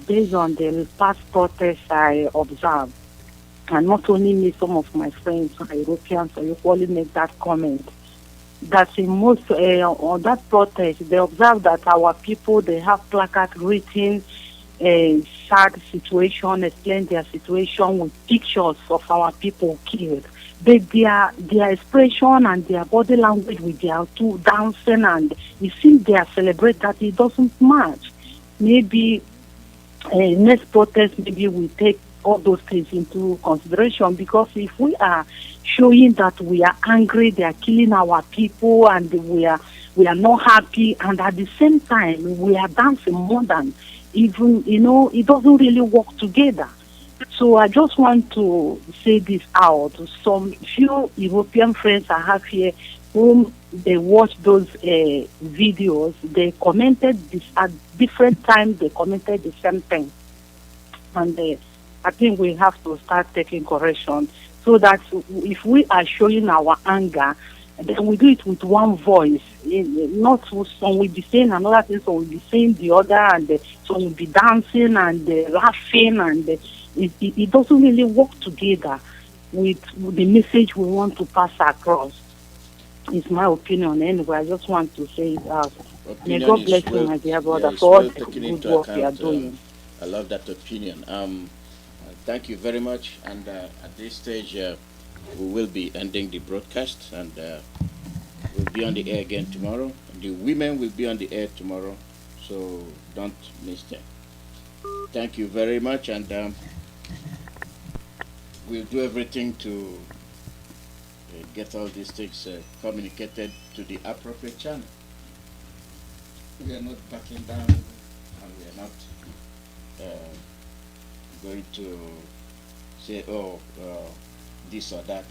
based on the past protests I observed, and not only me, some of my friends, Europeans, so usually make that comment. That in most on that protest, they observe that our people, they have placards written sad situation, explain their situation with pictures of our people killed. But their expression and their body language with their two dancing, and it seems they are celebrate that it doesn't match. Maybe next protest, maybe we take all those things into consideration, because if we are showing that we are angry, they are killing our people, and we are not happy, and at the same time we are dancing more than even, it doesn't really work together. So I just want to say this out. Some few European friends I have here, whom they watch those videos, they commented this at different times. They commented the same thing, and I think we have to start taking correction, so that if we are showing our anger, then we do it with one voice. Not some will be saying another thing, some will be saying the other, and some will be dancing and laughing, and it doesn't really work together with the message we want to pass across. It's my opinion anyway. I just want to say it out. May God bless you, my dear brother, for all the good work you are doing. I love that opinion. Thank you very much. And at this stage, we will be ending the broadcast, and we'll be on the air again tomorrow. The women will be on the air tomorrow, so don't miss them. Thank you very much, and we'll do everything to get all these things communicated to the appropriate channel. We are not backing down, and we are not going to say, this or that.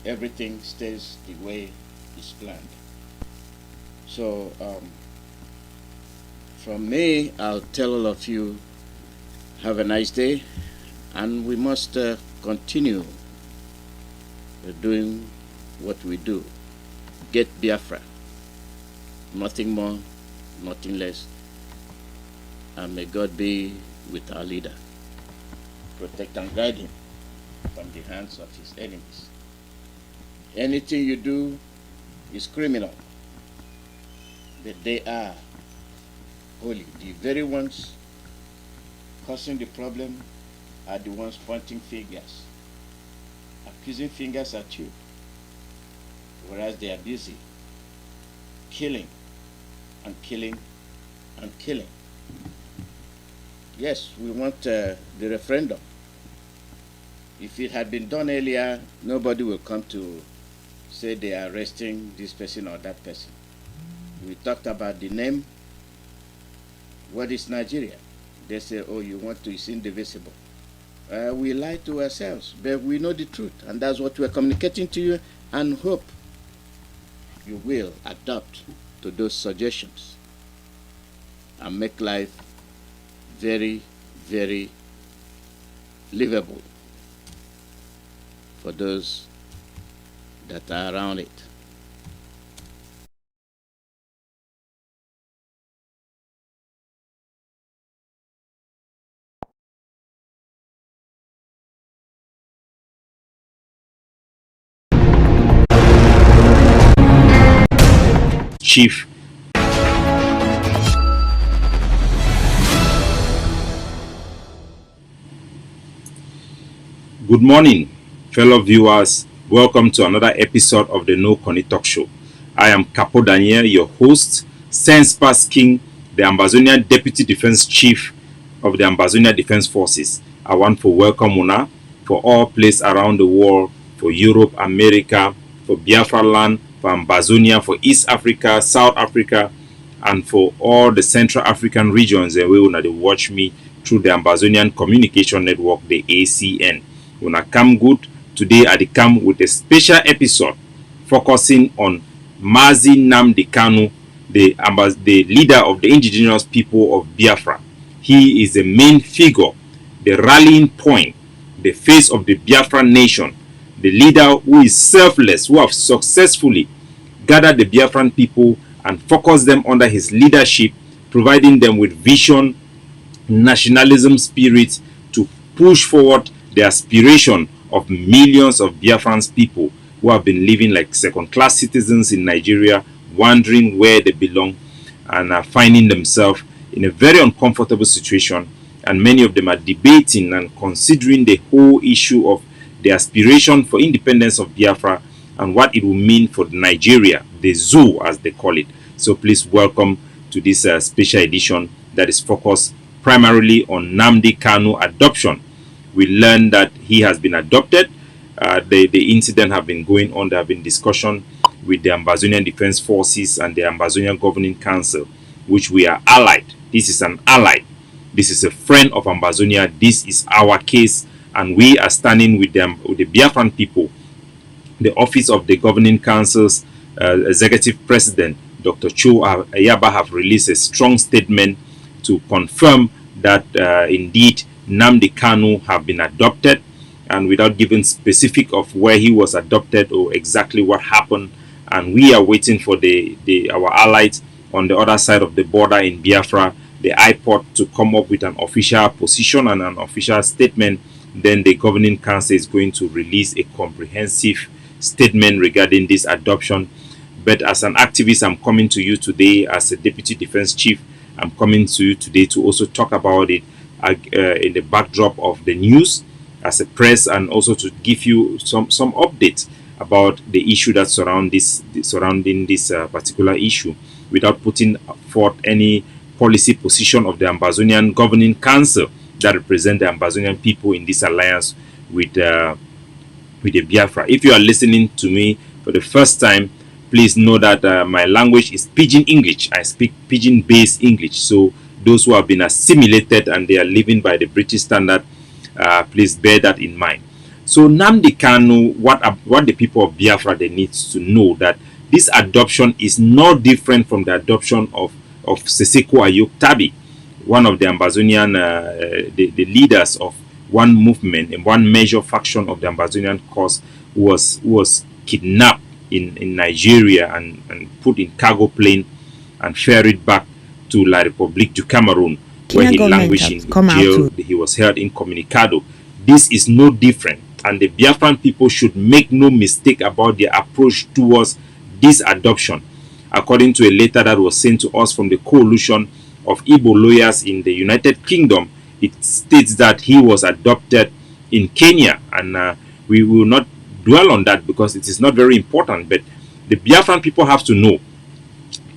Everything stays the way it's planned. So from me, I'll tell all of you, have a nice day, and we must continue doing what we do. Get Biafra. Nothing more, nothing less. And may God be with our leader. Protect and guide him from the hands of his enemies. Anything you do is criminal, but they are holy. The very ones causing the problem are the ones pointing fingers, accusing fingers at you, whereas they are busy killing and killing and killing. Yes, we want the referendum. If it had been done earlier, nobody will come to say they are arresting this person or that person. We talked about the name. What is Nigeria? They say, oh, you want to, it's indivisible. We lie to ourselves, but we know the truth, and that's what we're communicating to you, and hope you will adapt to those suggestions. and make life very, very livable for those that are around it. Chief. Good morning, fellow viewers. Welcome to another episode of the No Connie Talk Show. I am Capo Daniel, your host, Sense Pass King, the Ambazonian Deputy Defense Chief of the Ambazonia Defense Forces. I want to welcome Una for all places around the world, for Europe, America, for Biafra land, for Ambazonia, for East Africa, South Africa, and for all the Central African regions where Una they watch me through the Ambazonian Communication Network, the ACN. Una come good. Today I come with a special episode focusing on Mazi Nnamdi Kanu, the leader of the indigenous people of Biafra. He is the main figure, the rallying point, the face of the Biafra nation, the leader who is selfless, who have successfully gathered the Biafran people and focused them under his leadership, providing them with vision, nationalism spirit to push forward the aspiration of millions of Biafran people who have been living like second-class citizens in Nigeria, wondering where they belong and are finding themselves in a very uncomfortable situation. And many of them are debating and considering the whole issue of the aspiration for independence of Biafra and what it will mean for Nigeria, the zoo as they call it. So please welcome to this special edition that is focused primarily on Nnamdi Kanu adoption. We learned that he has been adopted. The incident have been going on. There have been discussion with the Ambazonian Defense Forces and the Ambazonian Governing Council, which we are allied. This is an ally. This is a friend of Ambazonia. This is our case, and we are standing with them, with the Biafran people. The office of the Governing Council's Executive President, Dr. Cho Ayaba, have released a strong statement to confirm that indeed Nnamdi Kanu have been adopted, and without giving specific of where he was adopted or exactly what happened. And we are waiting for our allies on the other side of the border in Biafra, the IPOD, to come up with an official position and an official statement. Then the Governing Council is going to release a comprehensive statement regarding this adoption. But as an activist, I'm coming to you today as a Deputy Defense Chief. I'm coming to you today to also talk about it in the backdrop of the news as a press, and also to give you some updates about the issue that surrounding this particular issue, without putting forth any policy position of the Ambazonian Governing Council that represent the Ambazonian people in this alliance with the Biafra. If you are listening to me for the first time, please know that my language is Pidgin English. I speak Pidgin-based English. So those who have been assimilated and they are living by the British standard, please bear that in mind. So Nnamdi Kanu, what the people of Biafra they need to know, that this adoption is no different from the adoption of Seseko Ayuk Tabi, one of the Ambazonian the leaders of one movement and one major faction of the Ambazonian cause, who was kidnapped in Nigeria and put in cargo plane and ferried back to La République du Cameroon, where he languished in jail. He was held incommunicado. This is no different, and the Biafran people should make no mistake about their approach towards this adoption. According to a letter that was sent to us from the coalition of Igbo lawyers in the United Kingdom, it states that he was adopted in Kenya, and we will not dwell on that because it is not very important. But the Biafran people have to know,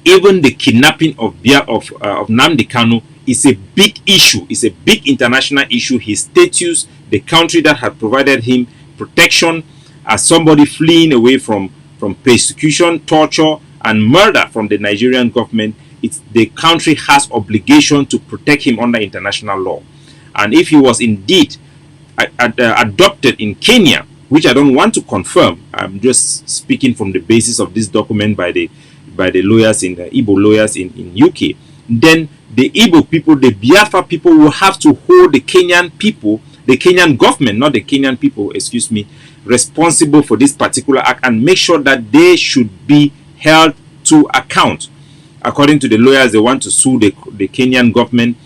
even the kidnapping of Nnamdi Kanu is a big issue. It's a big international issue. His status, the country that had provided him protection as somebody fleeing away from persecution, torture, and murder from the Nigerian government, the country has obligation to protect him under international law. And if he was indeed adopted in Kenya, which I don't want to confirm, I'm just speaking from the basis of this document by the lawyers in Igbo lawyers in UK, then the Igbo people, the Biafra people will have to hold the Kenyan people, the Kenyan government, not the Kenyan people, excuse me, responsible for this particular act and make sure that they should be held to account. According to the lawyers, they want to sue the Kenyan government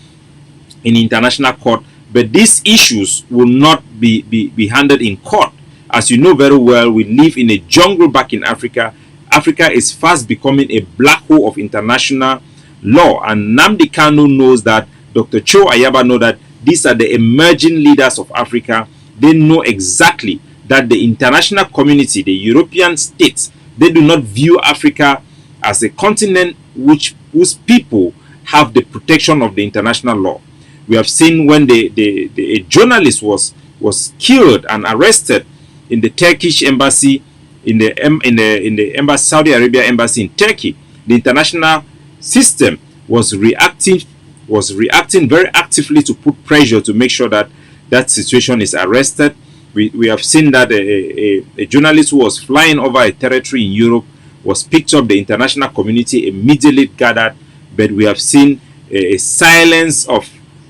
in international court, but these issues will not be handled in court. As you know very well, we live in a jungle back in Africa. Africa is fast becoming a black hole of international law, and Nnamdi Kanu knows that, Dr. Cho Ayaba knows that these are the emerging leaders of Africa. They know exactly that the international community, the European states, they do not view Africa as a continent whose people have the protection of the international law. We have seen when a journalist was killed and arrested in the Turkish embassy, in the embassy, Saudi Arabia embassy in Turkey. The international system was reacting very actively to put pressure to make sure that that situation is arrested. We have seen that a journalist who was flying over a territory in Europe was picked up. The international community immediately gathered, but we have seen a silence of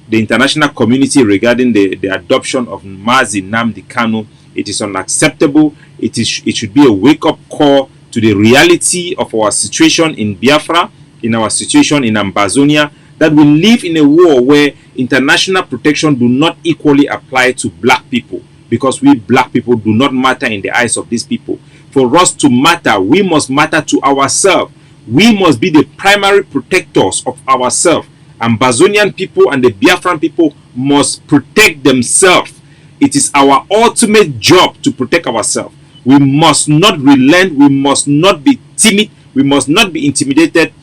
the international community regarding the adoption of Mazi Nnamdi Kanu. It is unacceptable. It should be a wake-up call to the reality of our situation in Biafra, in our situation in Ambazonia, that we live in a war where international protection do not equally apply to black people, because we black people do not matter in the eyes of these people. For us to matter, we must matter to ourselves. We must be the primary protectors of ourselves. Ambazonian people and the Biafran people must protect themselves. It is our ultimate job to protect ourselves. We must not relent. We must not be timid. We must not be intimidated.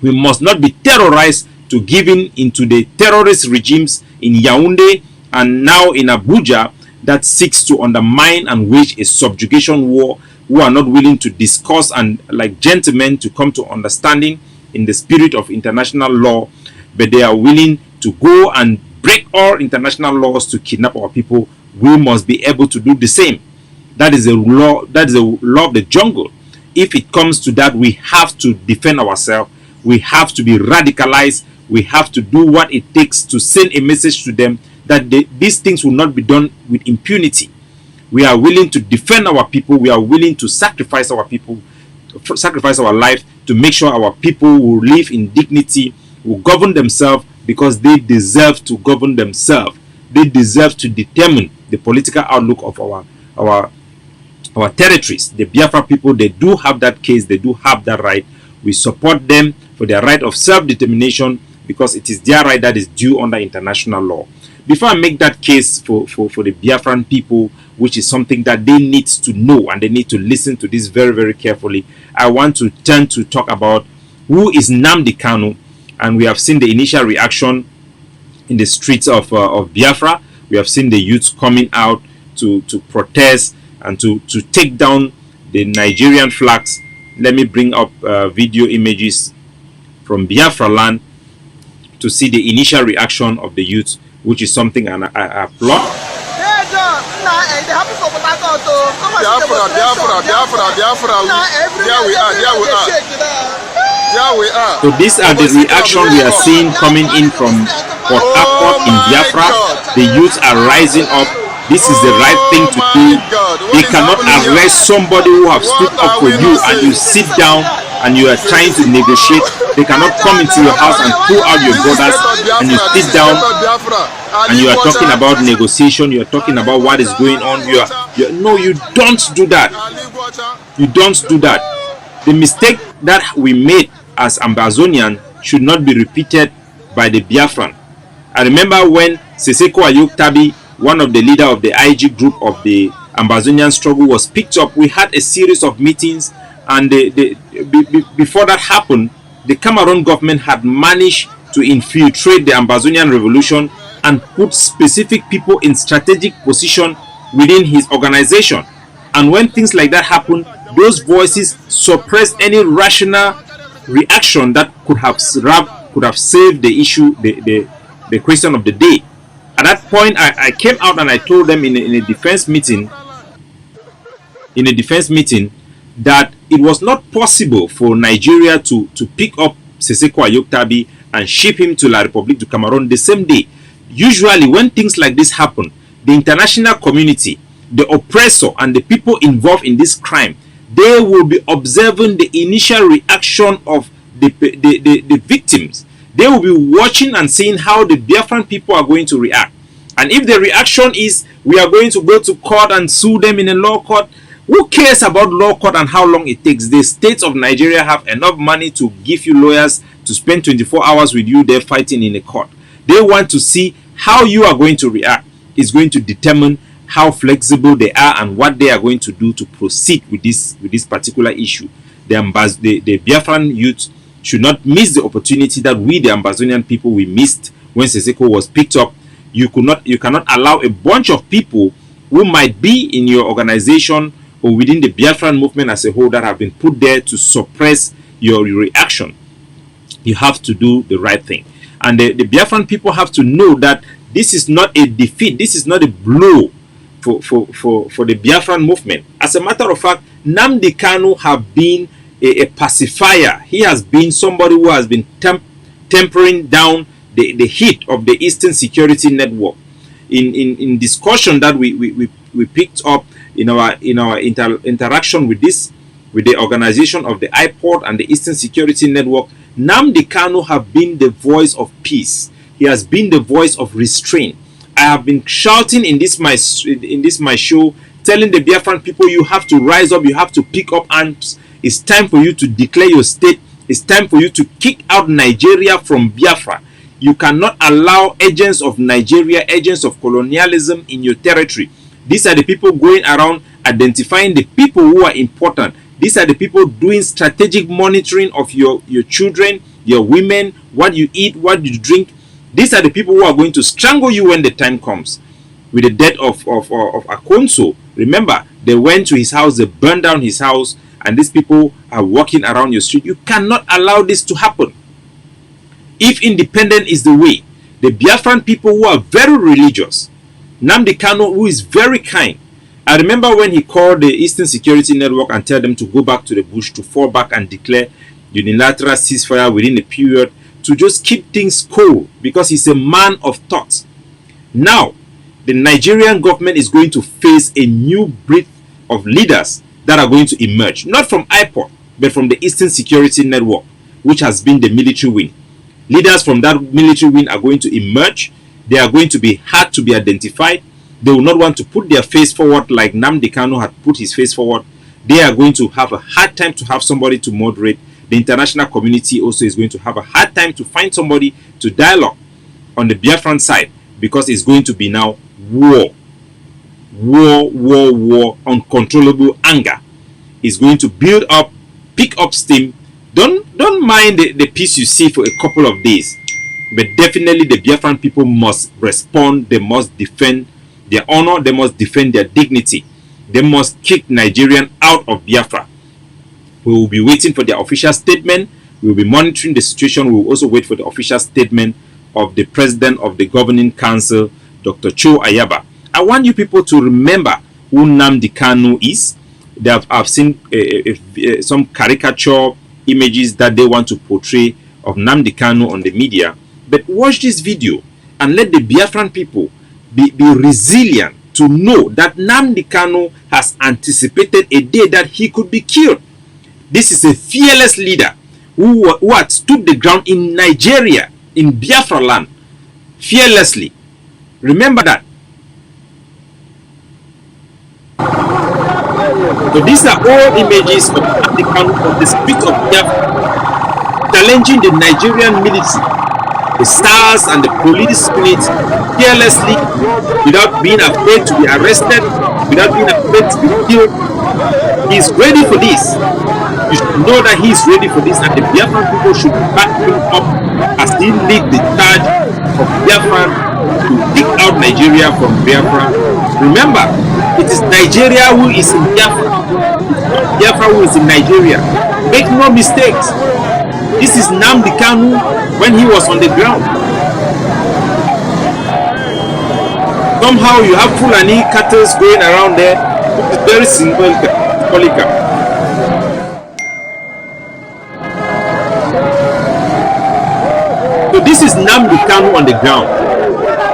We must not be terrorized to giving into the terrorist regimes in Yaoundé and now in Abuja that seeks to undermine and wage a subjugation war, who are not willing to discuss and, like gentlemen, to come to understanding in the spirit of international law, but they are willing to go and break all international laws to kidnap our people. We must be able to do the same. That is a law. That is a law of the jungle. If it comes to that, we have to defend ourselves. We have to be radicalized. We have to do what it takes to send a message to them that these things will not be done with impunity. We are willing to defend our people. We are willing to sacrifice our people, sacrifice our life to make sure our people will live in dignity, will govern themselves, because they deserve to govern themselves. They deserve to determine the political outlook of our territories. The Biafra people, they do have that case. They do have that right. We support them for their right of self-determination, because it is their right that is due under international law. Before I make that case for the Biafran people, which is something that they need to know and they need to listen to this very, very carefully, I want to turn to talk about who is Nnamdi Kanu. And we have seen the initial reaction in the streets of Biafra. We have seen the youth coming out to protest and to take down the Nigerian flags. Let me bring up video images from Biafra land to see the initial reaction of the youth, which is something I applaud. So these are the reactions we are seeing coming in from Port Harcourt in Biafra. The youths are rising up. This is the right thing to do. They cannot arrest somebody who have stood up for you and you sit down and you are trying to negotiate. They cannot come into your house and pull out your brothers and you sit down and you are talking about negotiation. You are talking about what is going on. No, you don't do that. You don't do that. The mistake that we made as Ambazonian should not be repeated by the Biafran. I remember when Seseko Ayuk Tabi, one of the leader of the IG group of the Ambazonian struggle, was picked up. We had a series of meetings, and before that happened, the Cameroon government had managed to infiltrate the Ambazonian revolution and put specific people in strategic position within his organization. And when things like that happen, those voices suppress any rational reaction that could have saved the issue, the question of the day. At that point, I came out and I told them in a defense meeting, that it was not possible for Nigeria to pick up Seseko Ayoktabi and ship him to La République du Cameroon the same day. Usually, when things like this happen, the international community, the oppressor, and the people involved in this crime, they will be observing the initial reaction of the victims. They will be watching and seeing how the Biafran people are going to react. And if the reaction is, we are going to go to court and sue them in a law court, who cares about law court and how long it takes? The states of Nigeria have enough money to give you lawyers to spend 24 hours with you there fighting in a court. They want to see how you are going to react. It's going to determine how flexible they are and what they are going to do to proceed with this particular issue. The Biafran youth should not miss the opportunity that we, the Ambazonian people, we missed when Seseko was picked up. You cannot allow a bunch of people who might be in your organization or within the Biafran movement as a whole that have been put there to suppress your reaction. You have to do the right thing. And the Biafran people have to know that this is not a defeat. This is not a blow for the Biafran movement. As a matter of fact, Nnamdi Kanu have been a pacifier. He has been somebody who has been tempering down the heat of the Eastern Security Network. In discussion that we picked up in our interaction with the organization of the IPOD and the Eastern Security Network, Nnamdi Kanu have been the voice of peace. He has been the voice of restraint. I have been shouting in this my show, telling the Biafran people, you have to rise up, you have to pick up arms. It's time for you to declare your state. It's time for you to kick out Nigeria from Biafra. You cannot allow agents of Nigeria, agents of colonialism in your territory. These are the people going around identifying the people who are important. These are the people doing strategic monitoring of your children, your women, what you eat, what you drink. These are the people who are going to strangle you when the time comes. With the death of Akonso, remember, they went to his house, they burned down his house, and these people are walking around your street. You cannot allow this to happen. If independent is the way, the Biafran people who are very religious, Nnamdi Kanu, who is very kind. I remember when he called the Eastern Security Network and tell them to go back to the bush, to fall back and declare unilateral ceasefire within a period, to just keep things cool, because he's a man of thought. Now, the Nigerian government is going to face a new breed of leaders that are going to emerge, not from IPOD, but from the Eastern Security Network, which has been the military wing. Leaders from that military wing are going to emerge. They are going to be hard to be identified. They will not want to put their face forward like Nnamdi Kanu had put his face forward. They are going to have a hard time to have somebody to moderate. The international community also is going to have a hard time to find somebody to dialogue on the Biafran side, because it's going to be now war. War, uncontrollable anger is going to build up, pick up steam. Don't mind the peace you see for a couple of days, but definitely the Biafran people must respond. They must defend their honor. They must defend their dignity. They must kick Nigerian out of Biafra. We will be waiting for their official statement. We will be monitoring the situation. We will also wait for the official statement of the president of the governing council, Dr. Cho Ayaba. I want you people to remember who Nnamdi Kanu is. I've seen some caricature images that they want to portray of Nnamdi Kanu on the media. But watch this video and let the Biafran people be resilient to know that Nnamdi Kanu has anticipated a day that he could be killed. This is a fearless leader who had stood the ground in Nigeria, in Biafra land, fearlessly. Remember that. So these are all images of Nnamdi Kanu on the street of Biafra, challenging the Nigerian military, the SARS and the police units fearlessly, without being afraid to be arrested, without being afraid to be killed. He is ready for this. You should know that he is ready for this, and the Biafran people should back him up as he leads the charge of Biafra to kick out Nigeria from Biafra. Remember, it is Nigeria who is in Biafra. Biafra who is in Nigeria. Make no mistakes. This is Nnamdi Kanu when he was on the ground. Somehow you have Fulani cattle going around there, which is very symbolic. this is Nnamdi Kanu on the ground,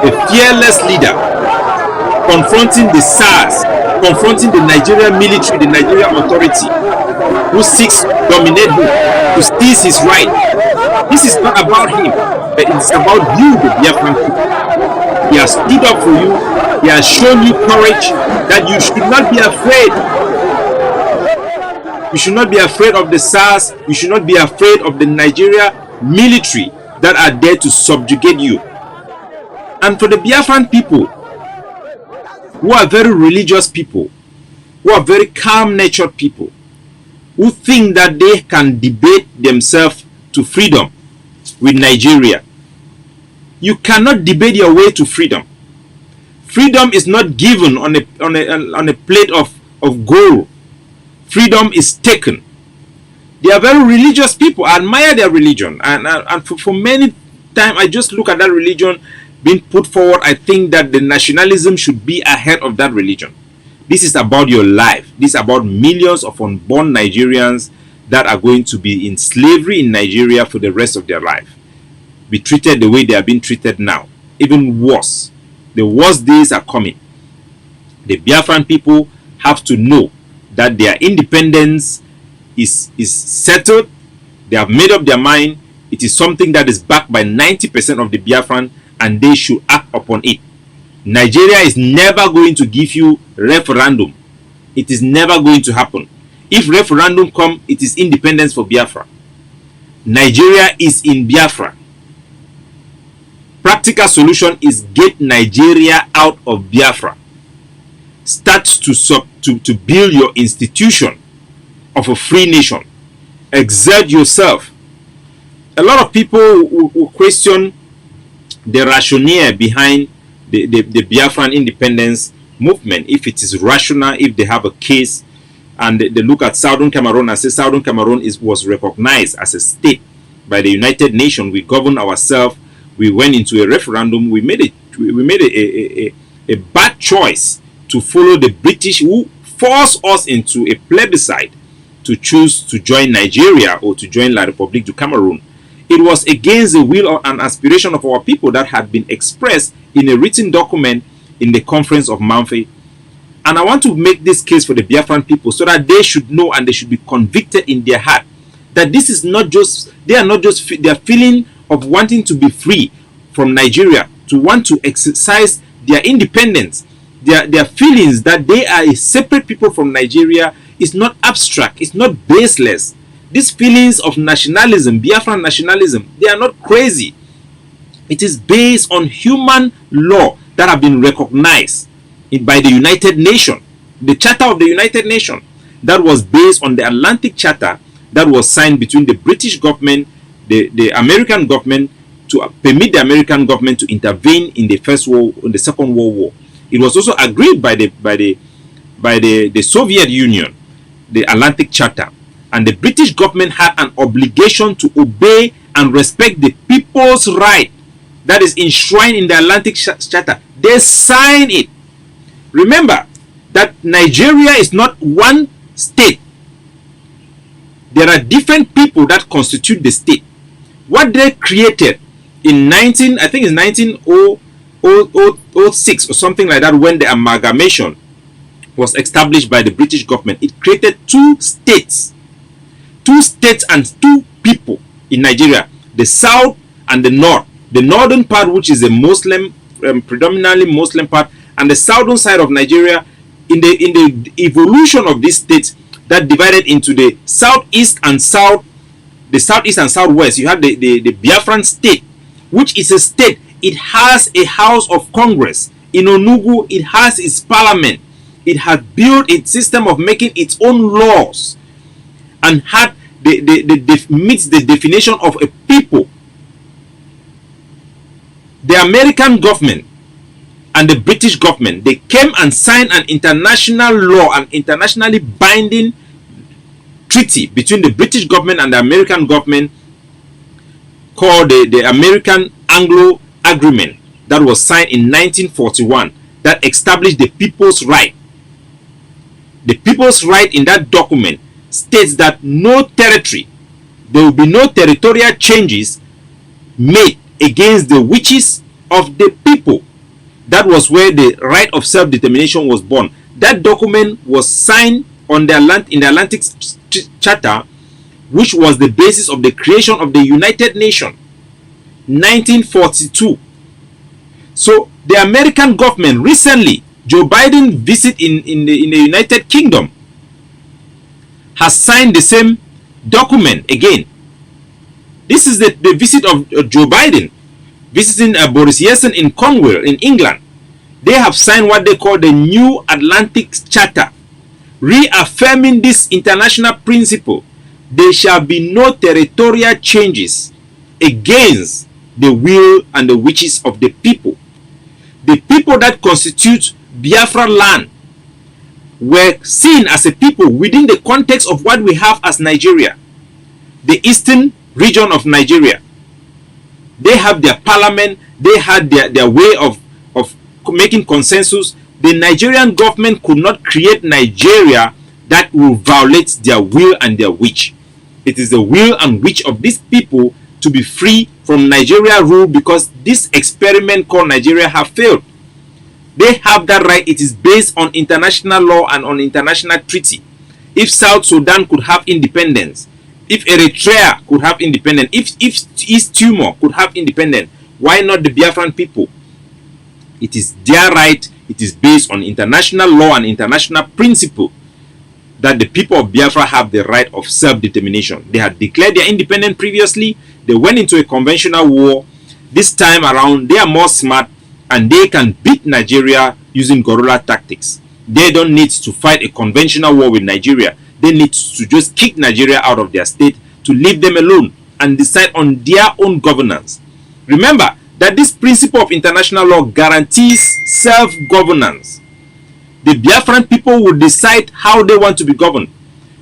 a fearless leader, confronting the SARS, confronting the Nigerian military, the Nigerian authority, who seeks to dominate him, to seize his right. This is not about him, but it's about you, the Biafran people. He has stood up for you. He has shown you courage that you should not be afraid. You should not be afraid of the SARS. You should not be afraid of the Nigeria military that are there to subjugate you. And for the Biafran people, who are very religious people, who are very calm-natured people, who think that they can debate themselves to freedom with Nigeria, you cannot debate your way to freedom. Freedom is not given on a plate of gold. Freedom is taken. They are very religious people. I admire their religion, and for many times I just look at that religion being put forward. I think that the nationalism should be ahead of that religion. This is about your life. This is about millions of unborn Nigerians that are going to be in slavery in Nigeria for the rest of their life, be treated the way they are being treated now, even worse. The worst days are coming. The Biafran people have to know that their independence is settled. They have made up their mind. It is something that is backed by 90% of the Biafran, and they should act upon it. Nigeria is never going to give you referendum. It is never going to happen. If referendum come, it is independence for Biafra. Nigeria is in Biafra. Practical solution is get Nigeria out of Biafra. Start to build your institution of a free nation. Exert yourself. A lot of people who question the rationale behind the Biafran independence movement, if it is rational, if they have a case, and they look at Southern Cameroon and say Southern Cameroon was recognized as a state by the United Nations. We govern ourselves. We went into a referendum. We made a bad choice to follow the British, who forced us into a plebiscite to choose to join Nigeria or to join La République du Cameroon. It was against the will and aspiration of our people that had been expressed in a written document in the Conference of Manfred. And I want to make this case for the Biafran people so that they should know and they should be convicted in their heart that this is not just, they are not just, their feeling of wanting to be free from Nigeria, to want to exercise their independence, their feelings that they are a separate people from Nigeria is not abstract, it's not baseless. These feelings of nationalism, Biafran nationalism, they are not crazy. It is based on human law that have been recognized by the United Nations. The Charter of the United Nations that was based on the Atlantic Charter that was signed between the British government, the American government, to permit the American government to intervene in the Second World War. It was also agreed by the Soviet Union, the Atlantic Charter, and the British government had an obligation to obey and respect the people's right that is enshrined in the Atlantic Charter. They signed it. Remember that Nigeria is not one state. There are different people that constitute the state. What they created in 1906 or something like that, when the amalgamation was established by the British government, it created two states and two people in Nigeria, the south and the north. The northern part, which is a Muslim, predominantly Muslim part, and the southern side of Nigeria. In the evolution of these states that divided into the southeast and southwest, you have the Biafran state, which is a state. It has a house of Congress. In Onugu, it has its parliament. It has built its system of making its own laws, and had meets the definition of a people. The American government and the British government, they came and signed an international law, an internationally binding treaty between the British government and the American government, called the American Anglo Agreement, that was signed in 1941, that established the people's right. The people's right in that document states that no territory, there will be no territorial changes made against the wishes of the people. That was where the right of self-determination was born. That document was signed on the in the Atlantic Charter, which was the basis of the creation of the United Nations, 1942. So the American government recently, Joe Biden visit in the United Kingdom, has signed the same document again. This is the visit of Joe Biden visiting Boris Yeltsin in Cornwall in England. They have signed what they call the New Atlantic Charter, reaffirming this international principle. There shall be no territorial changes against the will and the wishes of the people. The people that constitute Biafra land were seen as a people within the context of what we have as Nigeria, the eastern region of Nigeria. They have their parliament, they had their way of making consensus. The Nigerian government could not create Nigeria that will violate their will and their wish. It is the will and wish of these people to be free from Nigeria rule, because this experiment called Nigeria have failed. They have that right. It is based on international law and on international treaty. If South Sudan could have independence, if Eritrea could have independence, if East Timor could have independence, why not the Biafran people? It is their right. It is based on international law and international principle that the people of Biafra have the right of self-determination. They had declared their independence previously. They went into a conventional war. This time around, they are more smart and they can beat Nigeria using guerrilla tactics. They don't need to fight a conventional war with Nigeria. They need to just kick Nigeria out of their state, to leave them alone and decide on their own governance. Remember that this principle of international law guarantees self-governance. The Biafran people will decide how they want to be governed.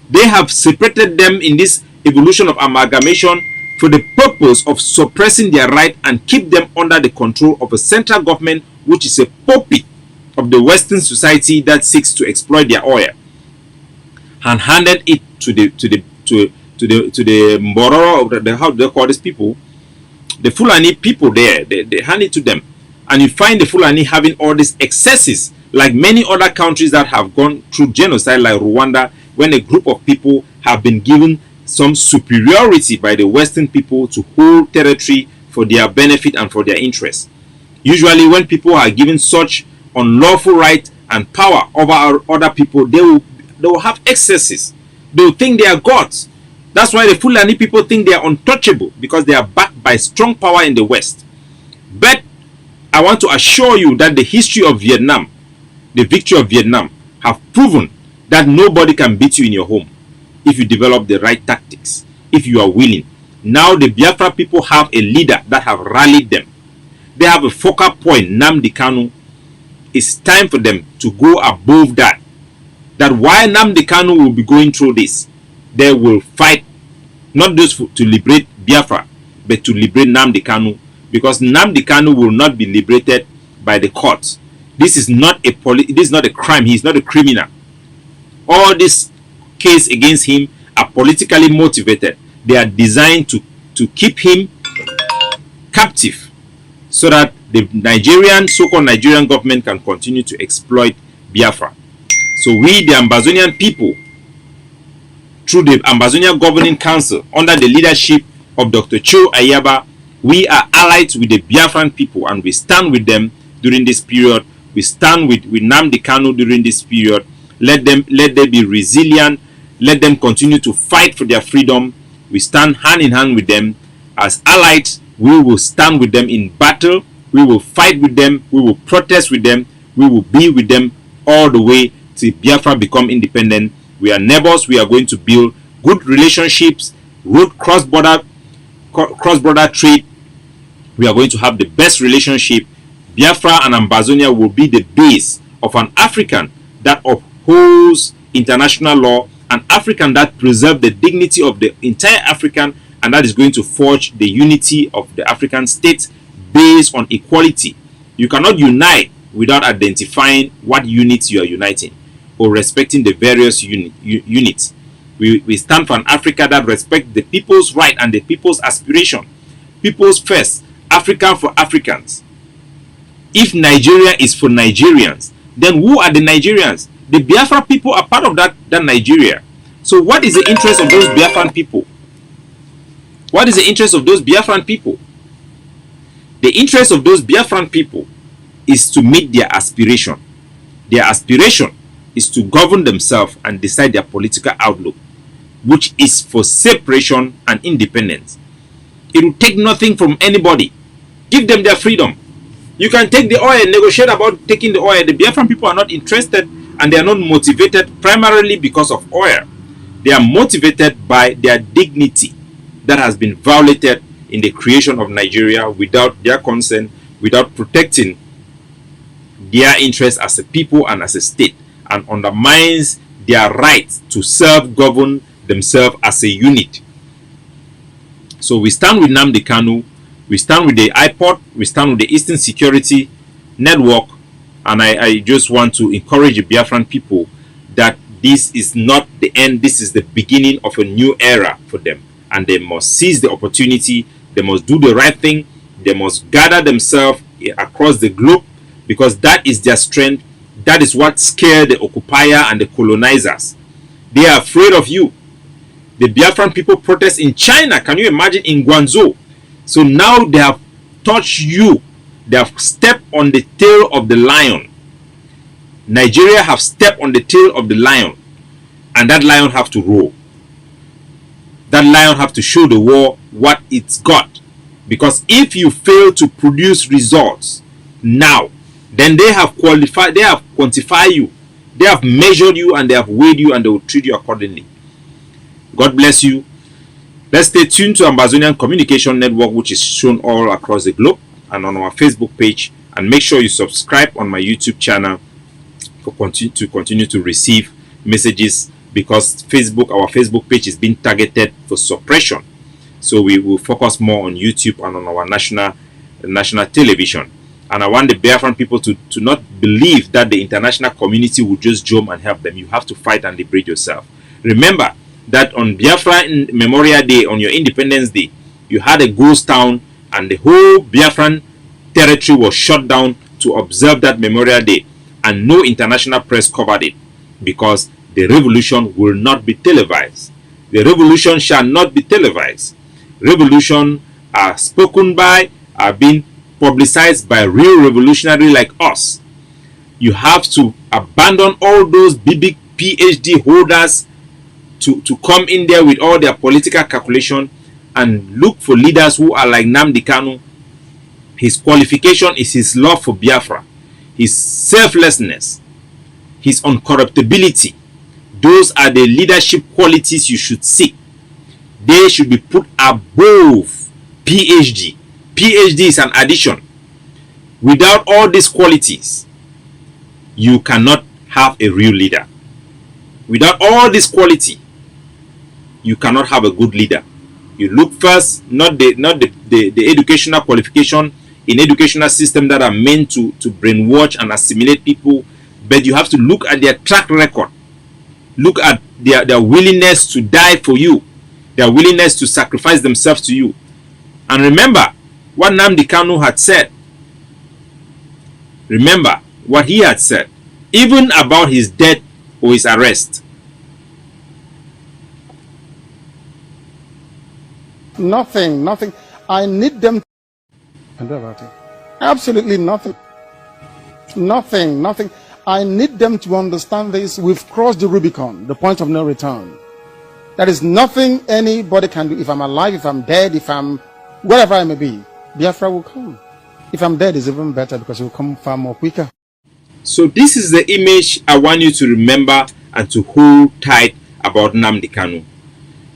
They have separated them in this evolution of amalgamation for the purpose of suppressing their right and keep them under the control of a central government, which is a puppet of the Western society that seeks to exploit their oil, and handed it to the Mbororo, how do they call these people? The Fulani people there. They hand it to them, and you find the Fulani having all these excesses, like many other countries that have gone through genocide, like Rwanda, when a group of people have been given some superiority by the Western people to hold territory for their benefit and for their interest. Usually when people are given such unlawful right and power over other people, they will have excesses. They will think they are gods. That's why the Fulani people think they are untouchable, because they are backed by strong power in the West. But I want to assure you that the history of Vietnam, the victory of Vietnam, have proven that nobody can beat you in your home if you develop the right tactics, if you are willing. Now the Biafra people have a leader that have rallied them. They have a focal point, Nnamdi Kanu. It's time for them to go above that. That while Nnamdi Kanu will be going through this, they will fight not just to liberate Biafra, but to liberate Nnamdi Kanu, because Nnamdi Kanu will not be liberated by the courts. This is not a crime. He is not a criminal. All this case against him are politically motivated. They are designed to keep him captive, so that the so-called Nigerian government can continue to exploit Biafra. So we, the Ambazonian people, through the Ambazonia Governing Council, under the leadership of Dr. Cho Ayaba, we are allied with the Biafran people, and we stand with them during this period. We stand with Nnamdi Kanu during this period. Let them be resilient. Let them continue to fight for their freedom. We stand hand in hand with them as allies. We will stand with them in battle. We will fight with them. We will protest with them. We will be with them all the way till Biafra become independent. We are neighbors. We are going to build good relationships, good cross-border trade. We are going to have the best relationship. Biafra and Ambazonia will be the base of an African that upholds international law, an African that preserves the dignity of the entire African, and that is going to forge the unity of the African states based on equality. You cannot unite without identifying what units you are uniting or respecting the various units. We stand for an Africa that respects the people's right and the people's aspiration. People's first, African for Africans. If Nigeria is for Nigerians, then who are the Nigerians? The Biafra people are part of that Nigeria. So what is the interest of those Biafran people? What is the interest of those Biafran people? The interest of those Biafran people is to meet their aspiration. Their aspiration is to govern themselves and decide their political outlook, which is for separation and independence. It will take nothing from anybody. Give them their freedom. You can take the oil and negotiate about taking the oil. The Biafran people are not interested, and they are not motivated primarily because of oil. They are motivated by their dignity that has been violated in the creation of Nigeria without their consent, without protecting their interests as a people and as a state, and undermines their right to self-govern themselves as a unit. So we stand with Nnamdi Kanu, we stand with the IPOD, we stand with the Eastern Security Network, and I just want to encourage the Biafran people that this is not the end, this is the beginning of a new era for them. And they must seize the opportunity, they must do the right thing, they must gather themselves across the globe, because that is their strength. That is what scared the occupier and the colonizers. They are afraid of you. The Biafran people protest in China. Can you imagine? In Guangzhou. So now they have touched you. They have stepped on the tail of the lion. Nigeria have stepped on the tail of the lion. And that lion have to roar. That lion have to show the world what it's got. Because if you fail to produce results now, then they have qualified, they have quantified you, they have measured you, and they have weighed you, and they will treat you accordingly. God bless you. Let's stay tuned to Ambazonian Communication Network, which is shown all across the globe, and on our Facebook page. And make sure you subscribe on my YouTube channel to continue to receive messages, because our Facebook page is being targeted for suppression. So we will focus more on YouTube and on our national television. And I want the Biafran people to not believe that the international community will just jump and help them. You have to fight and liberate yourself. Remember that on Biafra Memorial Day, on your Independence Day, you had a ghost town, and the whole Biafran territory was shut down to observe that Memorial Day, and no international press covered it, because the revolution will not be televised. The revolution shall not be televised. Revolution are spoken by, are being publicized by real revolutionary like us. You have to abandon all those big PhD holders to come in there with all their political calculation, and look for leaders who are like Nnamdi Kanu. His qualification is his love for Biafra, his selflessness, his uncorruptibility. Those are the leadership qualities you should seek. They should be put above PhD. PhD is an addition. Without all these qualities, you cannot have a real leader. Without all this quality, you cannot have a good leader. You look first, not the educational qualification in educational system that are meant to brainwash and assimilate people, but you have to look at their track record. Look at their willingness to die for you, their willingness to sacrifice themselves to you. And remember what Nnamdi Kanu had said. Remember what he had said, even about his death or his arrest. Nothing. I need them. Absolutely nothing. Nothing. I need them to understand this. We've crossed the Rubicon, the point of no return. There is nothing anybody can do. If I'm alive, if I'm dead, if I'm whatever I may be, Biafra will come. If I'm dead, it's even better, because it will come far more quicker. So this is the image I want you to remember and to hold tight about Nnamdi Kanu.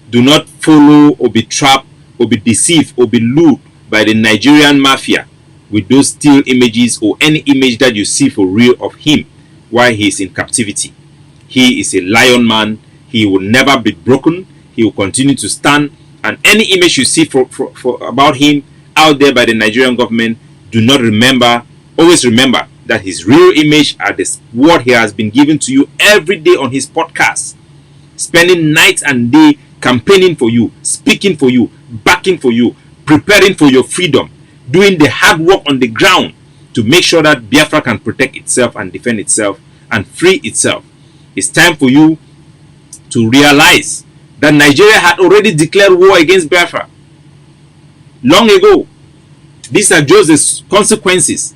Do not follow or be trapped or be deceived or be lured by the Nigerian mafia with those still images or any image that you see for real of him while he is in captivity. He is a lion man. He will never be broken. He will continue to stand. And any image you see for about him out there by the Nigerian government, do not remember, always remember that his real image are this what he has been given to you every day on his podcast, spending night and day campaigning for you, speaking for you, backing for you, preparing for your freedom, doing the hard work on the ground to make sure that Biafra can protect itself and defend itself and free itself. It's time for you to realize that Nigeria had already declared war against Biafra long ago. These are just the consequences.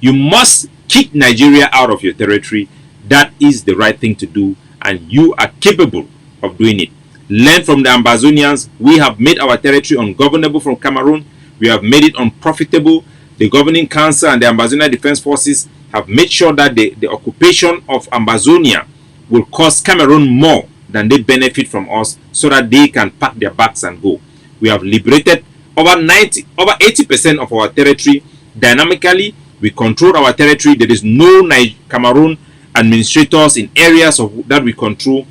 You must kick Nigeria out of your territory. That is the right thing to do, and you are capable of doing it. Learn from the Ambazonians. We have made our territory ungovernable from Cameroon. We have made it unprofitable. The governing council and the Ambazonian Defense Forces have made sure that the occupation of Ambazonia will cost Cameroon more than they benefit from us, so that they can pack their bags and go. We have liberated over 80% of our territory dynamically. We control our territory. There is no Cameroon administrators in areas that we control.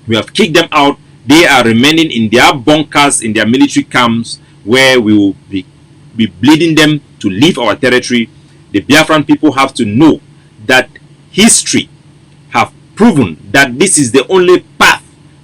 We have kicked them out. They are remaining in their bunkers, in their military camps, where we will be bleeding them to leave our territory. The Biafran people have to know that history have proven that this is the only path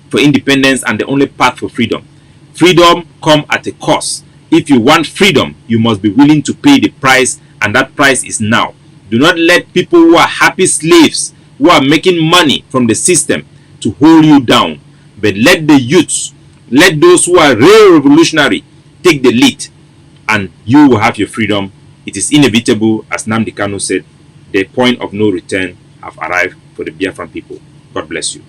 for independence and the only path for freedom. Freedom comes at a cost. If you want freedom, you must be willing to pay the price, and that price is now. Do not let people who are happy slaves, who are making money from the system, to hold you down. But let the youths, let those who are real revolutionary take the lead, and you will have your freedom. It is inevitable, as Nnamdi Kanu said. The point of no return have arrived for the Biafran people. God bless you.